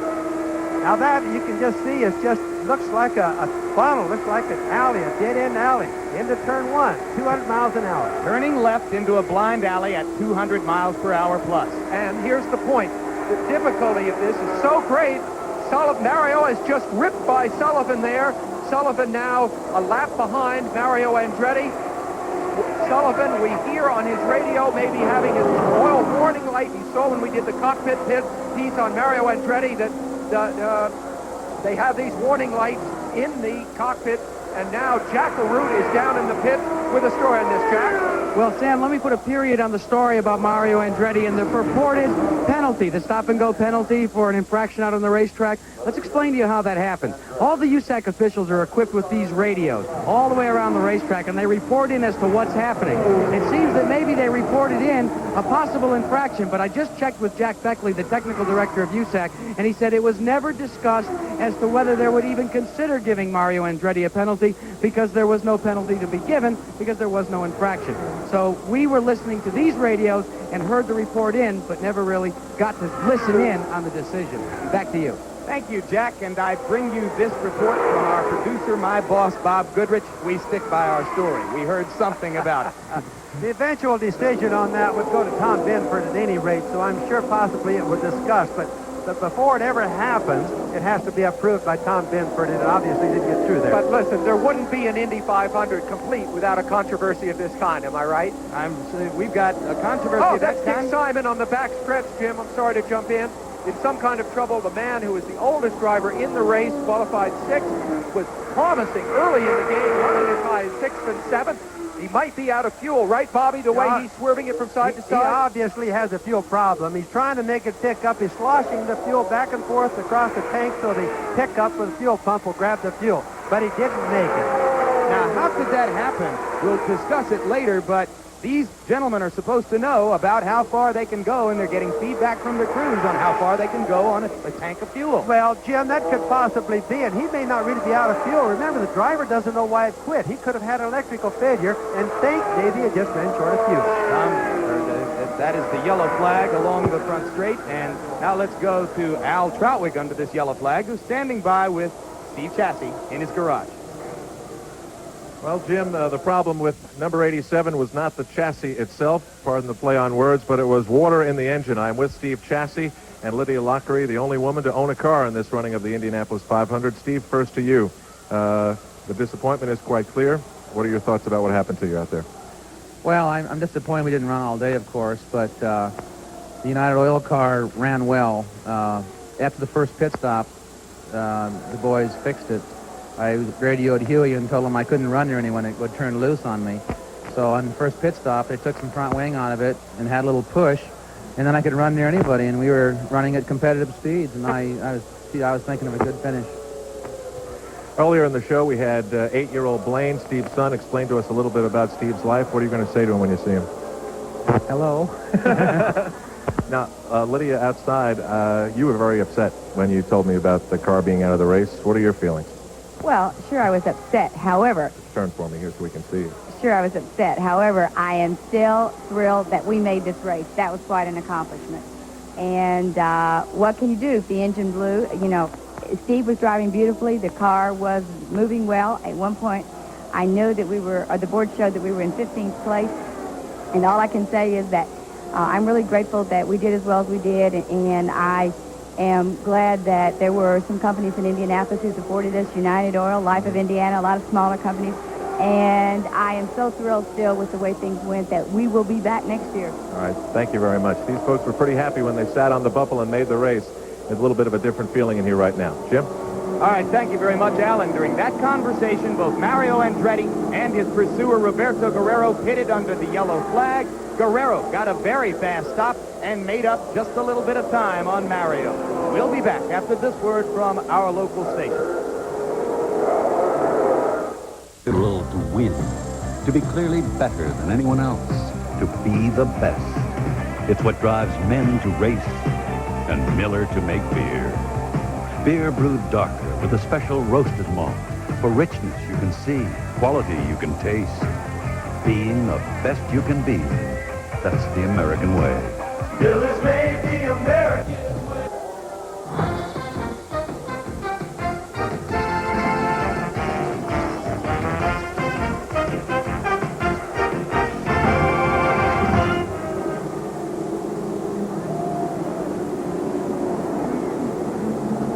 [SPEAKER 16] Now that, you can just see, it just looks like a funnel, looks like an alley, a dead-end alley, into turn 1, 200 miles an hour.
[SPEAKER 3] Turning left into a blind alley at 200 miles per hour plus.
[SPEAKER 15] And here's the point. The difficulty of this is so great. Mario is just ripped by Sullivan there. Sullivan now a lap behind Mario Andretti. Sullivan, we hear on his radio, maybe having his oil warning light. You saw when we did the cockpit piece on Mario Andretti that they have these warning lights in the cockpit. And now Jack LaRue is down in the pit with a story on this, Jack.
[SPEAKER 2] Well, Sam, let me put a period on the story about Mario Andretti and the purported penalty, the stop-and-go penalty for an infraction out on the racetrack. Let's explain to you how that happened. All the USAC officials are equipped with these radios all the way around the racetrack, and they report in as to what's happening. It seems that maybe they reported in a possible infraction, but I just checked with Jack Beckley, the technical director of USAC, and he said it was never discussed as to whether they would even consider giving Mario Andretti a penalty because there was no penalty to be given because there was no infraction. So we were listening to these radios and heard the report in, but never really got to listen in on the decision. Back to you.
[SPEAKER 3] Thank you, Jack, and I bring you this report from our producer, my boss, Bob Goodrich. We stick by our story. We heard something about it.
[SPEAKER 16] The eventual decision on that would go to Tom Binford at any rate, so I'm sure possibly it would discuss, but before it ever happens, it has to be approved by Tom Binford, and it obviously didn't get through there.
[SPEAKER 15] But listen, there wouldn't be an Indy 500 complete without a controversy of this kind, am I right?
[SPEAKER 3] We've got a controversy
[SPEAKER 15] of
[SPEAKER 3] that
[SPEAKER 15] kind. Oh, that's Dick Simon on the back stretch, Jim. I'm sorry to jump in. In some kind of trouble, the man who is the oldest driver in the race, qualified 6th, was promising early in the game, running as high as 6th and 7th.
[SPEAKER 17] He might be out of fuel, right, Bobby, the way he's swerving it from side to
[SPEAKER 16] He
[SPEAKER 17] side?
[SPEAKER 16] obviously has a fuel problem. He's trying to make it pick up. He's sloshing the fuel back and forth across the tank so the pickup with the fuel pump will grab the fuel. But he didn't make it.
[SPEAKER 3] Now, how could that happen? We'll discuss it later, but these gentlemen are supposed to know about how far they can go, and they're getting feedback from the crews on how far they can go on a tank of fuel.
[SPEAKER 16] Well, Jim, that could possibly be it. He may not really be out of fuel. Remember, the driver doesn't know why it quit. He could have had an electrical failure and think maybe it just ran short of fuel.
[SPEAKER 3] That is the yellow flag along the front straight, and now let's go to Al Troutwig under this yellow flag, who's standing by with Steve Chassie in his garage.
[SPEAKER 4] Well, Jim, the problem with number 87 was not the chassis itself, pardon the play on words, but it was water in the engine. I'm with Steve Chassie and Lydia Lockery, the only woman to own a car in this running of the Indianapolis 500. Steve, first to you. The disappointment is quite clear. What are your thoughts about what happened to you out there?
[SPEAKER 9] Well, I'm disappointed we didn't run all day, of course, but the United Oil car ran well. After the first pit stop, the boys fixed it. I radioed Huey and told him I couldn't run near anyone. It would turn loose on me. So on the first pit stop, they took some front wing out of it and had a little push, and then I could run near anybody, and we were running at competitive speeds, and I was thinking of a good finish.
[SPEAKER 4] Earlier in the show, we had 8-year-old Blaine, Steve's son, explain to us a little bit about Steve's life. What are you going to say to him when you see him?
[SPEAKER 9] Hello.
[SPEAKER 4] Now, Lydia, outside, you were very upset when you told me about the car being out of the race. What are your feelings?
[SPEAKER 20] Well, sure, I was upset. However,
[SPEAKER 4] Turn for me here so we can see you.
[SPEAKER 20] sure, I was upset. However, I am still thrilled that we made this race. That was quite an accomplishment. And what can you do if the engine blew? You know, Steve was driving beautifully. The car was moving well. At one point, I know that the board showed that we were in 15th place. And all I can say is that I'm really grateful that we did as well as we did. And I am glad that there were some companies in Indianapolis who supported us, United Oil, Life of Indiana, a lot of smaller companies. And I am so thrilled still with the way things went that we will be back next year.
[SPEAKER 4] All right, thank you very much. These folks were pretty happy when they sat on the buffle and made the race. There's a little bit of a different feeling in here right now. Jim?
[SPEAKER 3] All right, thank you very much, Alan. During that conversation, both Mario Andretti and his pursuer, Roberto Guerrero, pitted under the yellow flag. Guerrero got a very fast stop and made up just a little bit of time on Mario. We'll be back after this word from our local station.
[SPEAKER 21] The role to win, to be clearly better than anyone else, to be the best. It's what drives men to race and Miller to make beer. Beer brewed darker with a special roasted malt. For richness you can see, quality you can taste. Being the best you can be, that's the American way.
[SPEAKER 23] Miller's made the American way.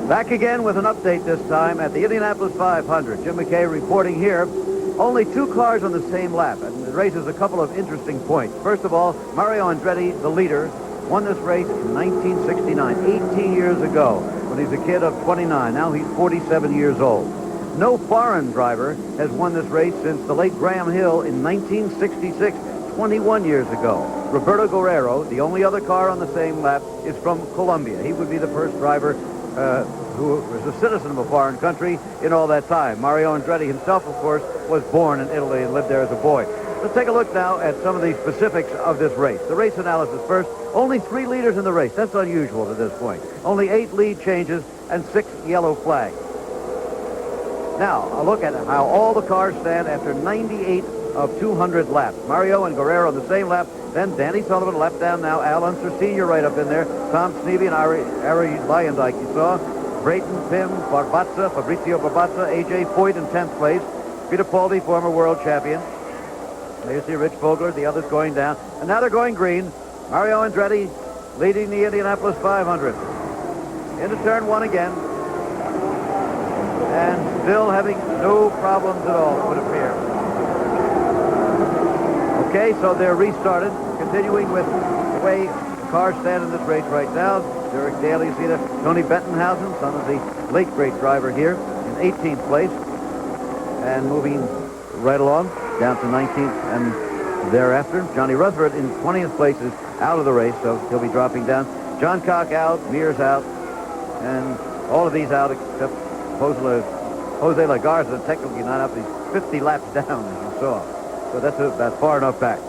[SPEAKER 1] Back again with an update this time at the Indianapolis 500. Jim McKay reporting here. Only 2 cars on the same lap, and it raises a couple of interesting points. First of all, Mario Andretti, the leader, won this race in 1969, 18 years ago, when he's a kid of 29. Now he's 47 years old. No foreign driver has won this race since the late Graham Hill in 1966, 21 years ago. Roberto Guerrero, the only other car on the same lap, is from Colombia. He would be the first driver who was a citizen of a foreign country in all that time. Mario Andretti himself, of course, was born in Italy and lived there as a boy. Let's take a look now at some of the specifics of this race. The race analysis first. Only 3 leaders in the race. That's unusual at this point. Only 8 lead changes and 6 yellow flags. Now, a look at how all the cars stand after 98 of 200 laps. Mario and Guerrero on the same lap. Then Danny Sullivan, left down now. Al Unser Sr. right up in there. Tom Sneevy and Ari Lyondike, you saw. Brayton, Pim, Barbazza, Fabrizio Barbazza, A.J. Foyt in 10th place. Peter Paldi, former world champion. There you see Rich Vogler, the others going down. And now they're going green. Mario Andretti leading the Indianapolis 500. Into turn 1 again. And still having no problems at all, it would appear. Okay, so they're restarted, continuing with the way the cars stand in this race right now. Derek Daly, you see there. Tony Bettenhausen, son of the late great driver here, in 18th place. And moving right along. down to 19th and thereafter. Johnny Rutherford in 20th place is out of the race, so he'll be dropping down. John Cock out, Mears out, and all of these out except Jose Lagarza, technically not up. He's 50 laps down, as you saw. So that's far enough back.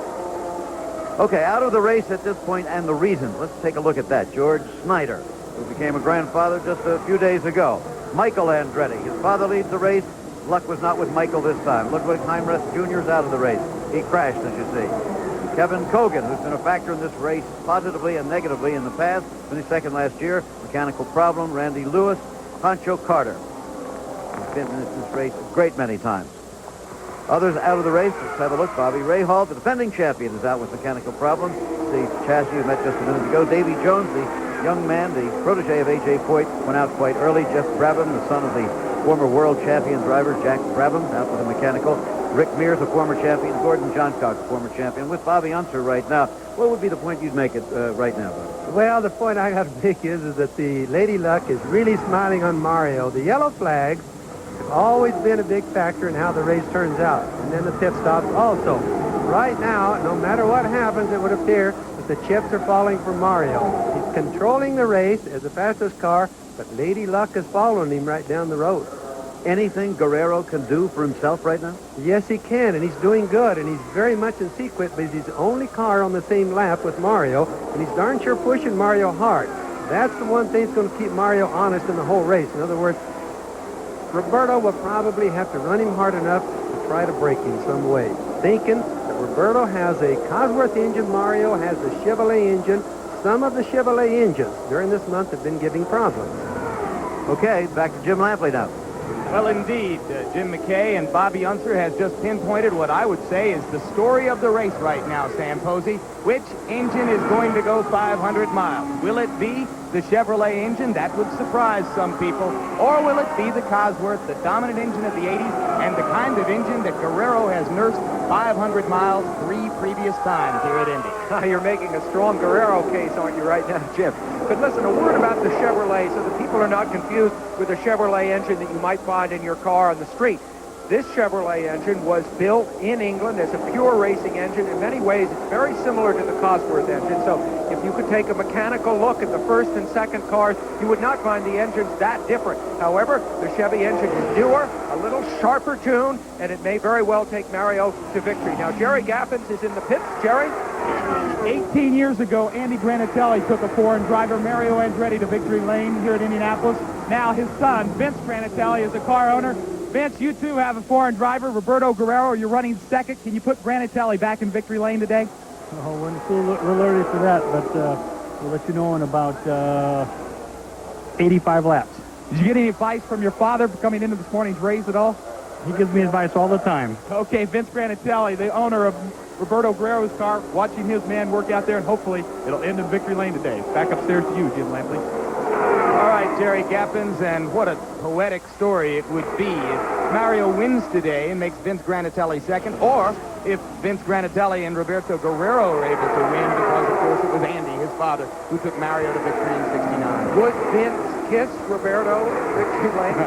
[SPEAKER 1] Okay, out of the race at this point, and the reason. Let's take a look at that. George Snyder, who became a grandfather just a few days ago. Michael Andretti, his father leads the race. Luck was not with Michael this time. Ludwig Heimreth Jr. is out of the race. He crashed, as you see. Kevin Cogan, who's been a factor in this race positively and negatively in the past, finished second last year. Mechanical problem. Randy Lewis, Pancho Carter. He's been in this race a great many times. Others out of the race, let's have a look. Bobby Rahal, the defending champion, is out with mechanical problems. The chassis you met just a minute ago. Davy Jones, the young man, the protege of A.J. Foyt, went out quite early. Jeff Brabham, the son of the former world champion driver, Jack Brabham, out with a mechanical. Rick Mears, a former champion. Gordon Johncock, a former champion. With Bobby Unser right now, what would be the point you'd make it right now, Bobby?
[SPEAKER 16] Well, the point I got to make is that the Lady Luck is really smiling on Mario. The yellow flags have always been a big factor in how the race turns out, and then the pit stops also. Right now, no matter what happens, it would appear that the chips are falling for Mario. He's controlling the race as the fastest car, but Lady Luck is following him right down the road.
[SPEAKER 1] Anything Guerrero can do for himself right now?
[SPEAKER 16] Yes, he can, and he's doing good, and he's very much in sequence, but he's the only car on the same lap with Mario, and he's darn sure pushing Mario hard. That's the one thing that's going to keep Mario honest in the whole race. In other words, Roberto will probably have to run him hard enough to try to break him some way, thinking that Roberto has a Cosworth engine, Mario has a Chevrolet engine. Some of the Chevrolet engines during this month have been giving problems.
[SPEAKER 1] Okay, back to Jim Lampley now.
[SPEAKER 3] Well, indeed, Jim McKay and Bobby Unser has just pinpointed what I would say is the story of the race right now, Sam Posey. Which engine is going to go 500 miles? Will it be the Chevrolet engine? That would surprise some people. Or will it be the Cosworth, the dominant engine of the 80s, and the kind of engine that Guerrero has nursed 500 miles 3 previous times here at Indy?
[SPEAKER 15] You're making a strong Guerrero case, aren't you, right now, Jim? But listen, a word about the Chevrolet so that people are not confused with the Chevrolet engine that you might find in your car on the street. This Chevrolet engine was built in England as a pure racing engine. In many ways, it's very similar to the Cosworth engine. So if you could take a mechanical look at the first and second cars, you would not find the engines that different. However, the Chevy engine is newer, a little sharper tune, and it may very well take Mario to victory. Now, Jerry Gaffins is in the pits. Jerry?
[SPEAKER 5] 18 years ago, Andy Granatelli took a foreign driver, Mario Andretti, to victory lane here at Indianapolis. Now his son, Vince Granatelli, is a car owner. Vince, you too have a foreign driver, Roberto Guerrero. You're running second. Can you put Granatelli back in victory lane today?
[SPEAKER 10] Oh, we're still a little early for that, but we'll let you know in about 85 laps.
[SPEAKER 5] Did you get any advice from your father coming into this morning's race at all?
[SPEAKER 10] He gives me advice all the time.
[SPEAKER 5] Okay, Vince Granatelli, the owner of Roberto Guerrero's car, watching his man work out there, and hopefully it'll end in victory lane today. Back upstairs to you, Jim Lampley.
[SPEAKER 3] All right, Jerry Gaffins, and what a poetic story it would be if Mario wins today and makes Vince Granatelli second, or if Vince Granatelli and Roberto Guerrero are able to win because, of course, it was Andy, his father, who took Mario to victory in '69.
[SPEAKER 15] Would Vince kiss Roberto victory lane?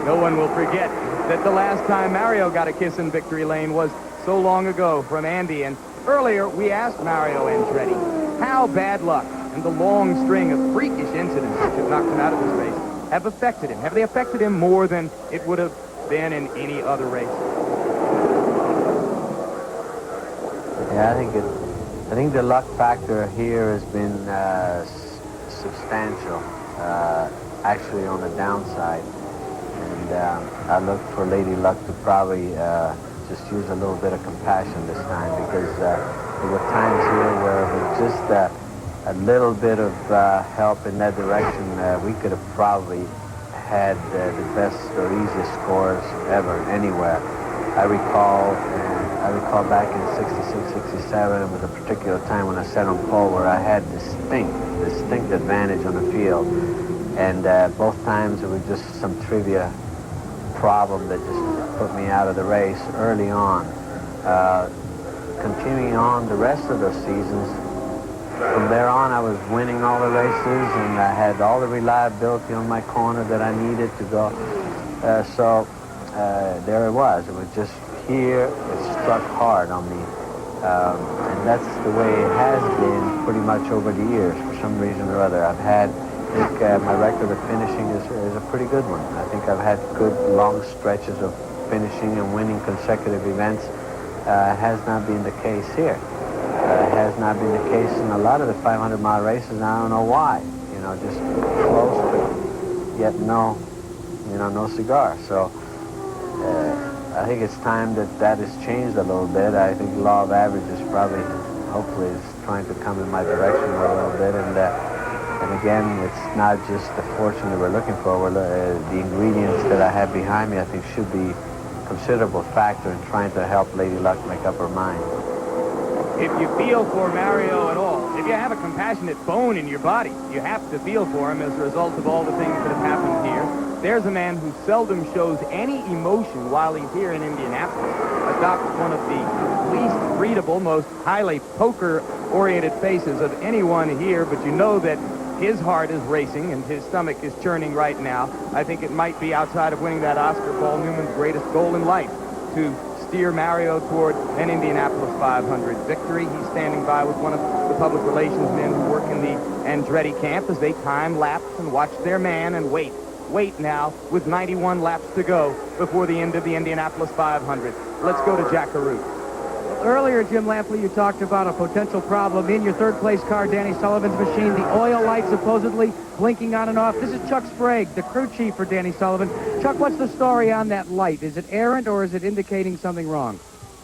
[SPEAKER 3] No one will forget that the last time Mario got a kiss in victory lane was so long ago from Andy. And earlier, we asked Mario Andretti how bad luck and the long string of freakish incidents which have knocked him out of this race have affected him. Have they affected him more than it would have been in any other race?
[SPEAKER 8] Yeah, I think the luck factor here has been substantial, actually on the downside. And I look for Lady Luck to probably just use a little bit of compassion this time, because there were times here where with just a little bit of help in that direction, we could have probably had the best or easiest scores ever anywhere. I recall back in '66, '67, it was a particular time when I sat on pole where I had distinct advantage on the field. And both times it was just some trivia problem that just put me out of the race early on. Continuing on the rest of those seasons, from there on I was winning all the races, and I had all the reliability on my corner that I needed to go. So there it was. It was just
[SPEAKER 6] here it struck hard on me. And that's the way it has been pretty much over the years for some reason or other. I think my record of finishing is a pretty good one. I think I've had good long stretches of finishing and winning consecutive events. Has not been the case here. Has not been the case in a lot of the 500-mile races, and I don't know why. You know, just close, but yet no cigar. So I think it's time that has changed a little bit. I think the law of averages probably, hopefully, is trying to come in my direction a little bit. And again, it's not just the fortune that we're looking for. The ingredients that I have behind me, I think, should be a considerable factor in trying to help Lady Luck make up her mind.
[SPEAKER 3] If you feel for Mario at all, if you have a compassionate bone in your body, you have to feel for him as a result of all the things that have happened here. There's a man who seldom shows any emotion while he's here in Indianapolis. Adopts one of the least readable, most highly poker-oriented faces of anyone here, but you know that his heart is racing and his stomach is churning right now. I think it might be, outside of winning that Oscar, Paul Newman's greatest goal in life, to steer Mario toward an Indianapolis 500 victory. He's standing by with one of the public relations men who work in the Andretti camp as they time lapse and watch their man and wait now with 91 laps to go before the end of the Indianapolis 500. Let's go to Jack Caruth.
[SPEAKER 2] Earlier, Jim Lampley, you talked about a potential problem in your third-place car, Danny Sullivan's machine. The oil light supposedly blinking on and off. This is Chuck Sprague, the crew chief for Danny Sullivan. Chuck, what's the story on that light? Is it errant or is it indicating something wrong?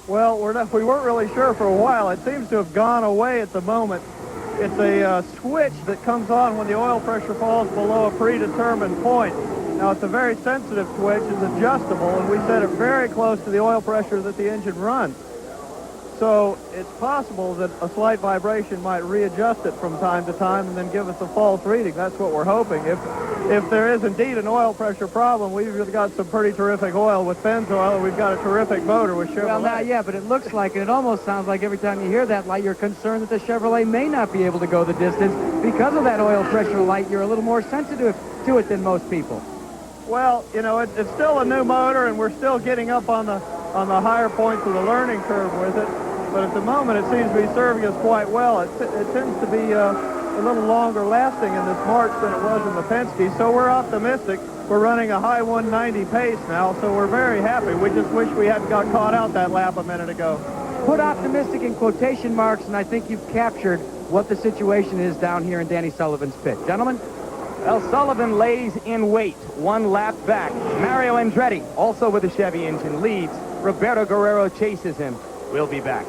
[SPEAKER 10] Well, we weren't really sure for a while. It seems to have gone away at the moment. It's a switch that comes on when the oil pressure falls below a predetermined point. Now, it's a very sensitive switch. It's adjustable, and we set it very close to the oil pressure that the engine runs. So it's possible that a slight vibration might readjust it from time to time and then give us a false reading. That's what we're hoping. If there is indeed an oil pressure problem, we've got some pretty terrific oil with Pennzoil, and we've got a terrific motor with Chevrolet.
[SPEAKER 2] Well, not yet, but it looks like it almost sounds like every time you hear that light, you're concerned that the Chevrolet may not be able to go the distance. Because of that oil pressure light, you're a little more sensitive to it than most people.
[SPEAKER 10] Well, you know, it's still a new motor, and we're still getting up on the higher points of the learning curve with it. But at the moment, it seems to be serving us quite well. It tends to be a little longer lasting in this March than it was in the Penske, so we're optimistic. We're running a high 190 pace now, so we're very happy. We just wish we hadn't got caught out that lap a minute ago.
[SPEAKER 2] Put optimistic in quotation marks, and I think you've captured what the situation is down here in Danny Sullivan's pit. Gentlemen?
[SPEAKER 3] Well, Sullivan lays in wait, one lap back. Mario Andretti, also with a Chevy engine, leads. Roberto Guerrero chases him. We'll be back.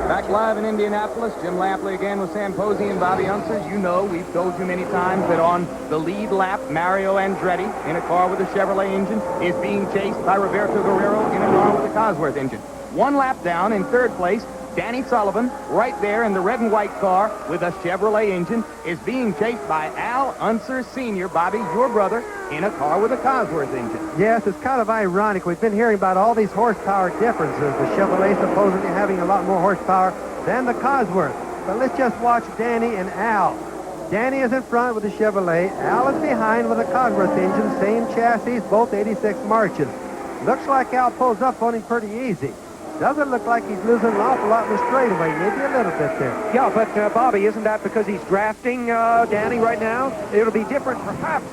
[SPEAKER 3] Back live in Indianapolis, Jim Lampley again with Sam Posey and Bobby Unser. You know, we've told you many times that on the lead lap, Mario Andretti, in a car with a Chevrolet engine, is being chased by Roberto Guerrero in a car with a Cosworth engine. One lap down in third place, Danny Sullivan, right there in the red and white car with a Chevrolet engine, is being chased by Al Unser Sr., Bobby, your brother, in a car with a Cosworth engine.
[SPEAKER 16] Yes, it's kind of ironic. We've been hearing about all these horsepower differences. The Chevrolet supposedly having a lot more horsepower than the Cosworth. But let's just watch Danny and Al. Danny is in front with the Chevrolet. Al is behind with a Cosworth engine, same chassis, both 86 Marches. Looks like Al pulls up on him pretty easy. Doesn't look like he's losing an awful lot in the straightaway, maybe a little bit there.
[SPEAKER 15] Yeah, but Bobby, isn't that because he's drafting Danny right now? It'll be different perhaps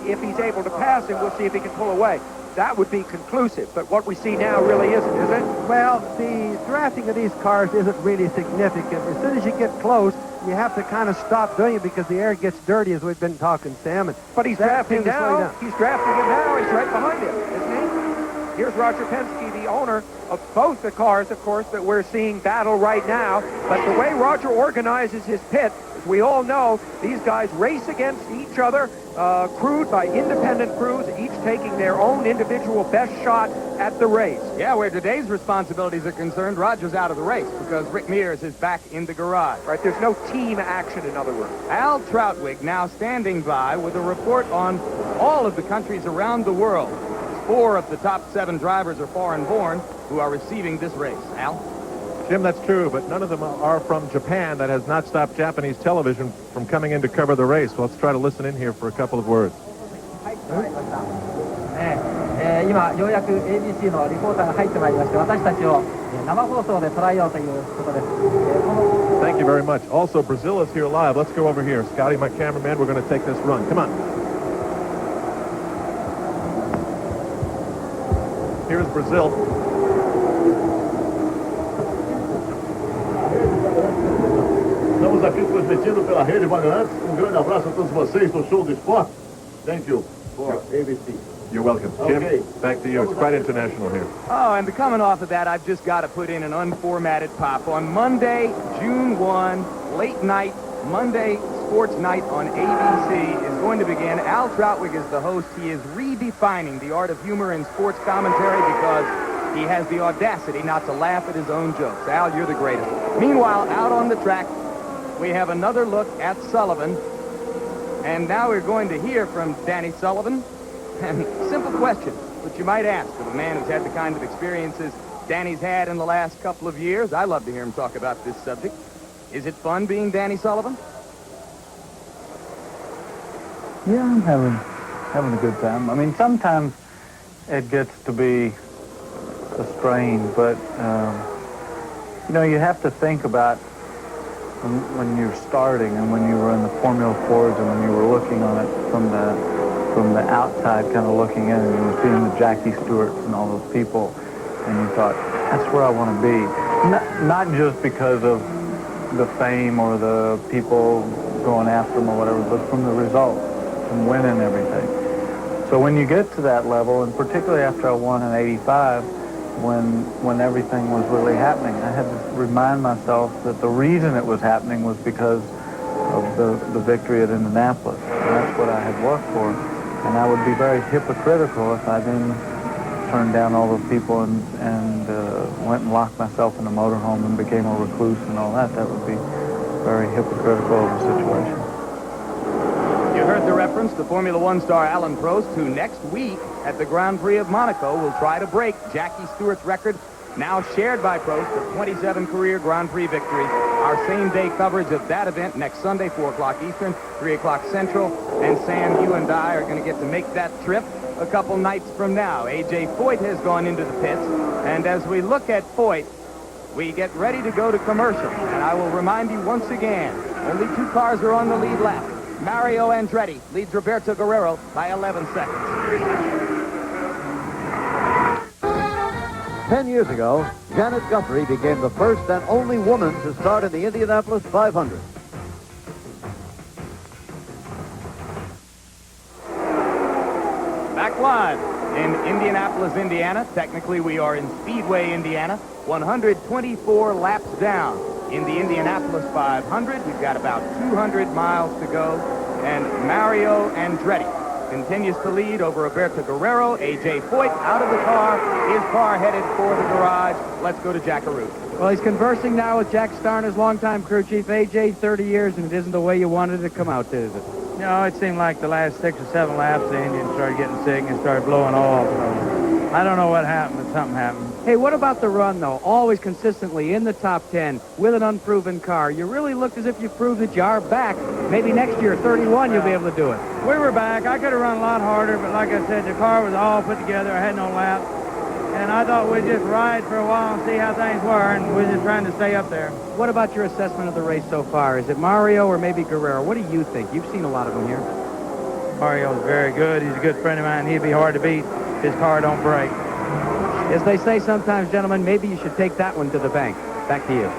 [SPEAKER 15] if he's able to pass him. We'll see if he can pull away. That would be conclusive, but what we see now really isn't, is it?
[SPEAKER 16] Well, the drafting of these cars isn't really significant. As soon as you get close, you have to kind of stop doing it because the air gets dirty, as we've been talking, Sam.
[SPEAKER 15] But he's drafting now. He's drafting him now. He's right behind him, isn't he? Here's Roger Penske, the owner of both the cars, of course, that we're seeing battle right now. But the way Roger organizes his pit, as we all know, these guys race against each other, crewed by independent crews, each taking their own individual best shot at the race.
[SPEAKER 3] Yeah, where today's responsibilities are concerned, Roger's out of the race because Rick Mears is back in the garage.
[SPEAKER 15] Right, there's no team action, in other words.
[SPEAKER 3] Al Troutwig now standing by with a report on all of the countries around the world. 4 of the top 7 drivers are foreign-born who are receiving this race. Al?
[SPEAKER 4] Jim, that's true, but none of them are from Japan. That has not stopped Japanese television from coming in to cover the race. Well, let's try to listen in here for a couple of words.
[SPEAKER 12] 今ようやく ABC のリポーターが入ってまいりまして私たちを生放送で捉えようということです。
[SPEAKER 4] Thank you very much. Also, Brazil is here live. Let's go over here. Scotty, my cameraman, we're going to take this run. Come on. Here's Brazil.
[SPEAKER 14] Estamos aqui transmitindo pela Rede Bandeirantes. Grande abraço a todos vocês do Show do Esporte. Thank you for ABC.
[SPEAKER 4] You're welcome. Jim, back to you. It's quite international here.
[SPEAKER 3] Oh, and coming off of that, I've just got to put in an unformatted pop. On Monday, June 1, late night, Monday Sports Night on ABC is going to begin. Al Trautwig is the host. He is redefining the art of humor in sports commentary because he has the audacity not to laugh at his own jokes. Al, you're the greatest. Meanwhile, out on the track, we have another look at Sullivan. And now we're going to hear from Danny Sullivan. And simple question, which you might ask of a man who's had the kind of experiences Danny's had in the last couple of years. I love to hear him talk about this subject. Is it fun being Danny Sullivan?
[SPEAKER 19] Yeah, I'm having a good time. I mean, sometimes it gets to be a strain, but you know, you have to think about when you're starting and when you were in the Formula Fords and when you were looking on it from the outside, kind of looking in, and you were seeing the Jackie Stewarts and all those people, and you thought, that's where I want to be. Not just because of the fame or the people going after them or whatever, but from the results, from winning everything. So when you get to that level, and particularly after I won in '85, when everything was really happening, I had to remind myself that the reason it was happening was because of the victory at Indianapolis. And that's what I had worked for. And I would be very hypocritical if I then turned down all those people and went and locked myself in a motorhome and became a recluse and all that. That would be very hypocritical of the situation.
[SPEAKER 3] You heard the reference to Formula One star Alan Prost, who next week at the Grand Prix of Monaco will try to break Jackie Stewart's record, now shared by Prost, of 27 career Grand Prix victories. Our same-day coverage of that event next Sunday, 4 o'clock Eastern, 3 o'clock Central. And Sam, you and I are going to get to make that trip a couple nights from now. A.J. Foyt has gone into the pits, and as we look at Foyt, we get ready to go to commercial. And I will remind you once again, only 2 cars are on the lead lap. Mario Andretti leads Roberto Guerrero by 11 seconds.
[SPEAKER 1] 10 years ago, Janet Guthrie became the first and only woman to start in the Indianapolis 500.
[SPEAKER 3] Back live in Indianapolis, Indiana. Technically, we are in Speedway, Indiana. 124 laps down in the Indianapolis 500. We've got about 200 miles to go. And Mario Andretti continues to lead over Roberto Guerrero. A.J. Foyt out of the car. His car headed for the garage. Let's go to Jack Arute.
[SPEAKER 2] Well, he's conversing now with Jack Starr, his longtime crew chief. A.J., 30 years, and it isn't the way you wanted it to come out, is it?
[SPEAKER 10] No, it seemed like the last 6 or 7 laps, the engine started getting sick and started blowing off. So I don't know what happened, but something happened.
[SPEAKER 2] Hey, what about the run, though? Always consistently in the top 10 with an unproven car. You really looked as if you proved that you are back. Maybe next year, 31, you'll be able to do it.
[SPEAKER 10] We were back. I could have run a lot harder, but like I said, the car was all put together. I had no lap. And I thought we'd just ride for a while and see how things were, and we're just trying to stay up there.
[SPEAKER 2] What about your assessment of the race so far? Is it Mario or maybe Guerrero? What do you think? You've seen a lot of them here.
[SPEAKER 10] Mario's very good. He's a good friend of mine. He'd be hard to beat. His car don't break.
[SPEAKER 2] As they say sometimes, gentlemen, maybe you should take that one to the bank. Back to you.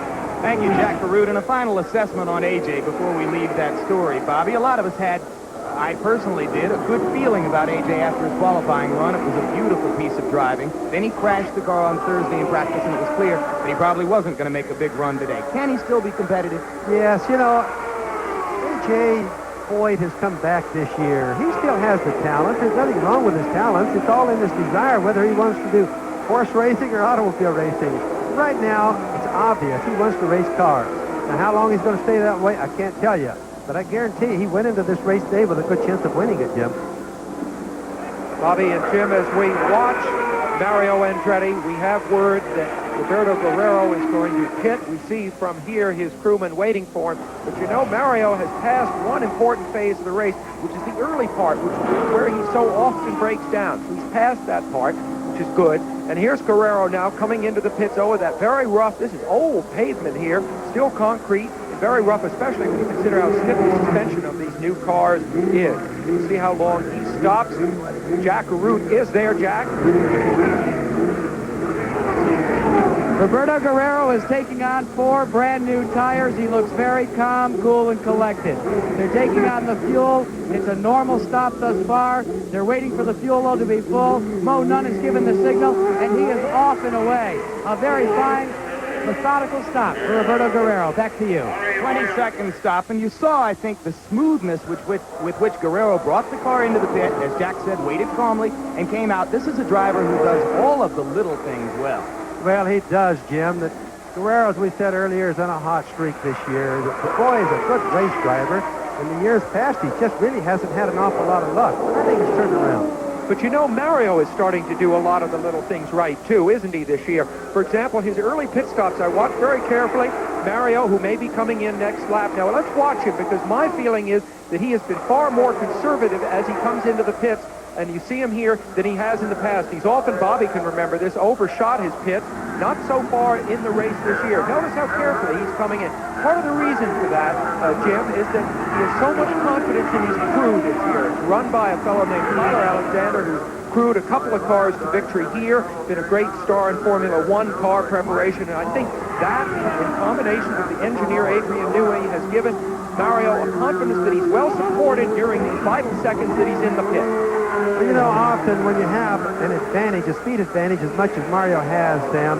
[SPEAKER 3] Thank you, Jack Arute. And a final assessment on A.J. before we leave that story, Bobby. A lot of us had, I personally did, a good feeling about A.J. after his qualifying run. It was a beautiful piece of driving. Then he crashed the car on Thursday in practice, and it was clear that he probably wasn't going to make a big run today. Can he still be competitive?
[SPEAKER 16] Yes, you know, A.J. Foyt has come back this year. He still has the talent. There's nothing wrong with his talents. It's all in his desire, whether he wants to do horse racing or automobile racing. Right now, it's obvious he wants to race cars. Now, how long he's going to stay that way, I can't tell you. But I guarantee he went into this race today with a good chance of winning it, Jim.
[SPEAKER 15] Bobby and Jim, as we watch Mario Andretti, we have word that Roberto Guerrero is going to pit. We see from here his crewman waiting for him. But you know, Mario has passed one important phase of the race, which is the early part, which is where he so often breaks down. So he's passed that part, which is good. And here's Guerrero now coming into the pits over that very rough, this is old pavement here, still concrete, and very rough, especially when you consider how stiff the suspension of these new cars is. You can see how long he stops. Jack Arute is there, Jack.
[SPEAKER 2] Roberto Guerrero is taking on 4 brand new tires. He looks very calm, cool, and collected. They're taking on the fuel. It's a normal stop thus far. They're waiting for the fuel load to be full. Mo Nunn has given the signal, and he is off and away. A very fine, methodical stop for Roberto Guerrero. Back to you.
[SPEAKER 3] 20-second stop, and you saw, I think, the smoothness with which Guerrero brought the car into the pit, as Jack said, waited calmly, and came out. This is a driver who does all of the little things well.
[SPEAKER 16] Well, he does, Jim. That Guerrero, as we said earlier, is on a hot streak this year. The boy is a good race driver. In the years past, he just really hasn't had an awful lot of luck. I think he's turned around.
[SPEAKER 15] But you know, Mario is starting to do a lot of the little things right, too, isn't he, this year? For example, his early pit stops, I watched very carefully. Mario, who may be coming in next lap. Now, let's watch him, because my feeling is that he has been far more conservative as he comes into the pits. And you see him here than he has in the past. He's often, Bobby can remember this, overshot his pit. Not so far in the race this year. Notice how carefully he's coming in. Part of the reason for that, Jim, is that he has so much confidence in his crew this year. It's run by a fellow named Tyler Alexander, who's crewed a couple of cars to victory here, been a great star in Formula One car preparation, and I think that, in combination with the engineer Adrian Newey, has given Mario a confidence that he's well supported during the vital seconds that he's in the pit.
[SPEAKER 16] Well, you know, often when you have an advantage, a speed advantage, as much as Mario has, Sam,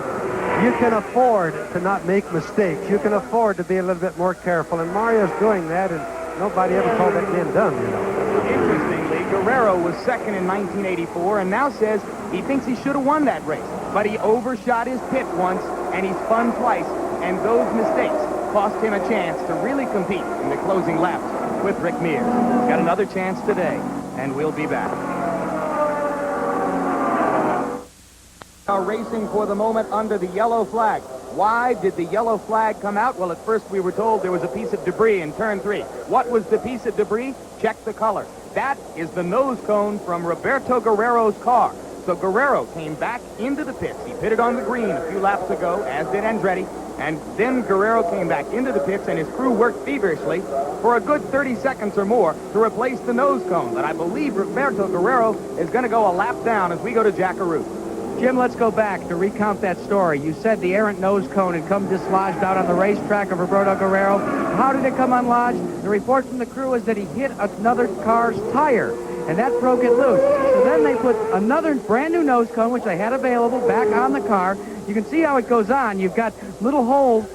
[SPEAKER 16] you can afford to not make mistakes. You can afford to be a little bit more careful, and Mario's doing that, and nobody ever called that man dumb, you know.
[SPEAKER 3] Interestingly, Guerrero was second in 1984 and now says he thinks he should have won that race. But he overshot his pit once, and he spun twice, and those mistakes cost him a chance to really compete in the closing laps with Rick Mears. He's got another chance today, and we'll be back. Are racing for the moment under the yellow flag. Why did the yellow flag come out? Well, at first we were told there was a piece of debris in turn 3. What was the piece of debris? Check the color. That is the nose cone from Roberto Guerrero's car. So Guerrero came back into the pits. He pitted on the green a few laps ago, as did Andretti. And then Guerrero came back into the pits, and his crew worked feverishly for a good 30 seconds or more to replace the nose cone. But I believe Roberto Guerrero is going to go a lap down as we go to Jack Arute.
[SPEAKER 2] Jim, let's go back to recount that story. You said the errant nose cone had come dislodged out on the racetrack of Roberto Guerrero. How did it come unlodged? The report from the crew is that he hit another car's tire, and that broke it loose. So then they put another brand new nose cone, which they had available, back on the car. You can see how it goes on. You've got little holes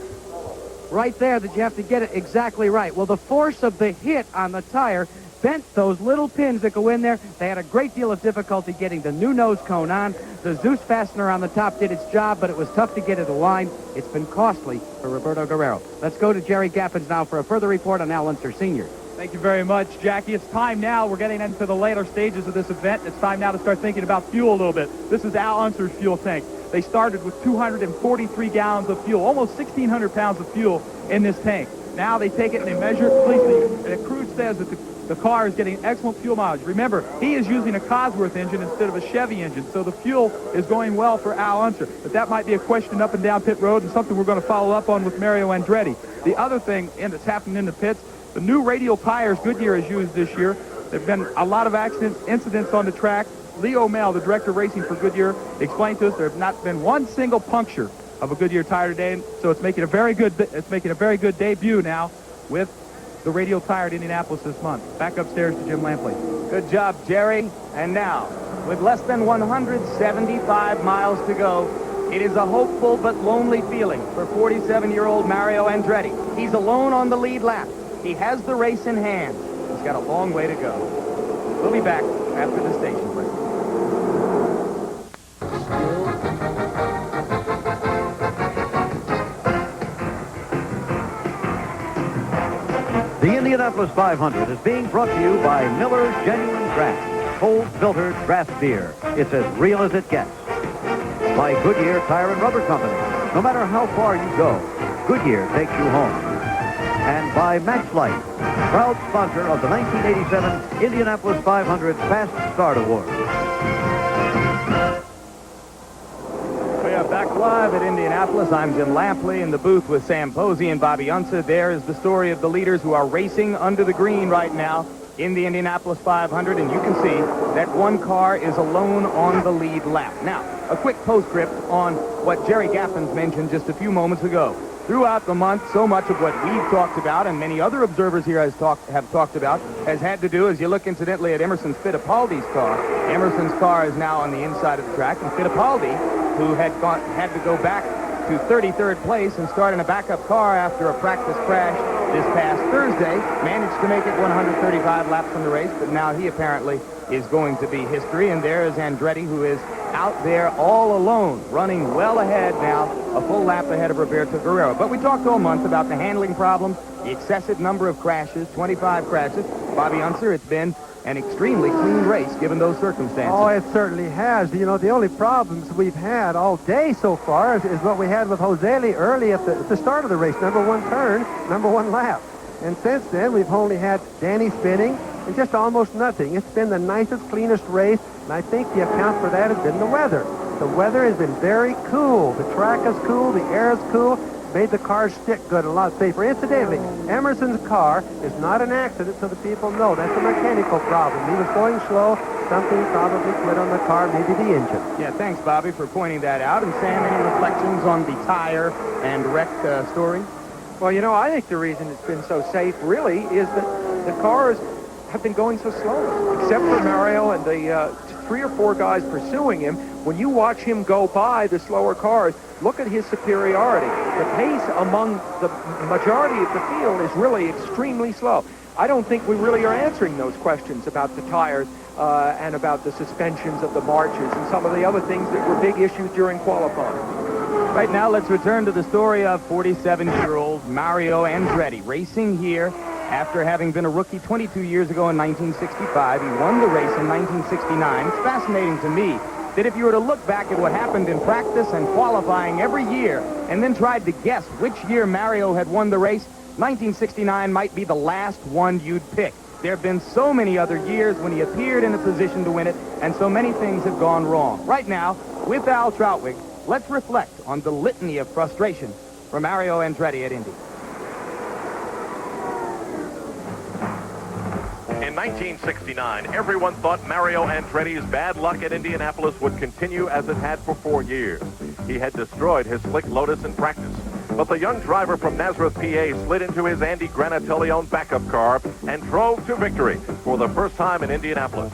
[SPEAKER 2] right there that you have to get it exactly right. Well, the force of the hit on the tire bent those little pins that go in there. They had a great deal of difficulty getting the new nose cone on. The Zeus fastener on the top did its job, but it was tough to get it aligned. It's been costly for Roberto Guerrero. Let's go to Jerry Gaffins now for a further report on Al Unser Sr.
[SPEAKER 5] Thank you very much, Jackie. It's time now. We're getting into the later stages of this event. It's time now to start thinking about fuel a little bit. This is Al Unser's fuel tank. They started with 243 gallons of fuel, almost 1,600 pounds of fuel in this tank. Now they take it and they measure it completely. The crew says that the car is getting excellent fuel mileage. Remember, he is using a Cosworth engine instead of a Chevy engine, so the fuel is going well for Al Unser. But that might be a question up and down pit road and something we're going to follow up on with Mario Andretti. The other thing that's happening in the pits, the new radial tires Goodyear has used this year. There have been a lot of incidents on the track. Leo Mel, the director of racing for Goodyear, explained to us there have not been one single puncture of a Goodyear tire today, so it's making a very good debut now with the radial tire at Indianapolis this month. Back upstairs to Jim Lampley.
[SPEAKER 3] Good job, Jerry. And now, with less than 175 miles to go, it is a hopeful but lonely feeling for 47-year-old Mario Andretti. He's alone on the lead lap. He has the race in hand. He's got a long way to go. We'll be back after the station break.
[SPEAKER 1] The Indianapolis 500 is being brought to you by Miller Genuine Draft, cold-filtered draft beer. It's as real as it gets. By Goodyear Tire and Rubber Company, No matter how far you go, Goodyear takes you home. And by Match Light, proud sponsor of the 1987 Indianapolis 500 Fast Start Award.
[SPEAKER 3] We are back live at Indianapolis. I'm Jim Lampley in the booth with Sam Posey and Bobby Unser. There is the story of the leaders who are racing under the green right now in the Indianapolis 500, and you can see that one car is alone on the lead lap. Now, a quick postscript on what Jerry Gaffins mentioned just a few moments ago. Throughout the month, so much of what we've talked about and many other observers here have talked about has had to do, as you look incidentally at Emerson Fittipaldi's car. Emerson's car is now on the inside of the track, and Fittipaldi, who had to go back to 33rd place and start in a backup car after a practice crash this past Thursday, managed to make it 135 laps in the race, but now he apparently is going to be history. And there is Andretti, who is out there all alone, running well ahead now, a full lap ahead of Roberto Guerrero. But we talked all month about the handling problems, the excessive number of crashes, 25 crashes. Bobby Unser, it's been an extremely clean race given those circumstances.
[SPEAKER 16] Oh, it certainly has. You know, the only problems we've had all day so far is what we had with Jose Lee early at the start of the race. Number one turn, number one lap. And since then, we've only had Danny spinning and just almost nothing. It's been the nicest, cleanest race, and I think the account for that has been the weather. The weather has been very cool. The track is cool, the air is cool, made the cars stick good, a lot safer. Incidentally, Emerson's car is not an accident, so the people know. That's a mechanical problem. He was going slow. Something probably quit on the car, maybe the engine.
[SPEAKER 3] Yeah, thanks, Bobby, for pointing that out. And Sam, any reflections on the tire and wreck story?
[SPEAKER 15] Well, you know, I think the reason it's been so safe, really, is that the cars have been going so slowly. Except for Mario and the 3 or 4 guys pursuing him, when you watch him go by the slower cars, look at his superiority. The pace among the majority of the field is really extremely slow. I don't think we really are answering those questions about the tires and about the suspensions of the marches and some of the other things that were big issues during qualifying.
[SPEAKER 3] Right now, let's return to the story of 47-year-old Mario Andretti racing here after having been a rookie 22 years ago in 1965. He won the race in 1969. It's fascinating to me that if you were to look back at what happened in practice and qualifying every year and then tried to guess which year Mario had won the race, 1969 might be the last one you'd pick. There have been so many other years when he appeared in a position to win it, and so many things have gone wrong. Right now, with Al Trautwig, let's reflect on the litany of frustration for Mario Andretti at Indy.
[SPEAKER 4] In 1969, everyone thought Mario Andretti's bad luck at Indianapolis would continue as it had for 4 years. He had destroyed his slick Lotus in practice. But the young driver from Nazareth, PA, slid into his Andy Granatelli-owned backup car and drove to victory for the first time in Indianapolis.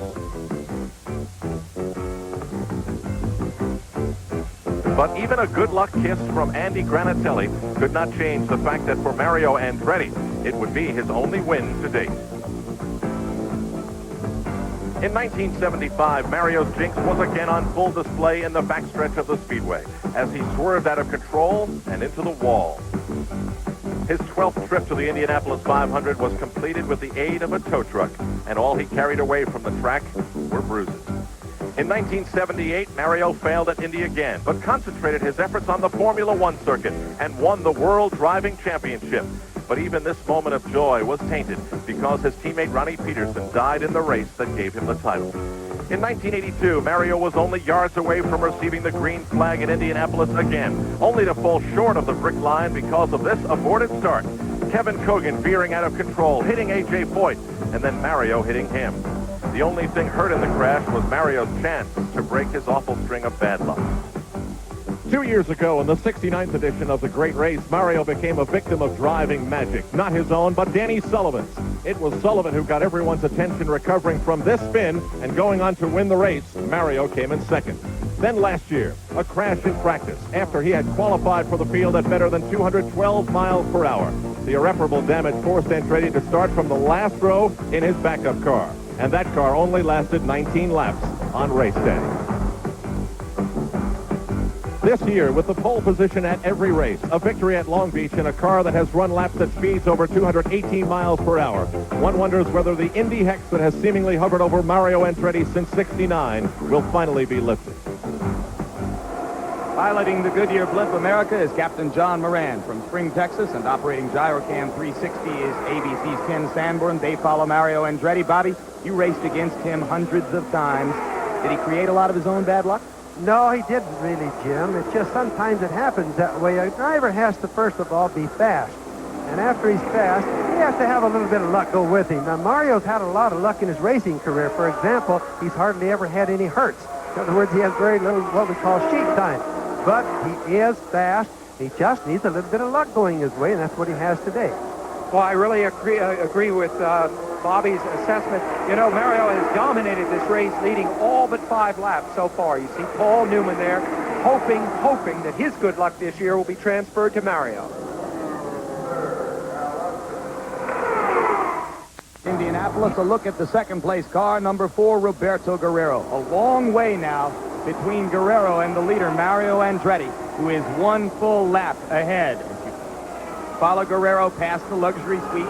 [SPEAKER 4] But even a good luck kiss from Andy Granatelli could not change the fact that for Mario Andretti, it would be his only win to date. In 1975, Mario's jinx was again on full display in the backstretch of the Speedway as he swerved out of control and into the wall. His 12th trip to the Indianapolis 500 was completed with the aid of a tow truck, and all he carried away from the track were bruises. In 1978, Mario failed at Indy again, but concentrated his efforts on the Formula One circuit and won the World Driving Championship. But even this moment of joy was tainted because his teammate Ronnie Peterson died in the race that gave him the title. In 1982, Mario was only yards away from receiving the green flag at Indianapolis again, only to fall short of the brick line because of this aborted start. Kevin Cogan veering out of control, hitting A.J. Foyt, and then Mario hitting him. The only thing hurt in the crash was Mario's chance to break his awful string of bad luck. 2 years ago, in the 69th edition of the Great Race, Mario became a victim of driving magic. Not his own, but Danny Sullivan's. It was Sullivan who got everyone's attention recovering from this spin and going on to win the race. Mario came in second. Then last year, a crash in practice after he had qualified for the field at better than 212 miles per hour. The irreparable damage forced Andretti to start from the last row in his backup car. And that car only lasted 19 laps on race day. This year, with the pole position at every race, a victory at Long Beach in a car that has run laps at speeds over 218 miles per hour, one wonders whether the Indy hex that has seemingly hovered over Mario Andretti since '69 will finally be lifted.
[SPEAKER 3] Piloting the Goodyear Blimp America is Captain John Moran from Spring, Texas, and operating Gyrocam 360 is ABC's Ken Sanborn. They follow Mario Andretti. Bobby, you raced against him hundreds of times. Did he create a lot of his own bad luck?
[SPEAKER 16] No, he didn't really, Jim. It's just sometimes it happens that way. A driver has to, first of all, be fast. And after he's fast, he has to have a little bit of luck go with him. Now, Mario's had a lot of luck in his racing career. For example, he's hardly ever had any hurts. In other words, he has very little what we call sheep time. But he is fast. He just needs a little bit of luck going his way, and that's what he has today.
[SPEAKER 15] Well, I really agree with Bobby's assessment. You know, Mario has dominated this race, leading all but 5 laps so far. You see Paul Newman there, hoping that his good luck this year will be transferred to Mario.
[SPEAKER 3] Indianapolis, a look at the second-place car, number 4, Roberto Guerrero. A long way now between Guerrero and the leader, Mario Andretti, who is 1 full lap ahead. Follow Guerrero past the luxury suites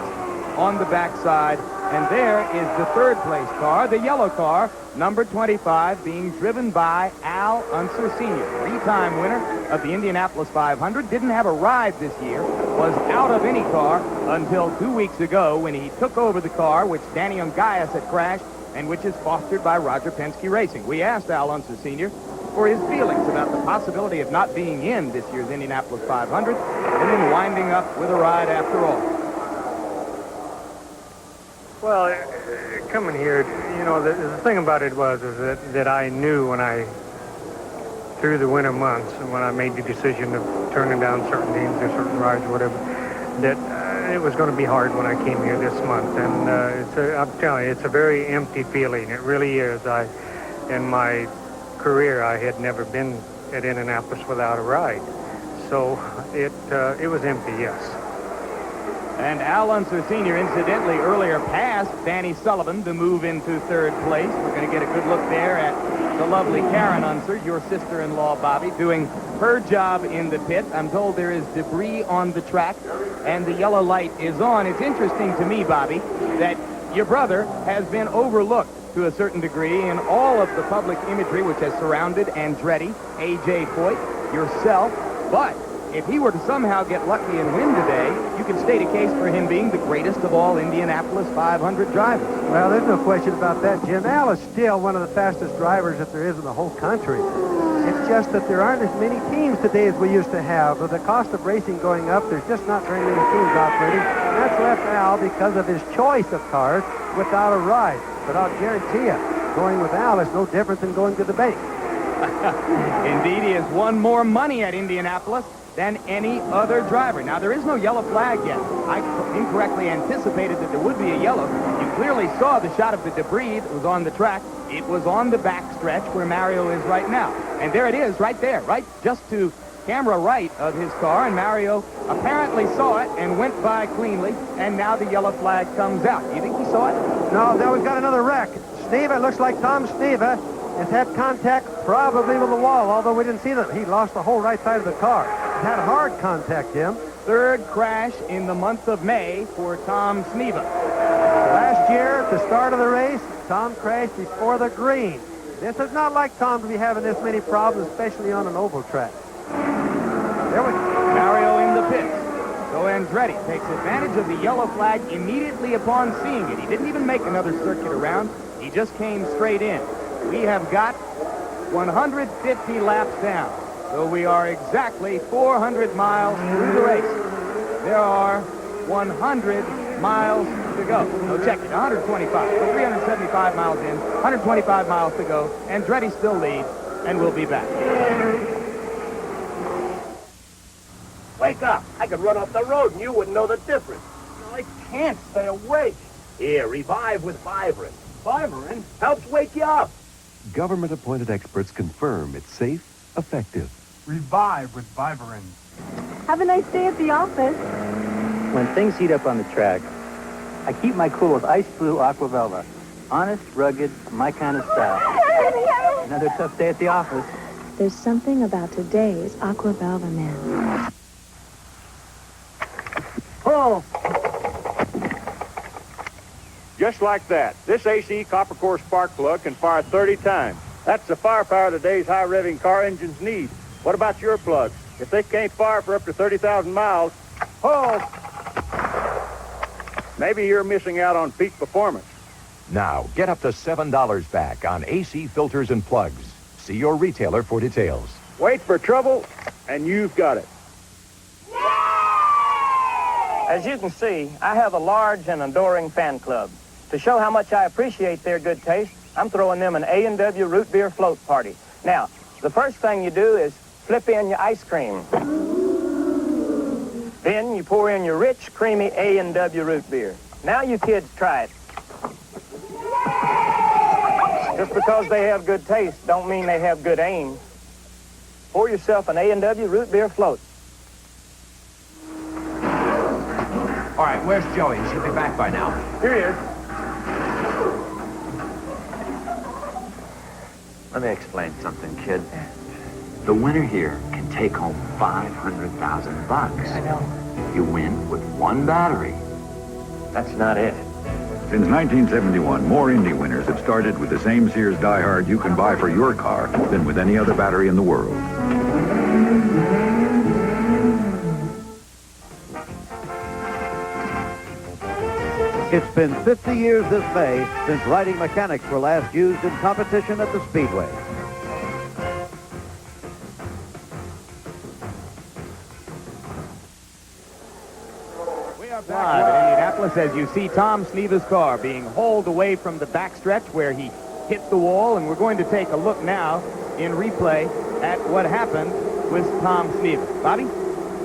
[SPEAKER 3] on the backside, and there is the third-place car, the yellow car, number 25, being driven by Al Unser Sr., 3-time winner of the Indianapolis 500. Didn't have a ride this year, was out of any car until 2 weeks ago when he took over the car, which Danny Ungaius had crashed, and which is fostered by Roger Penske Racing. We asked Al Unser Sr. for his feelings about the possibility of not being in this year's Indianapolis 500, and then winding up with a ride after all.
[SPEAKER 10] Well, coming here, you know, the thing about it was that I knew through the winter months, and when I made the decision of turning down certain teams or certain rides or whatever, that it was going to be hard when I came here this month. And I'm telling you, it's a very empty feeling. It really is. In my career, I had never been at Indianapolis without a ride. So it was empty, yes.
[SPEAKER 3] And Al Unser Sr., incidentally, earlier passed Danny Sullivan to move into third place. We're going to get a good look there at the lovely Karen Unser, your sister-in-law, Bobby, doing her job in the pit. I'm told there is debris on the track, and the yellow light is on. It's interesting to me, Bobby, that your brother has been overlooked to a certain degree in all of the public imagery which has surrounded Andretti, A.J. Foyt, yourself, but if he were to somehow get lucky and win today, you could state a case for him being the greatest of all Indianapolis 500 drivers.
[SPEAKER 16] Well, there's no question about that, Jim. Al is still one of the fastest drivers that there is in the whole country. It's just that there aren't as many teams today as we used to have. With the cost of racing going up, there's just not very many teams operating. And that's left Al because of his choice of cars without a ride. But I'll guarantee you, going with Al is no different than going to the bank.
[SPEAKER 3] Indeed, he has won more money at Indianapolis than any other driver. Now, there is no yellow flag yet. I incorrectly anticipated that there would be a yellow. You clearly saw the shot of the debris that was on the track. It was on the back stretch where Mario is right now. And there it is, right there, right just to camera right of his car. And Mario apparently saw it and went by cleanly. And now the yellow flag comes out. You think he saw it?
[SPEAKER 16] No, now we've got another wreck. Sneva, looks like Tom Sneva has had contact probably with the wall, although we didn't see that. He lost the whole right side of the car. He's had hard contact, Jim.
[SPEAKER 3] Third crash in the month of May for Tom Sneva.
[SPEAKER 16] Last year, at the start of the race, Tom crashed before the green. This is not like Tom to be having this many problems, especially on an oval track. There we go.
[SPEAKER 3] Mario in the pits. So Andretti takes advantage of the yellow flag immediately upon seeing it. He didn't even make another circuit around. He just came straight in. We have got 150 laps down. So we are exactly 400 miles through the race. There are 100 miles to go. No, check it, 125. So 375 miles in, 125 miles to go. Andretti still leads, and we'll be back.
[SPEAKER 7] Wake up. I could run off the road and you wouldn't know the difference. I can't stay awake. Here, revive with Vivarin. Vivarin helps wake you up.
[SPEAKER 18] Government-appointed experts confirm it's safe, effective.
[SPEAKER 22] Revive with Vivarin.
[SPEAKER 24] Have a nice day at the office.
[SPEAKER 25] When things heat up on the track, I keep my cool with Ice Blue Aqua Velva. Honest, rugged, my kind of style. Another tough day at the office.
[SPEAKER 26] There's something about today's Aqua Velva man.
[SPEAKER 7] Oh! Just like that, this AC copper core spark plug can fire 30 times. That's the firepower today's high-revving car engines need. What about your plugs? If they can't fire for up to 30,000 miles, oh, maybe you're missing out on peak performance.
[SPEAKER 9] Now, get up to $7 back on AC filters and plugs. See your retailer for details.
[SPEAKER 7] Wait for trouble, and you've got it.
[SPEAKER 11] As you can see, I have a large and adoring fan club. To show how much I appreciate their good taste, I'm throwing them an A&W root beer float party. Now, the first thing you do is flip in your ice cream. Then you pour in your rich, creamy A&W root beer. Now you kids try it. Just because they have good taste don't mean they have good aim. Pour yourself an A&W root beer float.
[SPEAKER 13] All right, where's Joey? He should be back by now.
[SPEAKER 7] Here he is.
[SPEAKER 8] Let me explain something, kid. The winner here can take home $500,000.
[SPEAKER 25] I know.
[SPEAKER 8] You win with one battery. That's not it.
[SPEAKER 17] Since 1971, more Indy winners have started with the same Sears Die Hard you can buy for your car than with any other battery in the world.
[SPEAKER 1] It's been 50 years this May since riding mechanics were last used in competition at the Speedway.
[SPEAKER 3] Live at Indianapolis as you see Tom Sneva's car being hauled away from the backstretch where he hit the wall, and we're going to take a look now in replay at what happened with Tom Sneva. Bobby?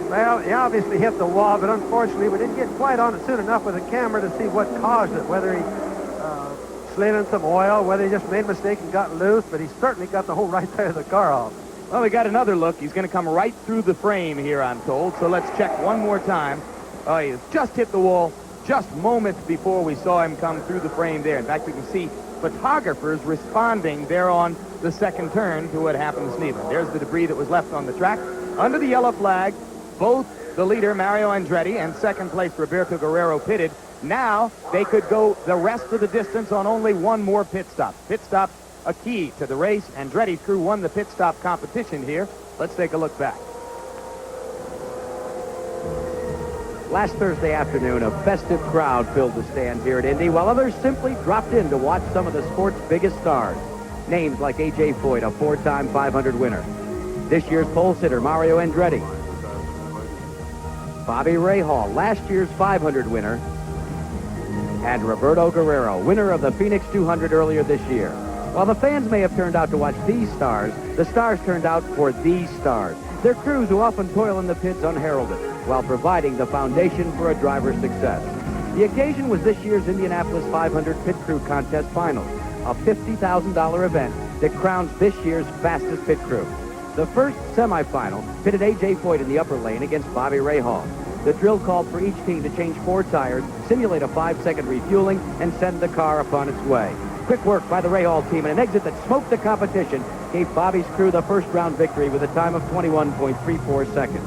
[SPEAKER 16] Well, he obviously hit the wall, but unfortunately we didn't get quite on it soon enough with the camera to see what caused it, whether he slid in some oil, whether he just made a mistake and got loose, but he certainly got the whole right side of the car off.
[SPEAKER 3] Well, we got another look. He's going to come right through the frame here, I'm told, so let's check one more time. Oh, he has just hit the wall just moments before we saw him come through the frame there. In fact, we can see photographers responding there on the second turn to what happened to Sneva. There's the debris that was left on the track. Under the yellow flag, both the leader, Mario Andretti, and second place, Roberto Guerrero, pitted. Now they could go the rest of the distance on only one more pit stop. Pit stop, a key to the race. Andretti's crew won the pit stop competition here. Let's take a look back.
[SPEAKER 2] Last Thursday afternoon, a festive crowd filled the stands here at Indy, while others simply dropped in to watch some of the sport's biggest stars. Names like A.J. Foyt, a four-time 500 winner. This year's pole sitter, Mario Andretti. Bobby Rahal, last year's 500 winner. And Roberto Guerrero, winner of the Phoenix 200 earlier this year. While the fans may have turned out to watch these stars, the stars turned out for these stars. Their crews who often toil in the pits unheralded, while providing the foundation for a driver's success. The occasion was this year's Indianapolis 500 Pit Crew Contest Finals, a $50,000 event that crowns this year's fastest pit crew. The first semifinal pitted A.J. Foyt in the upper lane against Bobby Rahal. The drill called for each team to change 4 tires, simulate a 5-second refueling, and send the car upon its way. Quick work by the Rahal team, and an exit that smoked the competition gave Bobby's crew the first-round victory with a time of 21.34 seconds.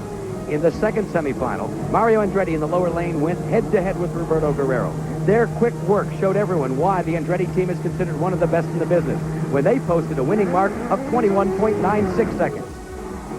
[SPEAKER 2] In the second semifinal, Mario Andretti in the lower lane went head-to-head with Roberto Guerrero. Their quick work showed everyone why the Andretti team is considered one of the best in the business, when they posted a winning mark of 21.96 seconds.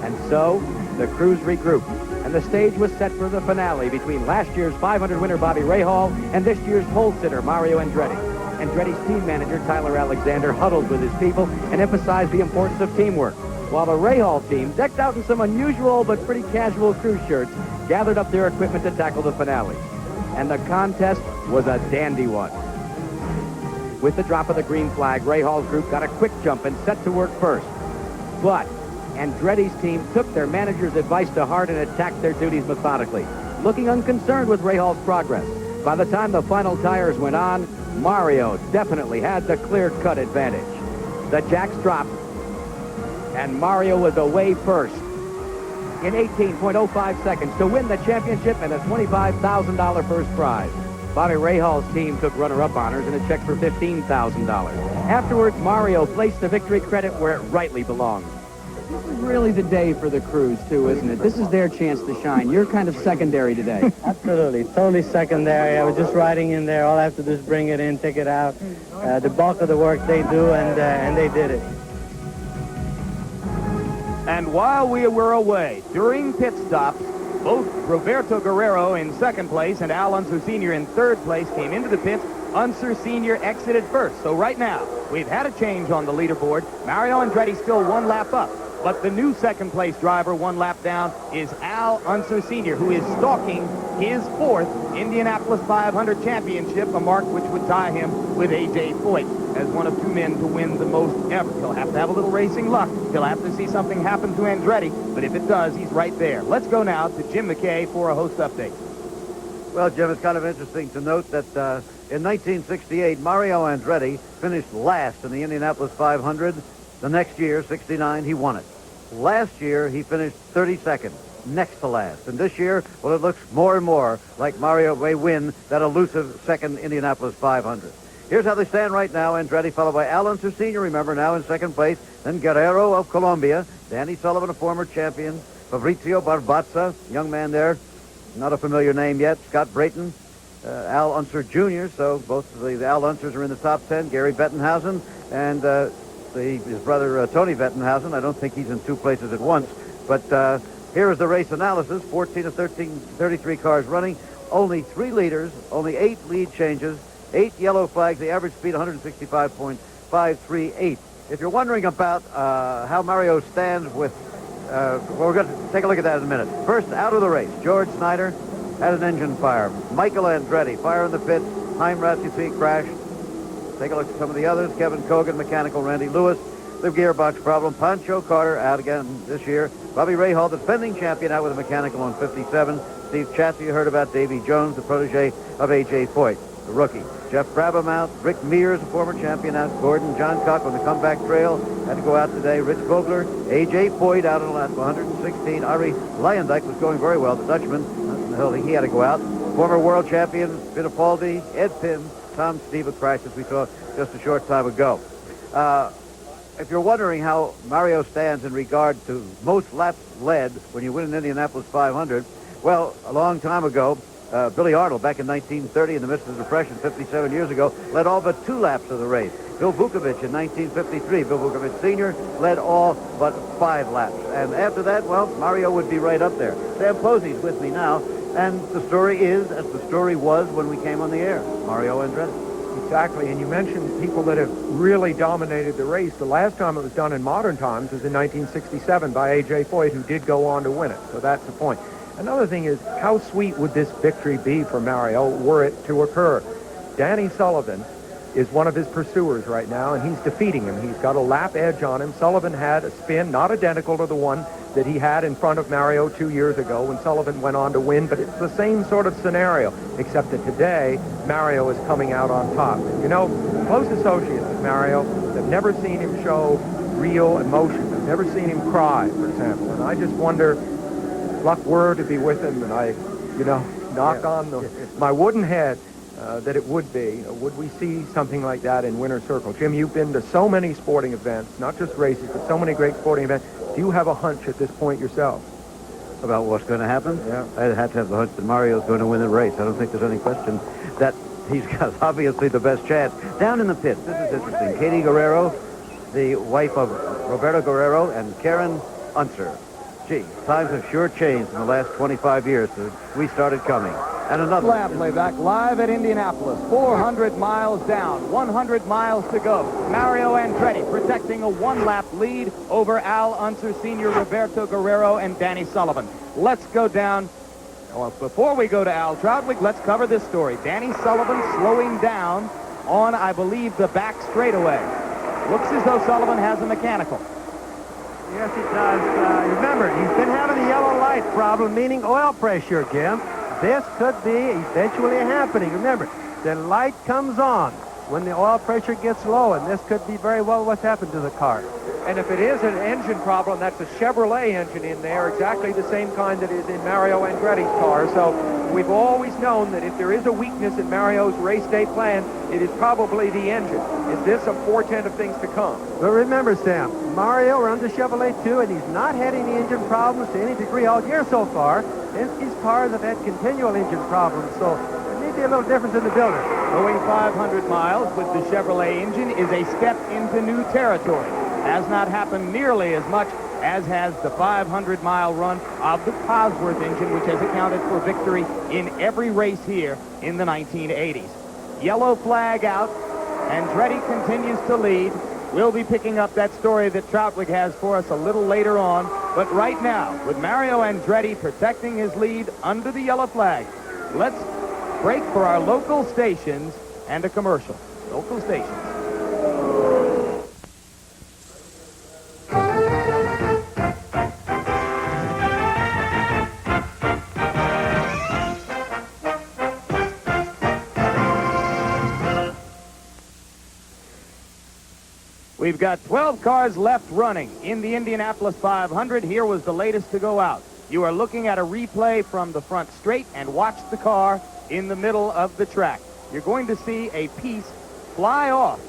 [SPEAKER 2] And so, the crews regrouped, and the stage was set for the finale between last year's 500 winner Bobby Rahal and this year's pole sitter Mario Andretti. Andretti's team manager, Tyler Alexander, huddled with his people and emphasized the importance of teamwork, while the Rahal team, decked out in some unusual but pretty casual crew shirts, gathered up their equipment to tackle the finale. And the contest was a dandy one. With the drop of the green flag, Rahal's group got a quick jump and set to work first. But Andretti's team took their manager's advice to heart and attacked their duties methodically, looking unconcerned with Rahal's progress. By the time the final tires went on, Mario definitely had the clear-cut advantage. The jacks dropped, and Mario was away first in 18.05 seconds to win the championship and a $25,000 first prize. Bobby Rahal's team took runner-up honors and a check for $15,000. Afterwards, Mario placed the victory credit where it rightly belongs.
[SPEAKER 20] This is really the day for the crews, too, isn't it? This is their chance to shine. You're kind of secondary today.
[SPEAKER 21] Absolutely. Totally secondary. I was just riding in there. All I have to do is bring it in, take it out. The bulk of the work they do, and they did it.
[SPEAKER 3] And while we were away, during pit stops, both Roberto Guerrero in second place and Al Unser Sr. in third place came into the pits. Unser Sr. exited first. So right now, we've had a change on the leaderboard. Mario Andretti still one lap up. But the new second-place driver, one lap down, is Al Unser Sr., who is stalking his fourth Indianapolis 500 championship, a mark which would tie him with A.J. Foyt as one of two men to win the most ever. He'll have to have a little racing luck. He'll have to see something happen to Andretti, but if it does, he's right there. Let's go now to Jim McKay for a host update.
[SPEAKER 1] Well, Jim, it's kind of interesting to note that in 1968, Mario Andretti finished last in the Indianapolis 500. The next year, 69, he won it. Last year, he finished 32nd, next to last. And this year, well, it looks more and more like Mario may win that elusive second Indianapolis 500. Here's how they stand right now. Andretti followed by Al Unser Sr., remember, now in second place. Then Guerrero of Colombia. Danny Sullivan, a former champion. Fabrizio Barbazza, young man there. Not a familiar name yet. Scott Brayton, Al Unser Jr., so both of the Al Unsers are in the top 10. Gary Bettenhausen and his brother Tony Bettenhausen. I don't think he's in two places at once. But here is the race analysis. 14 of 33 cars running. Only 3 leaders, only 8 lead changes, 8 yellow flags. The average speed 165.538. If you're wondering about how Mario stands with, well, we're going to take a look at that in a minute. First, out of the race, George Snyder had an engine fire. Michael Andretti, fire in the pits. Heimratz, you see, crashed. Take a look at some of the others. Kevin Cogan, mechanical. Randy Lewis, the gearbox problem. Pancho Carter out again this year. Bobby Rahal, the defending champion, out with a mechanical on 57. Steve Chassis, you heard about. Davy Jones, the protege of A.J. Foyt, the rookie. Jeff Brabham out. Rick Mears, a former champion, out. Gordon Johncock on the comeback trail, had to go out today. Rich Vogler, A.J. Foyt out on the lap 116. Ari Leyendyk was going very well, the Dutchman. He had to go out. Former world champion Fittipaldi, Ed Pym, Tom Steve, a crash as we saw just a short time ago. If you're wondering how Mario stands in regard to most laps led when you win an Indianapolis 500, well, a long time ago, Billy Arnold, back in 1930, in the midst of the Depression, 57 years ago, led all but 2 laps of the race. Bill Vukovich in 1953, Bill Vukovich Sr. led all but 5 laps. And after that, well, Mario would be right up there. Sam Posey's with me now, and the story is, as the story was when we came on the air, Mario Andretti.
[SPEAKER 15] Exactly, and you mentioned people that have really dominated the race. The last time it was done in modern times was in 1967 by A.J. Foyt, who did go on to win it, so that's the point. Another thing is, how sweet would this victory be for Mario were it to occur? Danny Sullivan is one of his pursuers right now, and he's defeating him. He's got a lap edge on him. Sullivan had a spin, not identical to the one that he had in front of Mario 2 years ago when Sullivan went on to win, but it's the same sort of scenario, except that today, Mario is coming out on top. You know, close associates of Mario have never seen him show real emotion. I've never seen him cry, for example, and I just wonder, luck were to be with him, and I, knock on my wooden head, that it would be. Would we see something like that in Winter Circle? Jim, you've been to so many sporting events, not just races, but so many great sporting events. Do you have a hunch at this point yourself?
[SPEAKER 1] About what's going to happen?
[SPEAKER 15] Yeah.
[SPEAKER 1] I'd have to have the hunch that Mario's going to win the race. I don't think there's any question that he's got obviously the best chance. Down in the pits, this is interesting. Katie Guerrero, the wife of Roberto Guerrero, and Karen Unser. Gee, times have sure changed in the last 25 years since we started coming. And another
[SPEAKER 3] lap playback live at Indianapolis. 400 miles down, 100 miles to go. Mario Andretti protecting a 1-lap lead over Al Unser Sr., Roberto Guerrero, and Danny Sullivan. Let's go down. Well, before we go to Al Troutwig, let's cover this story. Danny Sullivan slowing down on, I believe, the back straightaway. Looks as though Sullivan has a mechanical.
[SPEAKER 16] Yes, he does. Remember, he's been having a yellow light problem, meaning oil pressure, Jim. This could be eventually happening. Remember, the light comes on when the oil pressure gets low, and this could be very well what's happened to the car.
[SPEAKER 15] And if it is an engine problem, that's a Chevrolet engine in there, exactly the same kind that is in Mario Andretti's car. So we've always known that if there is a weakness in Mario's race day plan, it is probably the engine. Is this a portent of things to come?
[SPEAKER 16] But remember, Sam, Mario runs a Chevrolet too, and he's not had any engine problems to any degree all year so far. These cars have had continual engine problems, so there may be a little difference in the builder.
[SPEAKER 3] Going 500 miles with the Chevrolet engine is a step into new territory. has not happened nearly as much as has the 500-mile run of the Cosworth engine, which has accounted for victory in every race here in the 1980s. Yellow flag out. Andretti continues to lead. We'll be picking up that story that Troutwig has for us a little later on. But right now, with Mario Andretti protecting his lead under the yellow flag, let's break for our local stations and a commercial. Local stations. We've got 12 cars left running in the Indianapolis 500. Here was the latest to go out. You are looking at a replay from the front straight, and watch the car in the middle of the track. You're going to see a piece fly off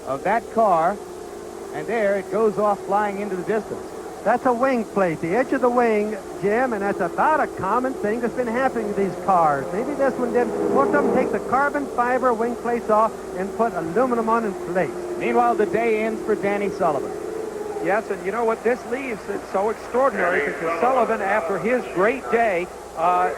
[SPEAKER 3] of that car, and there it goes off flying into the distance.
[SPEAKER 16] That's a wing plate, the edge of the wing, Jim, and that's about a common thing that's been happening to these cars. Maybe this one did. Most of them take the carbon fiber wing plates off and put aluminum on in place.
[SPEAKER 3] Meanwhile, the day ends for Danny Sullivan.
[SPEAKER 15] Yes, and you know what this leaves? It's so extraordinary because Sullivan, after his great day,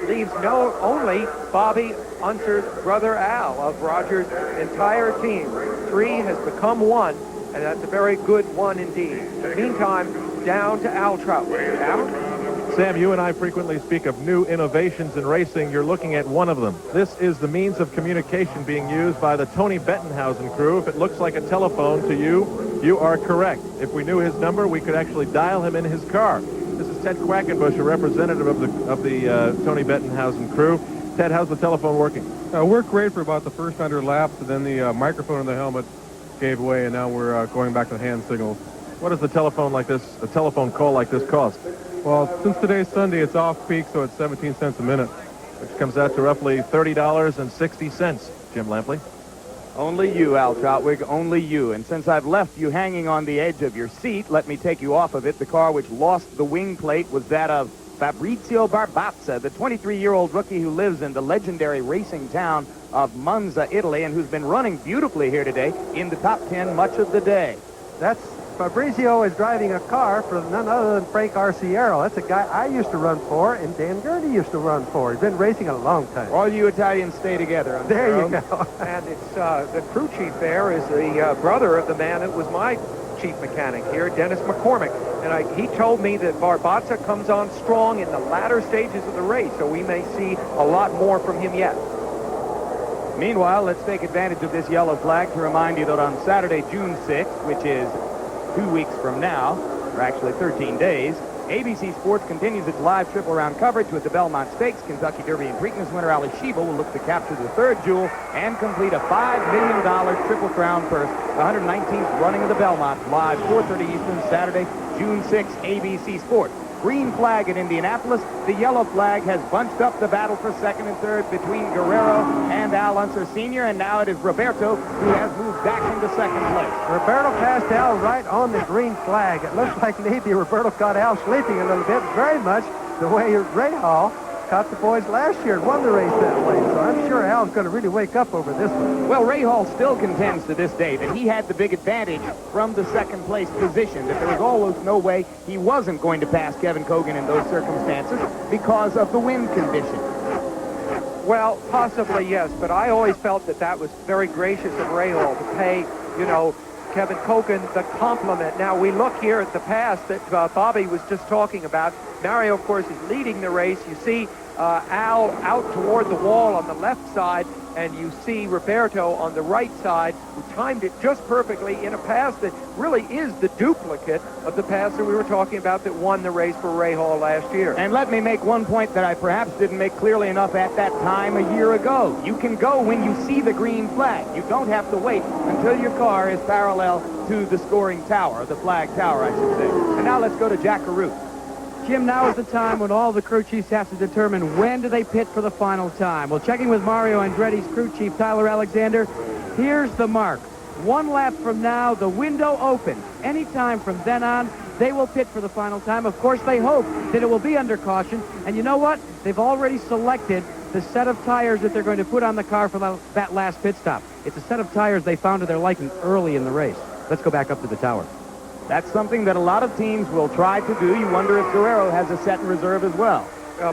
[SPEAKER 15] leaves only Bobby Unser's brother Al of Roger's entire team. 3 has become 1, and that's a very good one indeed. Meantime, down to Al Troutwig. Al?
[SPEAKER 4] Sam, you and I frequently speak of new innovations in racing. You're looking at one of them. This is the means of communication being used by the Tony Bettenhausen crew. If it looks like a telephone to you, you are correct. If we knew his number, we could actually dial him in his car. This is Ted Quackenbush, a representative of the Tony Bettenhausen crew. Ted, how's the telephone working?
[SPEAKER 5] Worked great for about the first 100 laps, and then the microphone in the helmet gave way, and now we're going back to hand signals.
[SPEAKER 4] What does a telephone call like this cost?
[SPEAKER 5] Well, since today's Sunday, it's off peak, so it's 17 cents a minute.
[SPEAKER 4] Which comes out to roughly $30.60, Jim Lampley.
[SPEAKER 3] Only you, Al Troutwig, only you. And since I've left you hanging on the edge of your seat, let me take you off of it. The car which lost the wing plate was that of Fabrizio Barbazza, the 23-year-old rookie who lives in the legendary racing town of Monza, Italy, and who's been running beautifully here today in the top 10 much of the day.
[SPEAKER 16] Fabrizio is driving a car for none other than Frank Arciero. That's a guy I used to run for, and Dan Gurney used to run for. He's been racing a long time.
[SPEAKER 3] All you Italians stay together.
[SPEAKER 16] There you go.
[SPEAKER 15] And it's the crew chief there is the brother of the man that was my chief mechanic here, Dennis McCormick. And he told me that Barbazza comes on strong in the latter stages of the race, so we may see a lot more from him yet.
[SPEAKER 3] Meanwhile, let's take advantage of this yellow flag to remind you that on Saturday, June 6th, which is 2 weeks from now, or actually 13 days, ABC Sports continues its live triple-round coverage with the Belmont Stakes. Kentucky Derby and Preakness winner Ali Sheba will look to capture the third jewel and complete a $5 million Triple Crown purse. The 119th running of the Belmont, live 4:30 Eastern, Saturday, June 6th, ABC Sports. Green flag in Indianapolis. The yellow flag has bunched up the battle for second and third between Guerrero and Al Unser Sr., and now it is Roberto who has moved back into second place.
[SPEAKER 16] Roberto passed Al right on the green flag. It looks like maybe Roberto caught Al sleeping a little bit, very much the way Ray Hall caught the boys last year and won the race that way. So I'm sure Al's going to really wake up over this one.
[SPEAKER 3] Well, Ray Hall still contends to this day that he had the big advantage from the second place position, that there was almost no way he wasn't going to pass Kevin Cogan in those circumstances because of the wind condition.
[SPEAKER 15] Well, possibly, yes, but I always felt that was very gracious of Ray Hall to pay, Kevin Cogan the compliment. Now, we look here at the pass that Bobby was just talking about. Mario, of course, is leading the race. You see Al out toward the wall on the left side, and you see Roberto on the right side, who timed it just perfectly in a pass that really is the duplicate of the pass that we were talking about that won the race for Ray Hall last year.
[SPEAKER 3] And let me make one point that I perhaps didn't make clearly enough at that time a year ago. You can go when you see the green flag. You don't have to wait until your car is parallel to the scoring tower, the flag tower, I should say. And now let's go to Jack Caruth.
[SPEAKER 20] Jim, now is the time when all the crew chiefs have to determine when do they pit for the final time. Well, checking with Mario Andretti's crew chief, Tyler Alexander, here's the mark. 1 lap from now, the window opens. Anytime from then on, they will pit for the final time. Of course, they hope that it will be under caution. And you know what? They've already selected the set of tires that they're going to put on the car for that last pit stop. It's a set of tires they found to their liking early in the race. Let's go back up to the tower.
[SPEAKER 3] That's something that a lot of teams will try to do. You wonder if Guerrero has a set in reserve as well.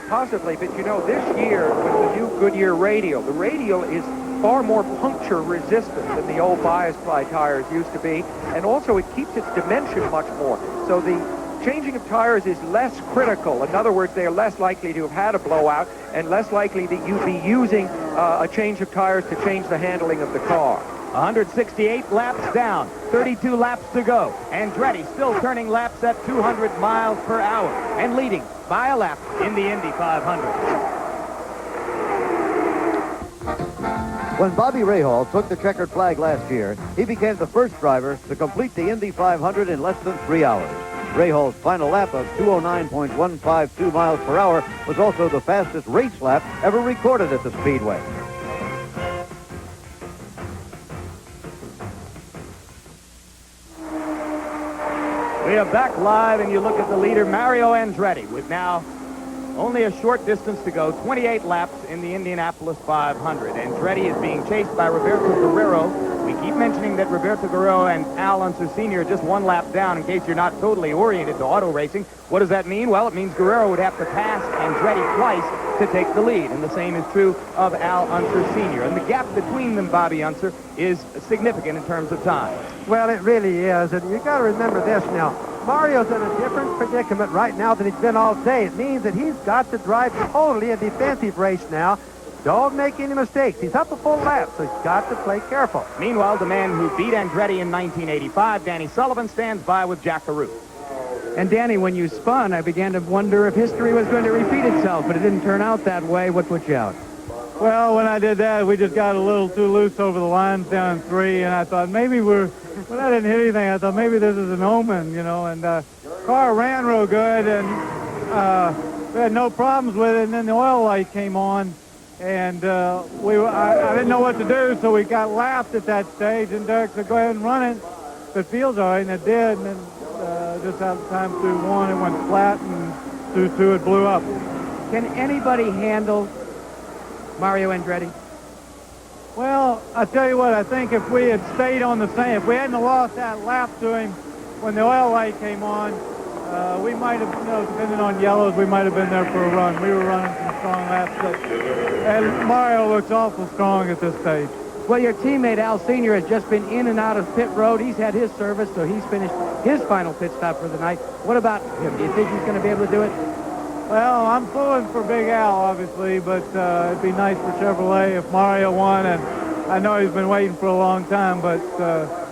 [SPEAKER 15] Possibly, but you know, this year with the new Goodyear radial, the radial is far more puncture resistant than the old bias ply tires used to be, and also it keeps its dimension much more. So the changing of tires is less critical. In other words, they are less likely to have had a blowout and less likely that you'd be using a change of tires to change the handling of the car.
[SPEAKER 3] 168 laps down, 32 laps to go. Andretti still turning laps at 200 miles per hour and leading by a lap in the Indy 500.
[SPEAKER 1] When Bobby Rahal took the checkered flag last year, he became the first driver to complete the Indy 500 in less than 3 hours. Rahal's final lap of 209.152 miles per hour was also the fastest race lap ever recorded at the Speedway.
[SPEAKER 3] We are back live, and you look at the leader, Mario Andretti, with now only a short distance to go, 28 laps in the Indianapolis 500. Andretti is being chased by Roberto Guerrero. We keep mentioning that Roberto Guerrero and Al Unser Sr. are just 1 lap down in case you're not totally oriented to auto racing. What does that mean? Well, it means Guerrero would have to pass Andretti twice to take the lead, and the same is true of Al Unser Sr. And the gap between them, Bobby Unser, is significant in terms of time.
[SPEAKER 16] Well, it really is, and you got to remember this now. Mario's in a different predicament right now than he's been all day. It means that he's got to drive totally a defensive race now. Don't make any mistakes. He's up a full lap, so he's got to play careful.
[SPEAKER 3] Meanwhile, the man who beat Andretti in 1985, Danny Sullivan, stands by with Jack Carew.
[SPEAKER 20] And Danny, when you spun, I began to wonder if history was going to repeat itself, but it didn't turn out that way. What put you out?
[SPEAKER 6] Well, when I did that, we just got a little too loose over the lines down in 3, and I thought maybe when I didn't hit anything, I thought maybe this is an omen, you know, and car ran real good, and we had no problems with it, and then the oil light came on, and I didn't know what to do, so we got lapped at that stage, and Derek said, go ahead and run it. If it feels all right, and it did, and then just out of time through 1, it went flat, and through 2, it blew up.
[SPEAKER 20] Can anybody handle Mario Andretti?
[SPEAKER 6] Well, I tell you what, I think if we had stayed on the same, if we hadn't lost that lap to him when the oil light came on, we might have, depending on yellows, we might have been there for a run. We were running some strong laps, and Mario looks awful strong at this stage.
[SPEAKER 20] Well, your teammate Al Sr. has just been in and out of pit road. He's had his service, so he's finished his final pit stop for the night. What about him? Do you think he's going to be able to do it?
[SPEAKER 6] Well, I'm pulling for Big Al, obviously, but it'd be nice for Chevrolet if Mario won, and I know he's been waiting for a long time, but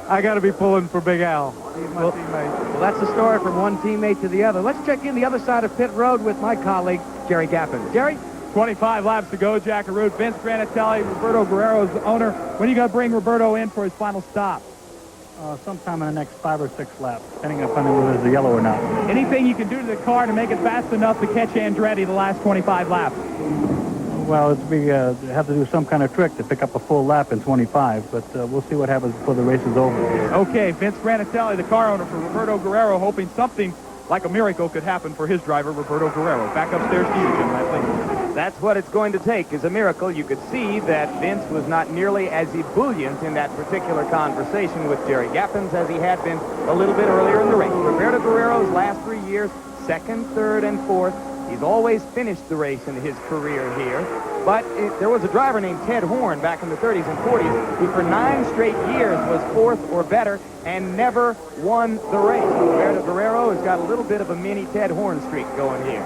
[SPEAKER 6] I got to be pulling for Big Al. He's my teammate.
[SPEAKER 20] Well, that's the story from one teammate to the other. Let's check in the other side of pit road with my colleague, Jerry Gappin. Jerry?
[SPEAKER 3] 25 laps to go, Jack Carew. Vince Granatelli, Roberto Guerrero's owner. When are you going to bring Roberto in for his final stop?
[SPEAKER 21] Sometime in the next 5 or 6 laps, depending upon whether it's a yellow or not.
[SPEAKER 3] Anything you can do to the car to make it fast enough to catch Andretti the last 25 laps?
[SPEAKER 21] Well, have to do some kind of trick to pick up a full lap in 25, but we'll see what happens before the race is over.
[SPEAKER 3] Okay, Vince Granatelli, the car owner for Roberto Guerrero, hoping something like a miracle could happen for his driver, Roberto Guerrero. Back upstairs to you, Jim Ledley. That's what it's going to take, is a miracle. You could see that Vince was not nearly as ebullient in that particular conversation with Jerry Gappins as he had been a little bit earlier in the race. Roberto Guerrero's last 3 years, 2nd, 3rd, and 4th. He's always finished the race in his career here. But there was a driver named Ted Horn back in the 30s and 40s who for 9 straight years was 4th or better and never won the race. Roberto Guerrero has got a little bit of a mini Ted Horn streak going here.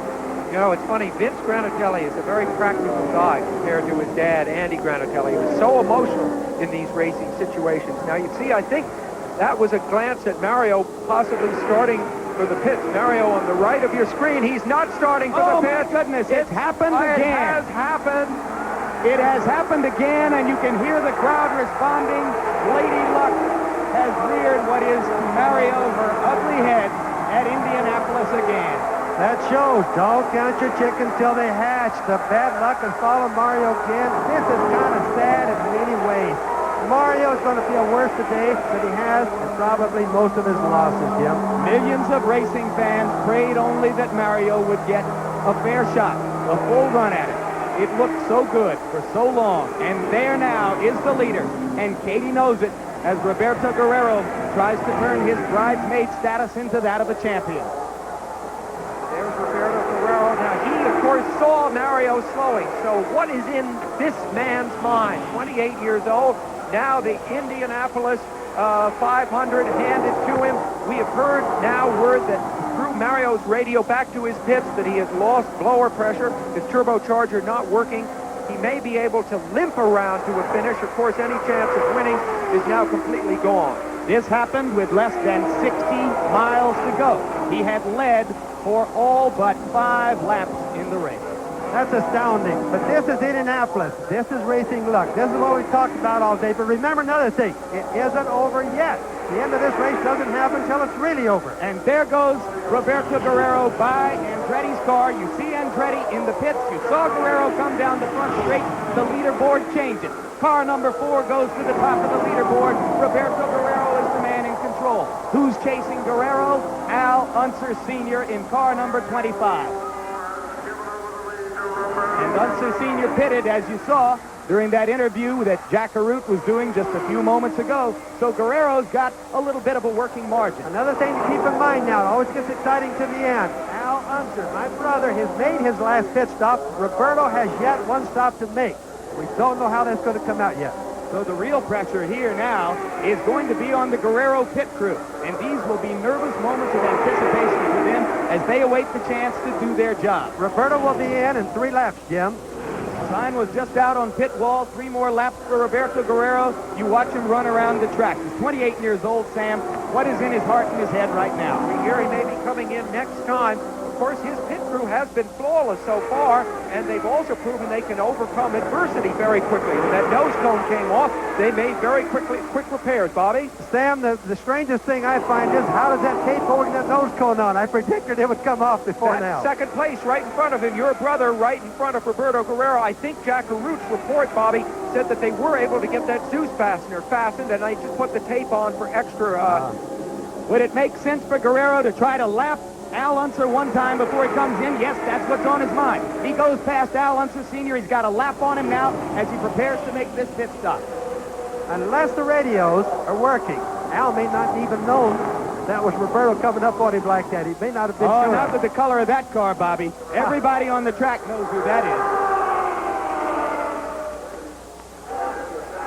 [SPEAKER 15] You know, it's funny, Vince Granatelli is a very practical guy compared to his dad, Andy Granatelli, who was so emotional in these racing situations. Now, you see, I think that was a glance at Mario possibly starting for the pits. Mario on the right of your screen, he's not starting for the pits.
[SPEAKER 3] Oh, my goodness, it's happened again.
[SPEAKER 15] It has happened.
[SPEAKER 3] It has happened again, and you can hear the crowd responding. Lady Luck has reared what is to Mario her ugly head at Indianapolis again.
[SPEAKER 16] That shows. Don't count your chickens till they hatch. The bad luck has followed Mario again. This is kind of sad in many ways. Mario is going to feel worse today than he has in probably most of his losses, Jim.
[SPEAKER 3] Millions of racing fans prayed only that Mario would get a fair shot, a full run at it. It looked so good for so long, and there now is the leader, and Katie knows it. as Roberto Guerrero tries to turn his bridesmaid status into that of a champion.
[SPEAKER 15] There's Roberto Guerrero. Now, he, of course, saw Mario slowing. So what is in this man's mind? 28 years old. Now the Indianapolis 500 handed to him. We have heard now word that through Mario's radio back to his pits that he has lost blower pressure, his turbocharger not working. He may be able to limp around to a finish. Of course, any chance of winning is now completely gone.
[SPEAKER 3] This happened with less than 60 miles to go. He had led for all but 5 laps in the race.
[SPEAKER 16] That's astounding. But this is Indianapolis. This is racing luck. This is what we talked about all day. But remember another thing. It isn't over yet. The end of this race doesn't happen until it's really over.
[SPEAKER 3] And there goes Roberto Guerrero by Andretti's car. You see Andretti in the pits. You saw Guerrero come down the front straight. The leaderboard changes. Car number 4 goes to the top of the leaderboard. Roberto Guerrero is the man in control. Who's chasing Guerrero? Al Unser Sr. in car number 25. And Unser Sr. pitted, as you saw, during that interview that Jack Arute was doing just a few moments ago. So Guerrero's got a little bit of a working margin.
[SPEAKER 16] Another thing to keep in mind now, it always gets exciting to the end. Al Unser, my brother, has made his last pit stop. Roberto has yet one stop to make. We don't know how that's going to come out yet.
[SPEAKER 3] So the real pressure here now is going to be on the Guerrero pit crew. And these will be nervous moments of anticipation for them as they await the chance to do their job.
[SPEAKER 16] Roberto will be in 3 laps, Jim.
[SPEAKER 3] Sign was just out on pit wall. 3 more laps for Roberto Guerrero. You watch him run around the track. He's 28 years old, Sam. What is in his heart and his head right now?
[SPEAKER 15] Here he may be coming in next time. Of course, his pit crew has been flawless so far, and they've also proven they can overcome adversity very quickly. When that nose cone came off, they made very quick repairs, Bobby.
[SPEAKER 16] Sam, the strangest thing I find is how does that tape holding that nose cone on? I predicted it would come off before now.
[SPEAKER 15] Second place right in front of him. Your brother right in front of Roberto Guerrero. I think Jack Arute's report, Bobby, said that they were able to get that Zeus fastener fastened, and I just put the tape on for extra...
[SPEAKER 3] Would it make sense for Guerrero to try to lap Al Unser one time before he comes in? Yes, that's what's on his mind. He goes past Al Unser Sr. He's got a lap on him now as he prepares to make this pit stop.
[SPEAKER 16] Unless the radios are working, Al may not even know that was Roberto coming up on him like that. He may not have been sure.
[SPEAKER 3] Not with the color of that car, Bobby. Everybody on the track knows who that is.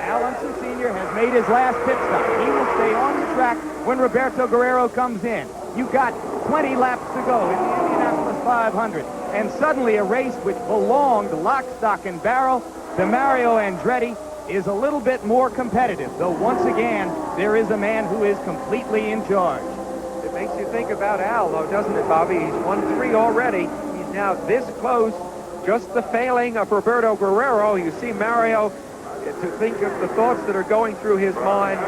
[SPEAKER 3] Al Unser Sr. has made his last pit stop. He will stay on the track when Roberto Guerrero comes in. You've got 20 laps to go in the Indianapolis 500. And suddenly a race which belonged lock, stock, and barrel to Mario Andretti is a little bit more competitive, though once again, there is a man who is completely in charge.
[SPEAKER 15] It makes you think about Al, though, doesn't it, Bobby? He's won 3 already. He's now this close. Just the failing of Roberto Guerrero. You see Mario, to think of the thoughts that are going through his mind,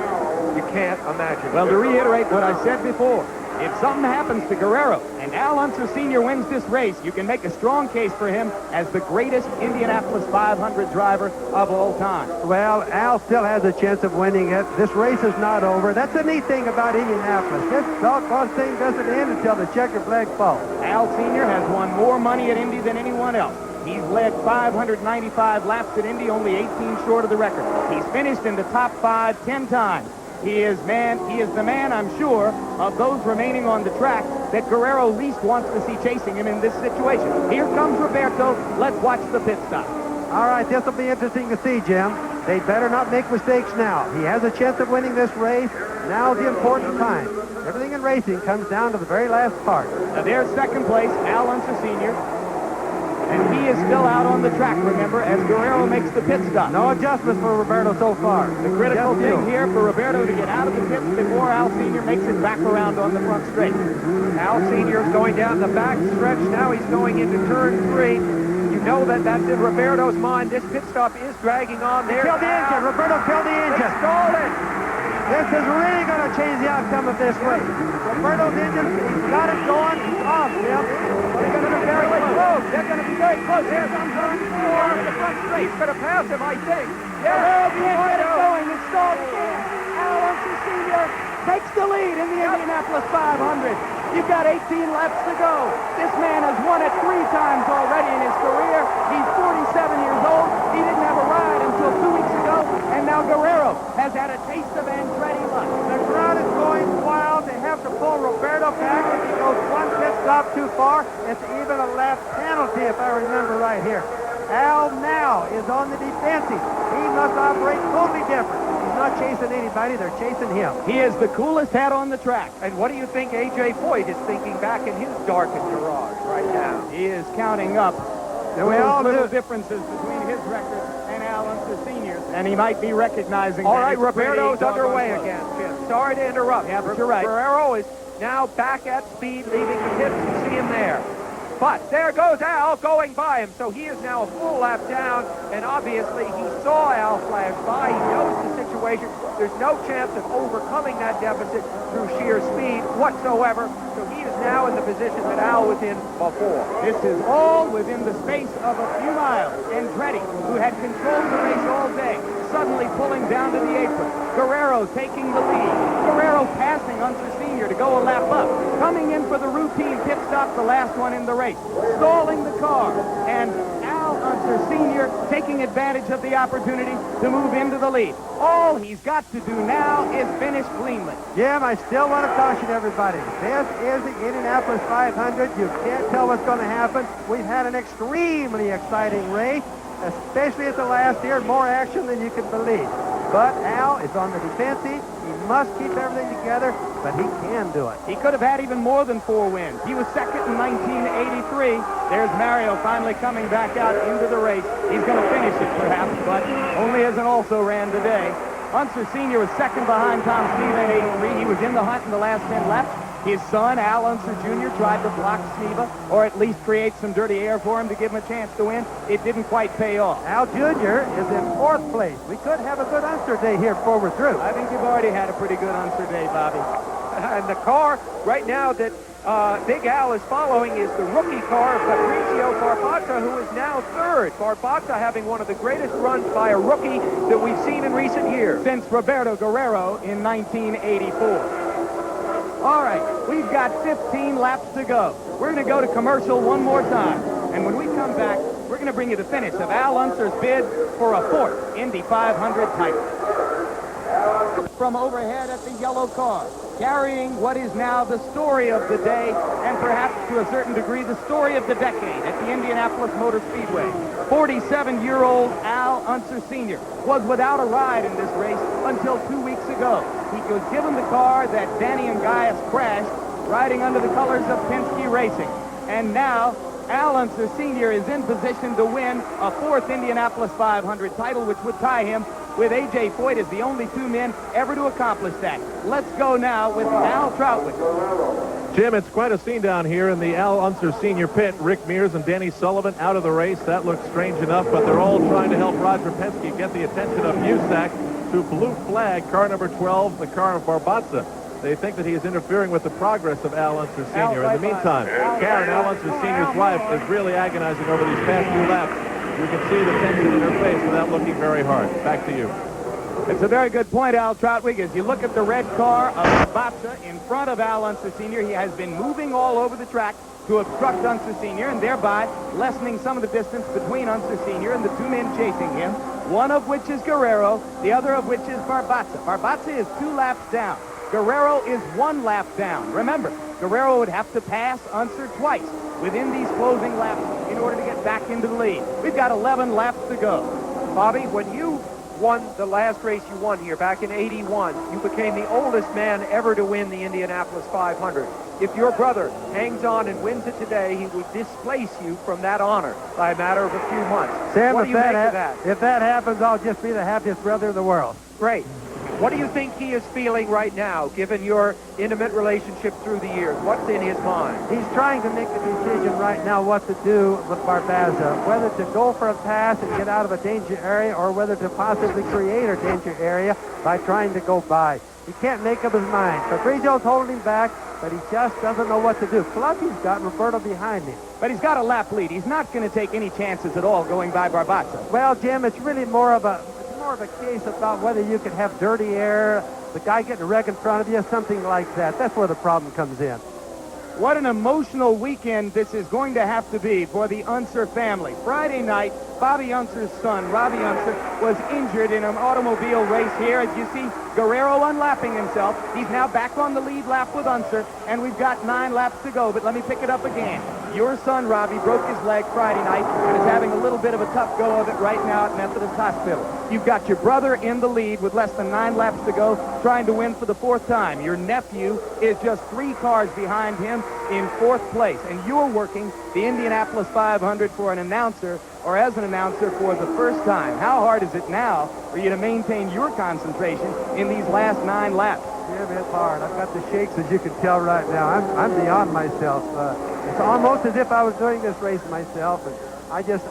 [SPEAKER 15] you can't imagine.
[SPEAKER 3] Well, to reiterate what I said before, if something happens to Guerrero and Al Unser Sr. wins this race, you can make a strong case for him as the greatest Indianapolis 500 driver of all time.
[SPEAKER 16] Well, Al still has a chance of winning it. This race is not over. That's the neat thing about Indianapolis. This doggone thing doesn't end until the checker flag falls.
[SPEAKER 3] Al Sr. has won more money at Indy than anyone else. He's led 595 laps at Indy, only 18 short of the record. He's finished in the top 5 10 times. He is the man, I'm sure, of those remaining on the track that Guerrero least wants to see chasing him in this situation. Here comes Roberto. Let's watch the pit stop.
[SPEAKER 16] All right, this will be interesting to see, Jim. They better not make mistakes now. He has a chance of winning this race. Now's the important time. Everything in racing comes down to the very last part.
[SPEAKER 3] Now there's second place, Al Unser Sr., and he is still out on the track, remember, as Guerrero makes the pit stop.
[SPEAKER 16] No adjustments for Roberto so far.
[SPEAKER 3] The critical thing here for Roberto to get out of the pits before Al Sr. makes it back around on the front straight.
[SPEAKER 15] Al Sr. is going down the back stretch. Now he's going into turn 3. You know that's in Roberto's mind. This pit stop is dragging on there.
[SPEAKER 16] Killed the engine. Roberto killed the engine.
[SPEAKER 15] Stalled it.
[SPEAKER 16] This is really going to change the outcome of this race. Roberto's engine, he's got it going off, Jim.
[SPEAKER 15] They're going to be very close. They're going to be very close. Here's on turn 4 in the front straight. He's going to pass him, I think.
[SPEAKER 20] Yeah, he can't get it going. It's stalled again. Al Unser Sr. takes the lead in the Indianapolis 500. You've got 18 laps to go. This man has won it 3 times already in his career. He's 47 years old. He didn't have a ride until 2 weeks ago. And now Guerrero has had a taste of Andretti luck.
[SPEAKER 6] The crowd is going wild. They have to pull Roberto back. If he goes one pit stop too far, it's even a lap penalty, if I remember right here. Al now is on the defensive. He must operate totally different. He's not chasing anybody. They're chasing him.
[SPEAKER 20] He is the coolest hat on the track.
[SPEAKER 15] And what do you think A.J. Foyt is thinking back in his darkened garage right now?
[SPEAKER 20] He is counting up those little differences between his record and Al Unser Sr.'s, and he might be recognizing
[SPEAKER 15] All
[SPEAKER 20] that
[SPEAKER 15] right,
[SPEAKER 20] it's
[SPEAKER 15] Roberto's
[SPEAKER 20] pretty
[SPEAKER 15] underway
[SPEAKER 20] doggone
[SPEAKER 15] again,
[SPEAKER 20] close.
[SPEAKER 15] Jim. Sorry to interrupt.
[SPEAKER 20] Yeah, but you're right.
[SPEAKER 15] Guerrero is now back at speed, leaving the pits. You see him there. But there goes Al going by him, so he is now a full lap down, and obviously he saw Al flash by. He knows the situation. There's no chance of overcoming that deficit through sheer speed whatsoever, so he is now in the position that Al was in before.
[SPEAKER 20] This is all within the space of a few miles. Andretti, who had controlled the race all day, suddenly pulling down to the apron. Guerrero taking the lead. Guerrero passing Unser Sr. to go a lap up. Coming in for the routine pit stop, the last one in the race. Stalling the car. And Al Unser Sr. taking advantage of the opportunity to move into the lead. All he's got to do now is finish cleanly.
[SPEAKER 6] Jim, I still want to caution everybody. This is the Indianapolis 500. You can't tell what's going to happen. We've had an extremely exciting race, especially at the last here. More action than you can believe. But Al is on the defensive. He must keep everything together, but he can do it.
[SPEAKER 20] He could have had even more than 4 wins. He was second in 1983. There's Mario finally coming back out into the race. He's going to finish it, perhaps, but only as an also-ran today. Unser Sr. was second behind Tom Sneva in 83. He was in the hunt in the last 10 laps. His son, Al Unser Jr., tried to block Sneva, or at least create some dirty air for him to give him a chance to win. It didn't quite pay off.
[SPEAKER 6] Al Jr. is in 4th place. We could have a good Unser day here before we're through.
[SPEAKER 20] I think you've already had a pretty good Unser day, Bobby.
[SPEAKER 15] And the car right now that Big Al is following is the rookie car of Fabrizio Barbazza, who is now 3rd. Barbazza having one of the greatest runs by a rookie that we've seen in recent years.
[SPEAKER 20] Since Roberto Guerrero in 1984. All right, we've got 15 laps to go. We're going to go to commercial one more time. And when we come back, we're going to bring you the finish of Al Unser's bid for a 4th Indy 500 title. From overhead at the yellow car, carrying what is now the story of the day, and perhaps to a certain degree the story of the decade at the Indianapolis Motor Speedway. 47-year-old Al Unser Sr. was without a ride in this race until 2 weeks ago. He was given the car that Danny and Gaius crashed, riding under the colors of Penske Racing. And now, Al Unser Sr. is in position to win a 4th Indianapolis 500 title, which would tie him with A.J. Foyt as the only 2 men ever to accomplish that. Let's go now with Al Troutwig.
[SPEAKER 4] Jim, it's quite a scene down here in the Al Unser Sr. pit. Rick Mears and Danny Sullivan out of the race. That looks strange enough, but they're all trying to help Roger Penske get the attention of Musak to blue flag car number 12, the car of Barbazza. They think that he is interfering with the progress of Al Unser Sr. In the meantime, Karen, Al Unser Sr.'s wife, is really agonizing over these past few laps. You can see the tension in her face without looking very hard. Back to you.
[SPEAKER 20] It's a very good point, Al Troutwig. As you look at the red car of Barbazza in front of Al Unser Sr., he has been moving all over the track to obstruct Unser Sr. and thereby lessening some of the distance between Unser Sr. and the 2 men chasing him, one of which is Guerrero, the other of which is Barbazza. Barbazza is 2 laps down. Guerrero is 1 lap down. Remember, Guerrero would have to pass Unser twice within these closing laps in order to get back into the lead. We've got 11 laps to go.
[SPEAKER 15] Bobby, when you won the last race you won here back in 81, you became the oldest man ever to win the Indianapolis 500. If your brother hangs on and wins it today, he would displace you from that honor by a matter of a few months.
[SPEAKER 6] Sam,
[SPEAKER 15] what do you make of that?
[SPEAKER 6] If that happens, I'll just be the happiest brother in the world.
[SPEAKER 15] Great. What do you think he is feeling right now, given your intimate relationship through the years? What's in his mind?
[SPEAKER 6] He's trying to make a decision right now what to do with Barbazza, whether to go for a pass and get out of a danger area or whether to possibly create a danger area by trying to go by. He can't make up his mind. Fabrizio's holding him back, but he just doesn't know what to do. Plus, he's got Roberto behind him.
[SPEAKER 20] But he's got a lap lead. He's not going to take any chances at all going by Barbazza.
[SPEAKER 6] Well, Jim, it's really more of a case about whether you can have dirty air, the guy getting a wreck in front of you, something like that. That's where the problem comes in.
[SPEAKER 3] What an emotional weekend this is going to have to be for the Unser family. Friday night, Bobby Unser's son, Robbie Unser, was injured in an automobile race here. As you see, Guerrero unlapping himself. He's now back on the lead lap with Unser, and we've got 9 laps to go, but let me pick it up again. Your son, Robbie, broke his leg Friday night and is having a little bit of a tough go of it right now at Methodist Hospital. You've got your brother in the lead with less than 9 laps to go, trying to win for the 4th time. Your nephew is just 3 cars behind him in 4th place, and you're working the Indianapolis 500 for an announcer, or as an announcer for the first time. How hard is it now for you to maintain your concentration in these last 9 laps?
[SPEAKER 16] Yeah, it's hard. I've got the shakes, as you can tell right now. I'm beyond myself. It's almost as if I was doing this race myself. And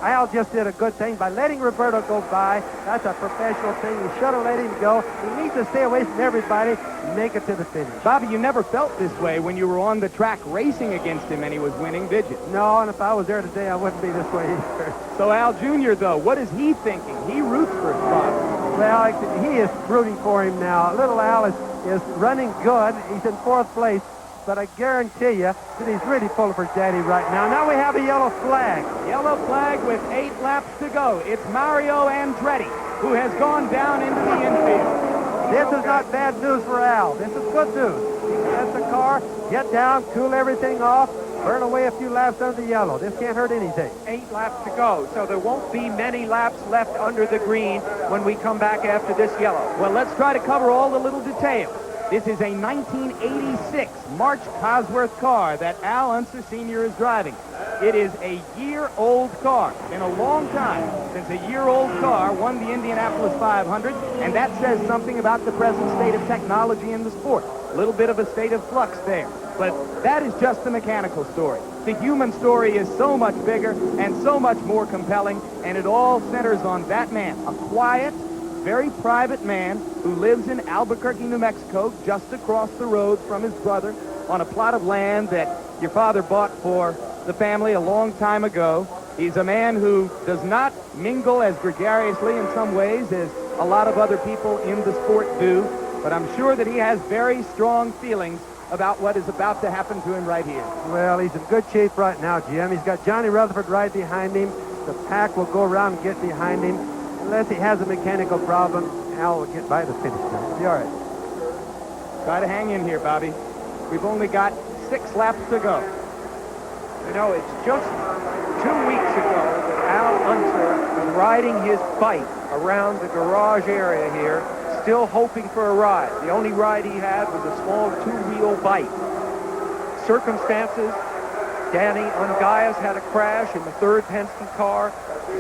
[SPEAKER 16] Al just did a good thing by letting Roberto go by. That's a professional thing. You should have let him go. He needs to stay away from everybody and make it to the finish.
[SPEAKER 3] Bobby, you never felt this way when you were on the track racing against him and he was winning, did you?
[SPEAKER 16] No, and if I was there today, I wouldn't be this way either.
[SPEAKER 3] So Al Jr., though, what is he thinking? He roots for his father.
[SPEAKER 16] Well, he is rooting for him now. Little Al is running good. He's in 4th place. But I guarantee you that he's really pulling for Daddy right now. Now we have a yellow flag.
[SPEAKER 3] Yellow flag with 8 laps to go. It's Mario Andretti, who has gone down into the infield.
[SPEAKER 16] This is not bad news for Al. This is good news. He can get the car, get down, cool everything off, burn away a few laps under the yellow. This can't hurt anything.
[SPEAKER 15] 8 laps to go, so there won't be many laps left under the green when we come back after this yellow.
[SPEAKER 3] Well, let's try to cover all the little details. This is a 1986 March Cosworth car that Al Unser Sr. is driving. It is a year-old car. It's been a long time since a year-old car won the Indianapolis 500, and that says something about the present state of technology in the sport. A little bit of a state of flux there. But that is just the mechanical story. The human story is so much bigger and so much more compelling, and it all centers on that man, a quiet, very private man who lives in Albuquerque, New Mexico, just across the road from his brother on a plot of land that your father bought for the family a long time ago. He's a man who does not mingle as gregariously in some ways as a lot of other people in the sport do, but I'm sure that he has very strong feelings about what is about to happen to him right here.
[SPEAKER 16] Well, he's in good shape right now, Jim. He's got Johnny Rutherford right behind him. The pack will go around and get behind him. Unless he has a mechanical problem, Al will get by the finish line. It'll be all right.
[SPEAKER 3] Try to hang in here, Bobby. We've only got 6 laps to go.
[SPEAKER 15] You know, it's just 2 weeks ago that Al Unser was riding his bike around the garage area here, still hoping for a ride. The only ride he had was a small 2-wheel bike. Circumstances, Danny Ungaias had a crash in the 3rd Penske car,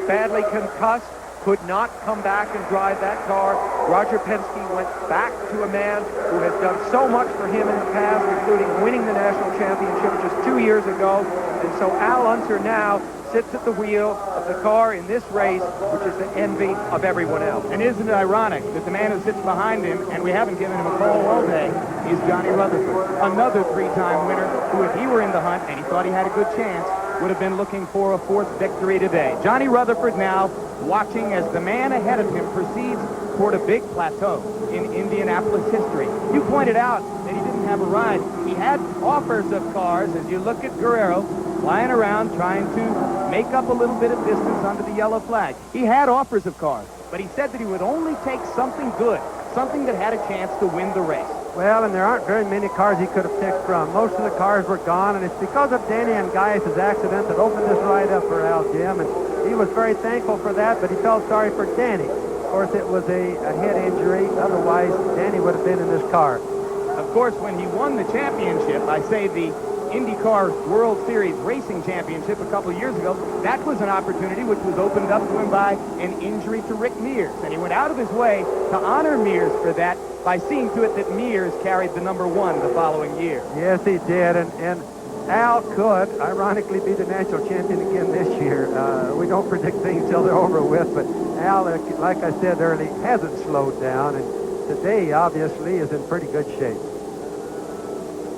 [SPEAKER 15] badly concussed, could not come back and drive that car. Roger Penske went back to a man who has done so much for him in the past, including winning the national championship just 2 years ago. And so Al Unser now sits at the wheel of the car in this race, which is the envy of everyone else.
[SPEAKER 3] And isn't it ironic that the man who sits behind him, and we haven't given him a call all day, is Johnny Rutherford, another 3-time winner who, if he were in the hunt and he thought he had a good chance, would have been looking for a 4th victory today. Johnny Rutherford now watching as the man ahead of him proceeds toward a big plateau in Indianapolis history. You pointed out that he didn't have a ride. He had offers of cars, as you look at Guerrero flying around trying to make up a little bit of distance under the yellow flag. He had offers of cars, but he said that he would only take something good, something that had a chance to win the race.
[SPEAKER 16] Well, and there aren't very many cars he could have picked from. Most of the cars were gone, and it's because of Danny Ungaias' accident that opened this ride up for Al, Jim, and he was very thankful for that, but he felt sorry for Danny. Of course, it was a head injury. Otherwise, Danny would have been in this car.
[SPEAKER 3] Of course, when he won the championship, I say the IndyCar World Series Racing Championship a couple of years ago, that was an opportunity which was opened up to him by an injury to Rick Mears. And he went out of his way to honor Mears for that by seeing to it that Mears carried the number 1 the following year.
[SPEAKER 16] Yes, he did. And Al could, ironically, be the national champion again this year. We don't predict things till they're over with, but Al, like I said earlier, hasn't slowed down. And today, obviously, is in pretty good shape.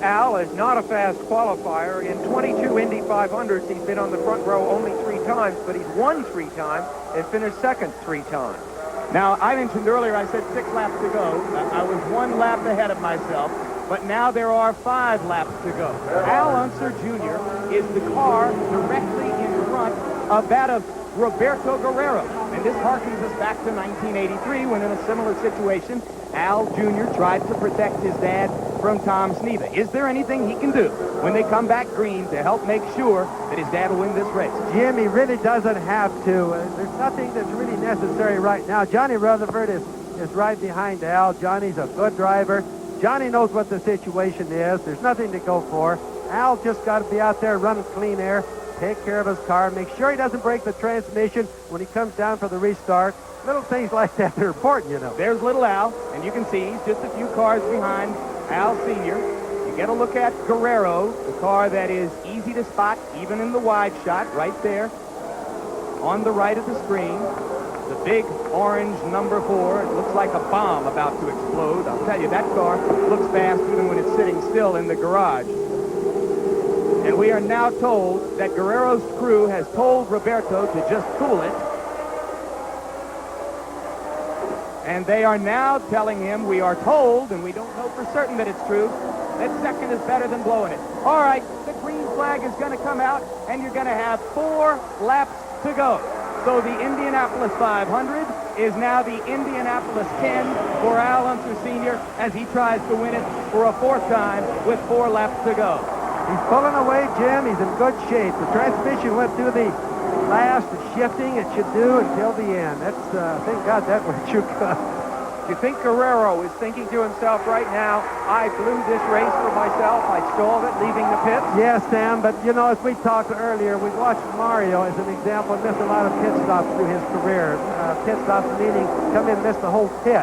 [SPEAKER 15] Al is not a fast qualifier. In 22 Indy 500s, he's been on the front row only 3 times, but he's won 3 times and finished second 3 times.
[SPEAKER 3] Now, I mentioned earlier, I said 6 laps to go. I was 1 lap ahead of myself. but now there are 5 laps to go. Al Unser Jr. is the car directly in front of that of Roberto Guerrero. And this harkens us back to 1983 when in a similar situation, Al Jr. tried to protect his dad from Tom Sneva. Is there anything he can do when they come back green to help make sure that his dad will win this race?
[SPEAKER 16] Jim, he really doesn't have to. There's nothing that's really necessary right now. Johnny Rutherford is right behind Al. Johnny's a good driver. Johnny knows what the situation is. There's nothing to go for. Al just got to be out there running clean air, take care of his car, make sure he doesn't break the transmission when he comes down for the restart. Little things like that are important, you know.
[SPEAKER 3] There's little Al, and you can see he's just a few cars behind Al Sr. You get a look at Guerrero, the car that is easy to spot, even in the wide shot, right there on the right of the screen. The big orange number 4. It looks like a bomb about to explode. I'll tell you, that car looks fast even when it's sitting still in the garage. And we are now told that Guerrero's crew has told Roberto to just cool it. And they are now telling him, we are told, and we don't know for certain that it's true, that second is better than blowing it. All right, the green flag is going to come out, and you're going to have 4 laps to go. So the Indianapolis 500 is now the Indianapolis 10 for Al Unser Sr. as he tries to win it for a 4th time with 4 laps to go.
[SPEAKER 16] He's pulling away, Jim. He's in good shape. The transmission went through the last shifting it should do until the end. That's, thank God that worked too good.
[SPEAKER 15] You think Guerrero is thinking to himself right now, I blew this race for myself, I stalled it leaving the pits?
[SPEAKER 16] Yes, Sam, but you know, as we talked earlier, we watched Mario as an example miss a lot of pit stops through his career. Pit stops meaning come in and miss the whole pit.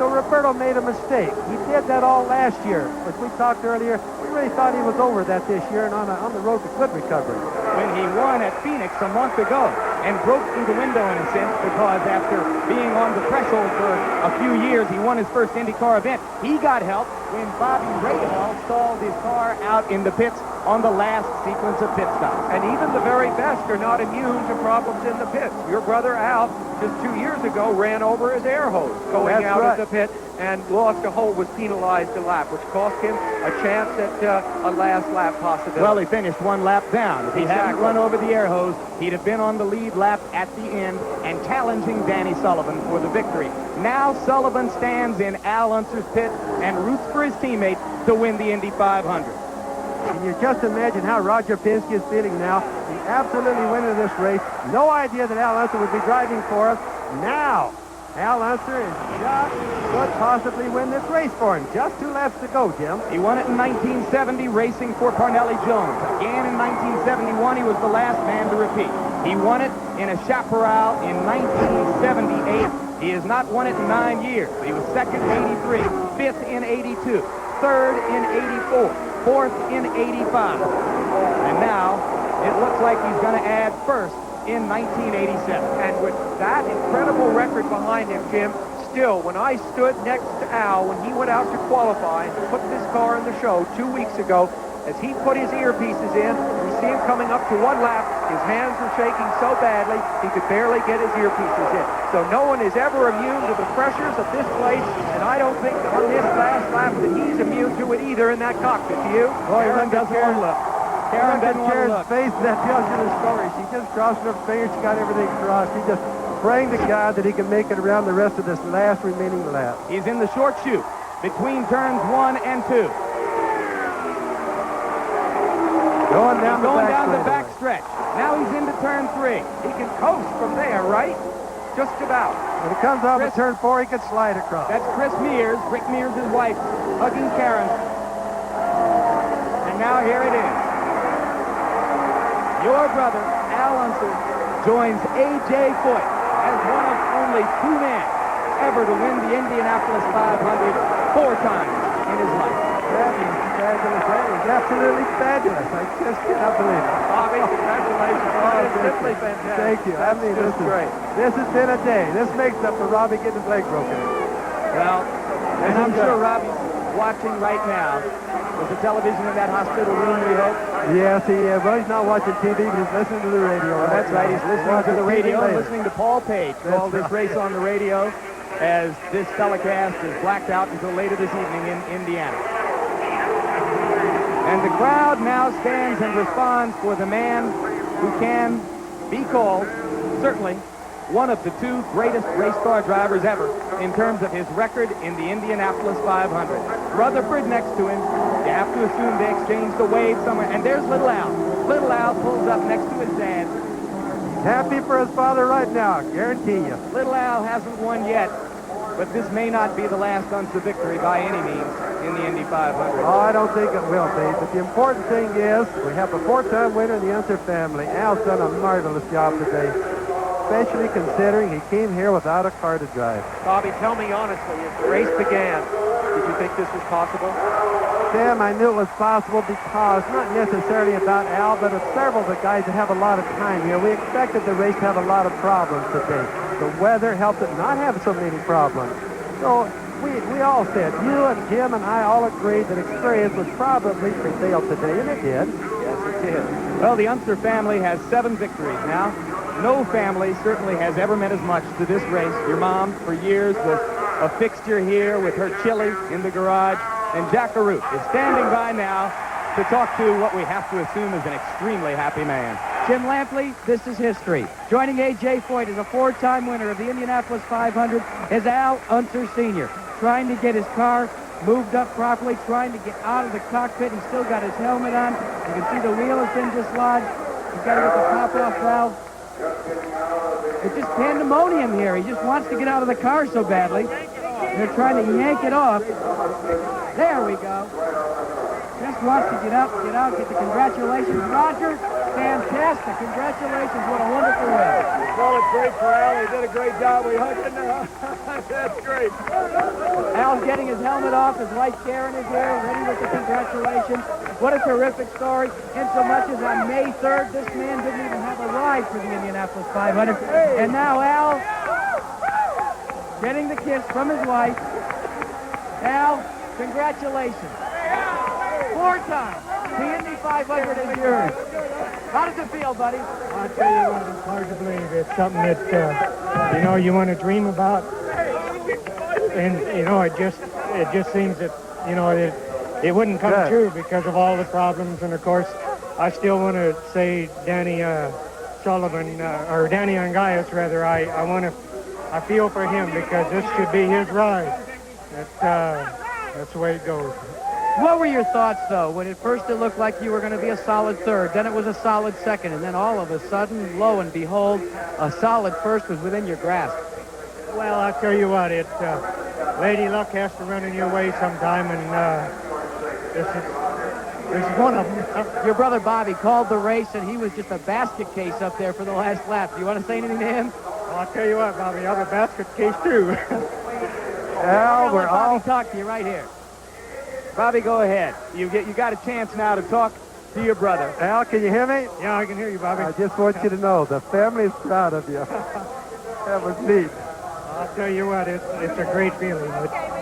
[SPEAKER 16] So Roberto made a mistake. He did that all last year. As we talked earlier, we really thought he was over that this year and on the road to good recovery.
[SPEAKER 3] When he won at Phoenix a month ago and broke through the window in a sense because after being on the threshold for a few years, he won his first IndyCar event. He got help when Bobby Rahal stalled his car out in the pits on the last sequence of pit stops.
[SPEAKER 15] And even the very best are not immune to problems in the pits. Your brother Al, just 2 years ago, ran over his air hose going out of the pit and lost a hole, was penalized a lap, which cost him a chance at a last lap possibility.
[SPEAKER 3] Well, he finished 1 lap down. If he hadn't run over the air hose, he'd have been on the lead lap at the end and challenging Danny Sullivan for the victory. Now Sullivan stands in Al Unser's pit and roots for his teammate to win the Indy 500.
[SPEAKER 16] Can you just imagine how Roger Penske is feeling now? He absolutely winning this race. No idea that Al Unser would be driving for us. Now, Al Unser is just could possibly win this race for him. Just 2 laps to go, Jim.
[SPEAKER 3] He won it in 1970 racing for Parnelli Jones. Again in 1971, he was the last man to repeat. He won it in a chaparral in 1978. He has not won it in 9 years. He was second in 83, 5th in 82, 3rd in 84, 4th in 85. And now it looks like he's going to add 1st in 1987.
[SPEAKER 15] And with that incredible record behind him, Jim, still, when I stood next to Al when he went out to qualify and to put this car in the show 2 weeks ago, as he put his earpieces in, we see him coming up to 1 lap. His hands were shaking so badly, he could barely get his earpieces in. So no one is ever immune to the pressures of this place, and I don't think on this last lap that he's immune to it either in that cockpit. Do you?
[SPEAKER 16] Boy, Aaron doesn't want to look.
[SPEAKER 3] Karen doesn't want to look.
[SPEAKER 16] Face that tells you the story. She just crossed her fingers. She got everything crossed. She just praying to God that he can make it around the rest of this last remaining lap.
[SPEAKER 3] He's in the short chute between turns 1 and 2.
[SPEAKER 16] Going down
[SPEAKER 3] the back stretch. Now he's into turn 3.
[SPEAKER 15] He can coast from there, right? Just about.
[SPEAKER 16] When he comes off of turn 4, he can slide across.
[SPEAKER 3] That's Chris Mears, Rick Mears' wife, hugging Karen. And now here it is. Your brother, Al Unser, joins A.J. Foyt as one of only 2 men ever to win the Indianapolis 500 4 times in his life.
[SPEAKER 16] That is fabulous. That is absolutely fabulous. I just cannot believe it.
[SPEAKER 15] Bobby, congratulations.
[SPEAKER 16] Oh,
[SPEAKER 15] It's simply fantastic.
[SPEAKER 16] Thank you. I mean, this is great. This has been a day. This makes up for Robbie getting his leg broken.
[SPEAKER 3] Well, and I'm sure Robbie's watching right now with the television in that hospital room, we hope.
[SPEAKER 16] Yes, he is. Well, he's not watching TV, but he's listening to the radio.
[SPEAKER 3] Well, that's right. He's listening to the radio and
[SPEAKER 16] later.
[SPEAKER 3] listening to Paul Page call this race on the radio as this telecast is blacked out until later this evening in Indiana. And the crowd now stands and responds for the man who can be called, certainly, one of the two greatest race car drivers ever in terms of his record in the Indianapolis 500. Rutherford next to him. You have to assume they exchanged a wave somewhere. And there's Little Al. Little Al pulls up next to his dad.
[SPEAKER 6] Happy for his father right now, guarantee you.
[SPEAKER 3] Little Al hasn't won yet, but this may not be the last Unser victory by any means in the Indy 500.
[SPEAKER 6] Oh, I don't think it will be, but the important thing is we have a four-time winner in the Unser family. Al's done a marvelous job today, especially considering he came here without a car to drive.
[SPEAKER 4] Bobby, tell me honestly, as the race began, did you think this was possible?
[SPEAKER 6] Sam, I knew it was possible because, not necessarily about Al, but of several of the guys that have a lot of time here. We expected the race to have a lot of problems today. The weather helped it not have so many problems. So we all said, you and Jim and I all agreed that experience would probably prevail today, and it did.
[SPEAKER 3] Yes, it did. Well, the Unser family has 7 victories now. No family certainly has ever meant as much to this race. Your mom, for years, was a fixture here with her chili in the garage. And Jack Arute is standing by now to talk to what we have to assume is an extremely happy man.
[SPEAKER 20] Jim Lampley, this is history. Joining A.J. Foyt as a 4-time winner of the Indianapolis 500 is Al Unser Sr. Trying to get his car moved up properly, trying to get out of the cockpit. He's still got his helmet on. You can see the wheel has been dislodged. He's got to get the pop-off valve. It's just pandemonium here. He just wants to get out of the car so badly. They're trying to yank it off. There we go. Just wants to get up, get the congratulations. Roger, fantastic. Congratulations. What a wonderful win.
[SPEAKER 6] Well, it's great for Al. He did a great job. We hugged him. That's great.
[SPEAKER 20] Al's getting his helmet off. His wife Karen is here, ready with the congratulations. What a terrific story. In so much as on May 3rd, this man didn't even have a ride for the Indianapolis 500. And now Al getting the kiss from his wife. Al, congratulations. 4 times. The Indy 500 is yours. How does it feel, buddy?
[SPEAKER 6] I'll tell you what, it's hard to believe. It's something that, you want to dream about. And, it just seems that, it wouldn't come true because of all the problems. And, of course, I still want to say Danny Sullivan, or Danny Angaius, rather. I feel for him because this should be his ride. That's the way it goes.
[SPEAKER 20] What were your thoughts, though, when at first it looked like you were going to be a solid third, then it was a solid second, and then all of a sudden, lo and behold, a solid first was within your grasp?
[SPEAKER 6] Well, I'll tell you what, Lady Luck has to run in your way sometime, and this is one of them.
[SPEAKER 20] Your brother Bobby called the race, and he was just a basket case up there for the last lap. Do you want to say anything to him?
[SPEAKER 6] Well, I'll tell you what, Bobby, I'm a basket case, too.
[SPEAKER 20] Al, we're all... talk to you right here.
[SPEAKER 3] Bobby, go ahead. You got a chance now to talk to your brother.
[SPEAKER 6] Al, can you hear me? Yeah, I can hear you, Bobby. I just want you to know the family is proud of you. That was neat. I'll tell you what, it's a great feeling.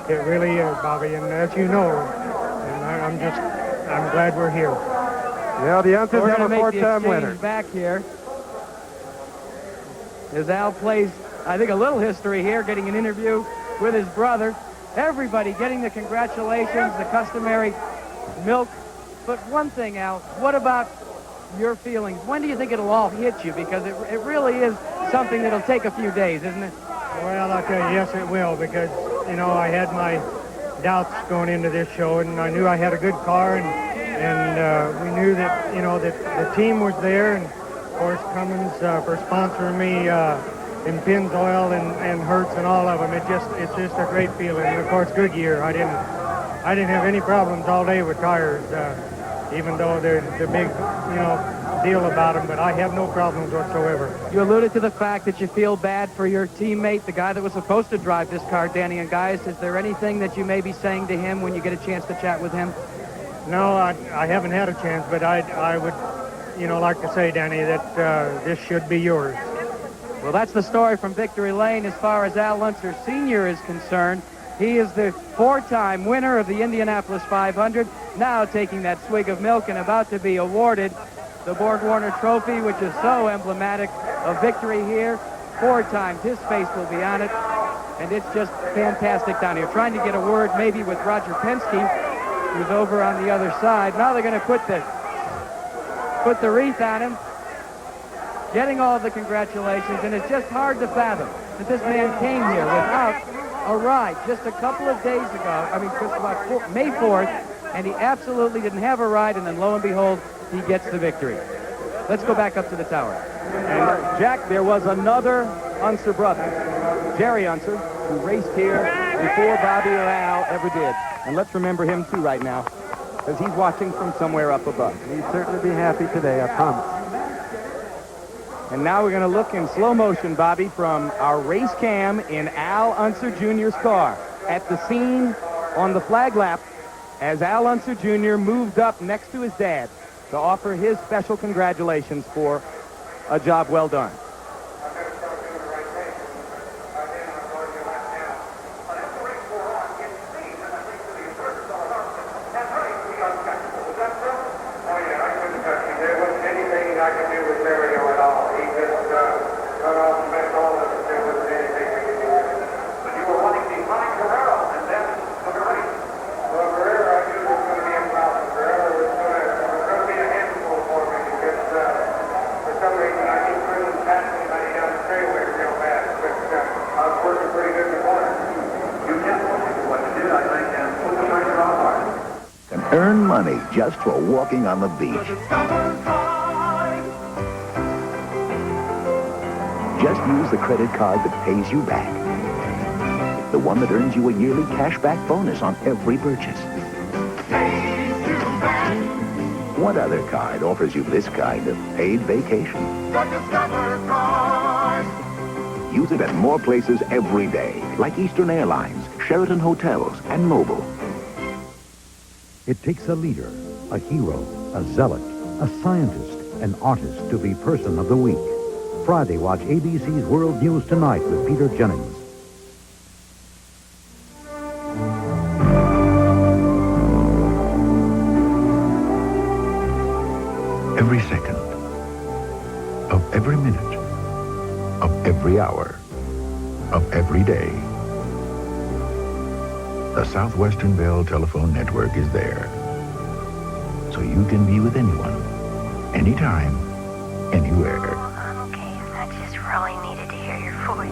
[SPEAKER 6] It really is, Bobby, and as you know, and I'm glad we're here. Yeah, the Unsers have a 4-time winner.
[SPEAKER 20] Back here. As Al plays, I think, a little history here, getting an interview with his brother. Everybody getting the congratulations, the customary milk. But one thing, Al, what about your feelings? When do you think it'll all hit you? Because it really is something that'll take a few days, isn't it?
[SPEAKER 6] Well, I'll tell you, yes, it will, because, I had my doubts going into this show, and I knew I had a good car, and we knew that, that the team was there, and, of course, Cummins for sponsoring me in Pennzoil and Hertz and all of them. It's just a great feeling. And of course, Goodyear, I didn't have any problems all day with tires, even though they're the big, deal about them. But I have no problems whatsoever.
[SPEAKER 20] You alluded to the fact that you feel bad for your teammate, the guy that was supposed to drive this car, Danny Angaius. Is there anything that you may be saying to him when you get a chance to chat with him?
[SPEAKER 6] No, I haven't had a chance, but I would, like to say, Danny, that this should be yours.
[SPEAKER 20] Well, that's the story from Victory Lane as far as Al Unser Sr. is concerned. He is the 4-time winner of the Indianapolis 500, now taking that swig of milk and about to be awarded the Borg-Warner Trophy, which is so emblematic of victory here. 4 times his face will be on it, and it's just fantastic down here. Trying to get a word maybe with Roger Penske. who's over on the other side. Now they're going to put the wreath on him, getting all the congratulations, and it's just hard to fathom that this man came here without a ride just a couple of days ago. I mean, just about May 4th, and he absolutely didn't have a ride, and then lo and behold, he gets the victory. Let's go back up to the tower.
[SPEAKER 3] And Jack, there was another Unser brother, Jerry Unser, who raced here before Bobby or Al ever did. And let's remember him too right now, because he's watching from somewhere up above.
[SPEAKER 6] He'd certainly be happy today, I promise.
[SPEAKER 3] And now we're going to look in slow motion, Bobby, from our race cam in Al Unser Jr.'s car at the scene on the flag lap as Al Unser Jr. moved up next to his dad to offer his special congratulations for a job well done.
[SPEAKER 10] Earn money just for walking on the beach. Just use the credit card that pays you back. The one that earns you a yearly cashback bonus on every purchase. What other card offers you this kind of paid vacation?
[SPEAKER 12] The Discover Card.
[SPEAKER 10] Use it at more places every day, like Eastern Airlines, Sheraton Hotels, and Mobil.
[SPEAKER 14] It takes a leader, a hero, a zealot, a scientist, an artist to be Person of the Week. Friday, watch ABC's World News Tonight with Peter Jennings.
[SPEAKER 17] Every second, of every minute, of every hour, of every day. The Southwestern Bell Telephone Network is there, so you can be with anyone, anytime, anywhere.
[SPEAKER 18] Okay, I just really needed to hear your voice.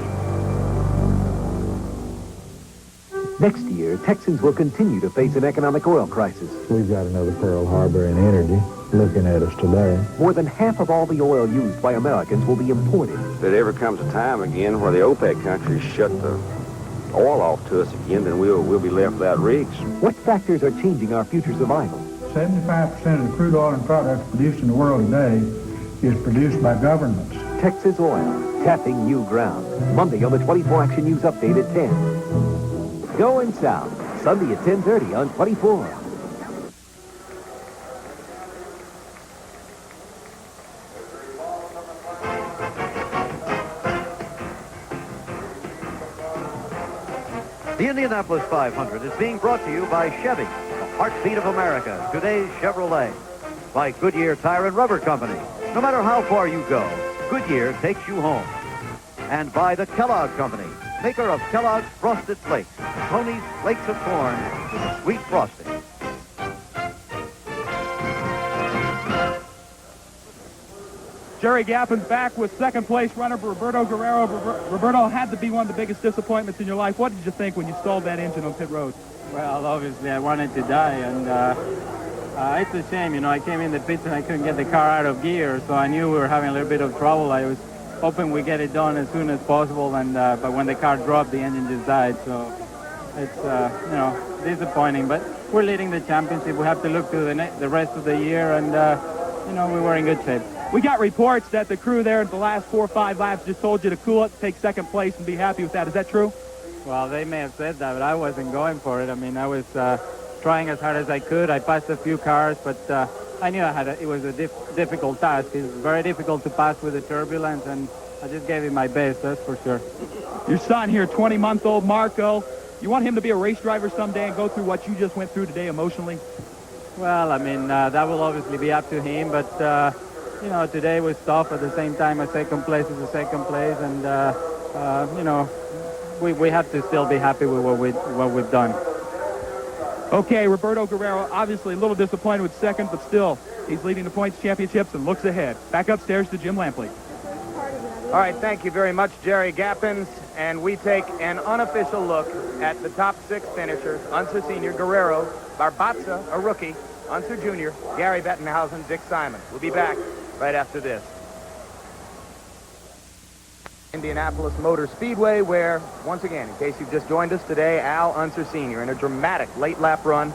[SPEAKER 19] Next year, Texans will continue to face an economic oil crisis.
[SPEAKER 23] We've got another Pearl Harbor in energy looking at us today.
[SPEAKER 19] More than half of all the oil used by Americans will be imported.
[SPEAKER 27] If there ever comes a time again where the OPEC countries shut the oil off to us again, then we'll be left without rigs.
[SPEAKER 19] What factors are changing our future survival?
[SPEAKER 23] 75% of the crude oil and products produced in the world today is produced by governments.
[SPEAKER 19] Texas Oil, tapping new ground. Monday on the 24 Action News Update at 10. Going South, Sunday at 10:30 on 24.
[SPEAKER 1] The Indianapolis 500 is being brought to you by Chevy, the heartbeat of America, today's Chevrolet. By Goodyear Tire and Rubber Company. No matter how far you go, Goodyear takes you home. And by the Kellogg Company, maker of Kellogg's Frosted Flakes, Tony's Flakes of Corn with a sweet frosting.
[SPEAKER 28] Jerry Gappin's back with second place runner Roberto Guerrero. Roberto, had to be one of the biggest disappointments in your life. What did you think when you stalled that engine on pit road?
[SPEAKER 29] Well, obviously I wanted to die, and it's a shame. You know, I came in the pits and I couldn't get the car out of gear, so I knew we were having a little bit of trouble. I was hoping we get it done as soon as possible, and but when the car dropped, the engine just died. So it's you know, disappointing. But we're leading the championship. We have to look to the rest of the year, and you know, we were in good shape.
[SPEAKER 28] We got reports that the crew there at the last 4 or 5 laps just told you to cool it, take second place, and be happy with that. Is that true?
[SPEAKER 29] Well, they may have said that, but I wasn't going for it. I mean, I was trying as hard as I could. I passed a few cars, but I knew it was a difficult task. It's very difficult to pass with the turbulence, and I just gave it my best, that's for sure.
[SPEAKER 28] Your son here, 20-month-old Marco, you want him to be a race driver someday and go through what you just went through today emotionally?
[SPEAKER 29] Well, I mean, that will obviously be up to him, but you know, today was tough. At the same time, a second place is a second place, and you know, we have to still be happy with what we've done.
[SPEAKER 28] Okay, Roberto Guerrero, obviously a little disappointed with second, but still, he's leading the points championships and looks ahead. Back upstairs to Jim Lampley.
[SPEAKER 3] All right, thank you very much, Jerry Gappens. And we take an unofficial look at the top 6 finishers. Unser Sr., Guerrero, Barbatza, a rookie, Unser Jr., Gary Bettenhausen, Dick Simon. We'll be back right after this. Indianapolis Motor Speedway, where, once again, in case you've just joined us today, Al Unser Sr., in a dramatic late lap run,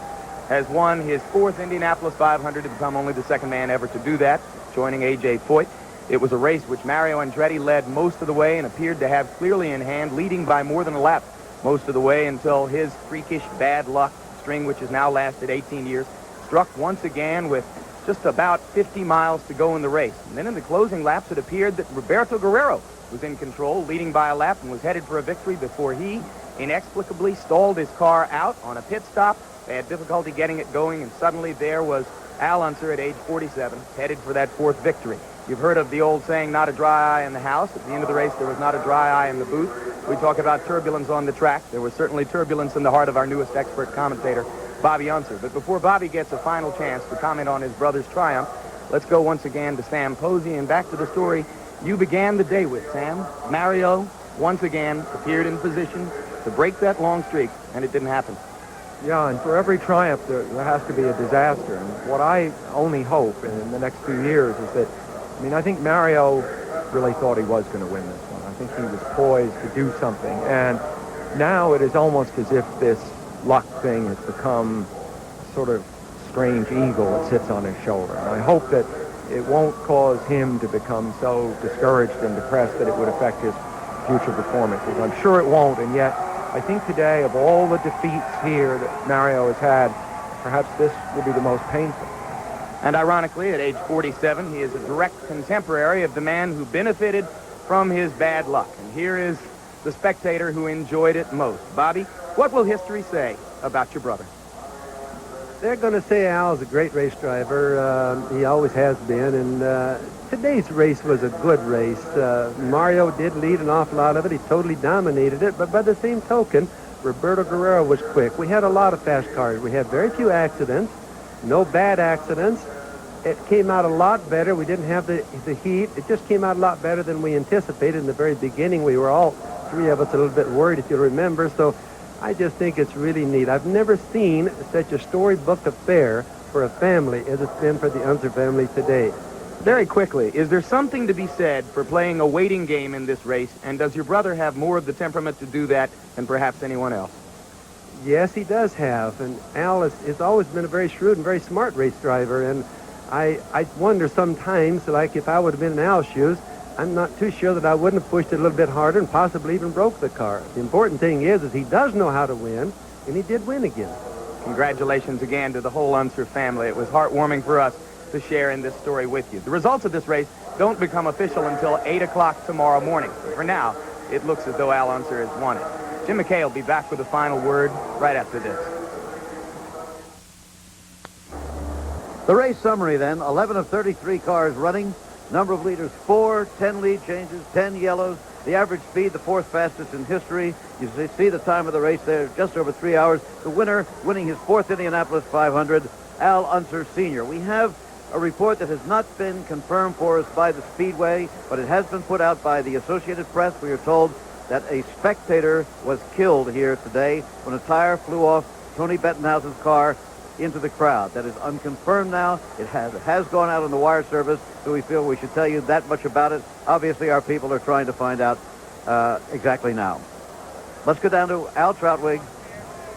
[SPEAKER 3] has won his 4th Indianapolis 500 to become only the 2nd man ever to do that, joining A.J. Foyt. It was a race which Mario Andretti led most of the way and appeared to have clearly in hand, leading by more than a lap most of the way until his freakish bad luck string, which has now lasted 18 years, struck once again with just about 50 miles to go in the race. And then in the closing laps, it appeared that Roberto Guerrero was in control, leading by a lap, and was headed for a victory before he inexplicably stalled his car out on a pit stop. They had difficulty getting it going, and suddenly there was Al Unser at age 47, headed for that 4th victory. You've heard of the old saying, not a dry eye in the house. At the end of the race, there was not a dry eye in the booth. We talk about turbulence on the track. There was certainly turbulence in the heart of our newest expert commentator, Bobby Unser. But before Bobby gets a final chance to comment on his brother's triumph, let's go once again to Sam Posey and back to the story you began the day with, Sam. Mario, once again, appeared in position to break that long streak, and it didn't happen.
[SPEAKER 15] Yeah, and for every triumph, there has to be a disaster. And what I only hope in the next few years is that, I think Mario really thought he was going to win this one. I think he was poised to do something. And now it is almost as if this luck thing has become sort of strange eagle that sits on his shoulder. And I hope that it won't cause him to become so discouraged and depressed that it would affect his future performances. I'm sure it won't, and yet I think today, of all the defeats here that Mario has had, perhaps this will be the most painful.
[SPEAKER 3] And ironically, at age 47, he is a direct contemporary of the man who benefited from his bad luck. And here is the spectator who enjoyed it most. Bobby, what will history say about your brother?
[SPEAKER 16] They're going to say Al's a great race driver. He always has been. And today's race was a good race. Mario did lead an awful lot of it. He totally dominated it. But by the same token, Roberto Guerrero was quick. We had a lot of fast cars. We had very few accidents. No bad accidents. It came out a lot better. We didn't have the heat. It just came out a lot better than we anticipated in the very beginning. We were all, 3 of us, a little bit worried, if you remember. So I just think it's really neat. I've never seen such a storybook affair for a family as it's been for the Unser family today.
[SPEAKER 3] Very quickly, is there something to be said for playing a waiting game in this race? And does your brother have more of the temperament to do that than perhaps anyone else?
[SPEAKER 16] Yes, he does have. And Al has always been a very shrewd and very smart race driver. And I wonder sometimes, like if I would have been in Al's shoes, I'm not too sure that I wouldn't have pushed it a little bit harder and possibly even broke the car. The important thing is he does know how to win, and he did win again.
[SPEAKER 3] Congratulations again to the whole Unser family. It was heartwarming for us to share in this story with you. The results of this race don't become official until 8 o'clock tomorrow morning. For now, it looks as though Al Unser has won it. Jim McKay will be back with a final word right after this.
[SPEAKER 1] The race summary then, 11 of 33 cars running. Number of leaders, 4, 10 lead changes, 10 yellows. The average speed, the 4th fastest in history. You see the time of the race there, just over 3 hours. The winner, winning his 4th Indianapolis 500, Al Unser Sr. We have a report that has not been confirmed for us by the Speedway, but it has been put out by the Associated Press. We are told that a spectator was killed here today when a tire flew off Tony Bettenhausen's car into the crowd. That is unconfirmed now. It has gone out on the wire service, so we feel we should tell you that much about it. Obviously, our people are trying to find out exactly now. Let's go down to Al Troutwig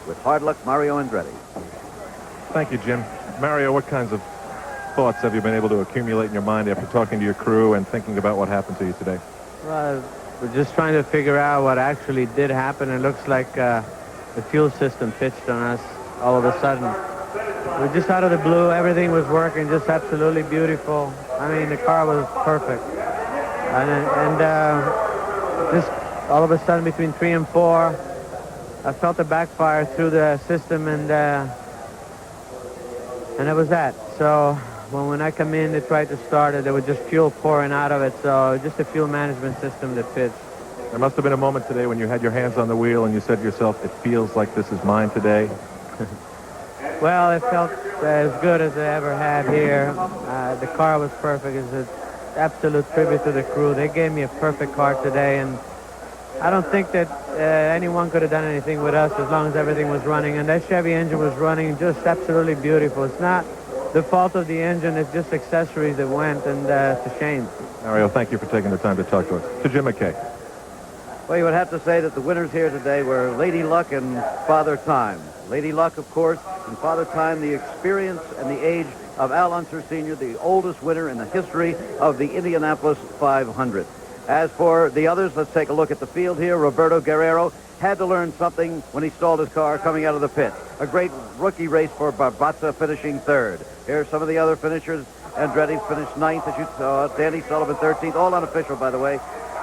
[SPEAKER 1] with hard luck Mario Andretti.
[SPEAKER 4] Thank you, Jim. Mario, what kinds of thoughts have you been able to accumulate in your mind after talking to your crew and thinking about what happened to you today?
[SPEAKER 21] Well, we're just trying to figure out what actually did happen. It looks like the fuel system pitched on us all of a sudden. We're just out of the blue. Everything was working just absolutely beautiful. I mean, the car was perfect. And just all of a sudden between 3 and 4, I felt a backfire through the system, and it was that. So when I come in to try to start it, there was just fuel pouring out of it. So just a fuel management system that fits.
[SPEAKER 4] There must have been a moment today when you had your hands on the wheel and you said to yourself, it feels like this is mine today.
[SPEAKER 21] Well, it felt as good as I ever had here. The car was perfect. It's an absolute tribute to the crew. They gave me a perfect car today, and I don't think that anyone could have done anything with us as long as everything was running. And that Chevy engine was running just absolutely beautiful. It's not the fault of the engine. It's just accessories that went, and it's a shame.
[SPEAKER 4] Mario, thank you for taking the time to talk to us. To Jim McKay.
[SPEAKER 1] Well, you would have to say that the winners here today were Lady Luck and Father Time. Lady Luck, of course, and Father Time, the experience and the age of Al Unser Sr., the oldest winner in the history of the Indianapolis 500. As for the others, let's take a look at the field here. Roberto Guerrero had to learn something when he stalled his car coming out of the pit. A great rookie race for Barbaza, finishing third. Here are some of the other finishers. Andretti finished ninth, as you saw. Danny Sullivan 13th, all unofficial, by the way.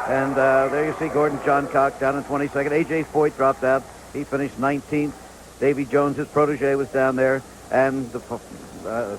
[SPEAKER 1] And there you see Gordon Johncock down in 22nd. A.J. Foyt dropped out. He finished 19th. Davy Jones, his protege, was down there. And the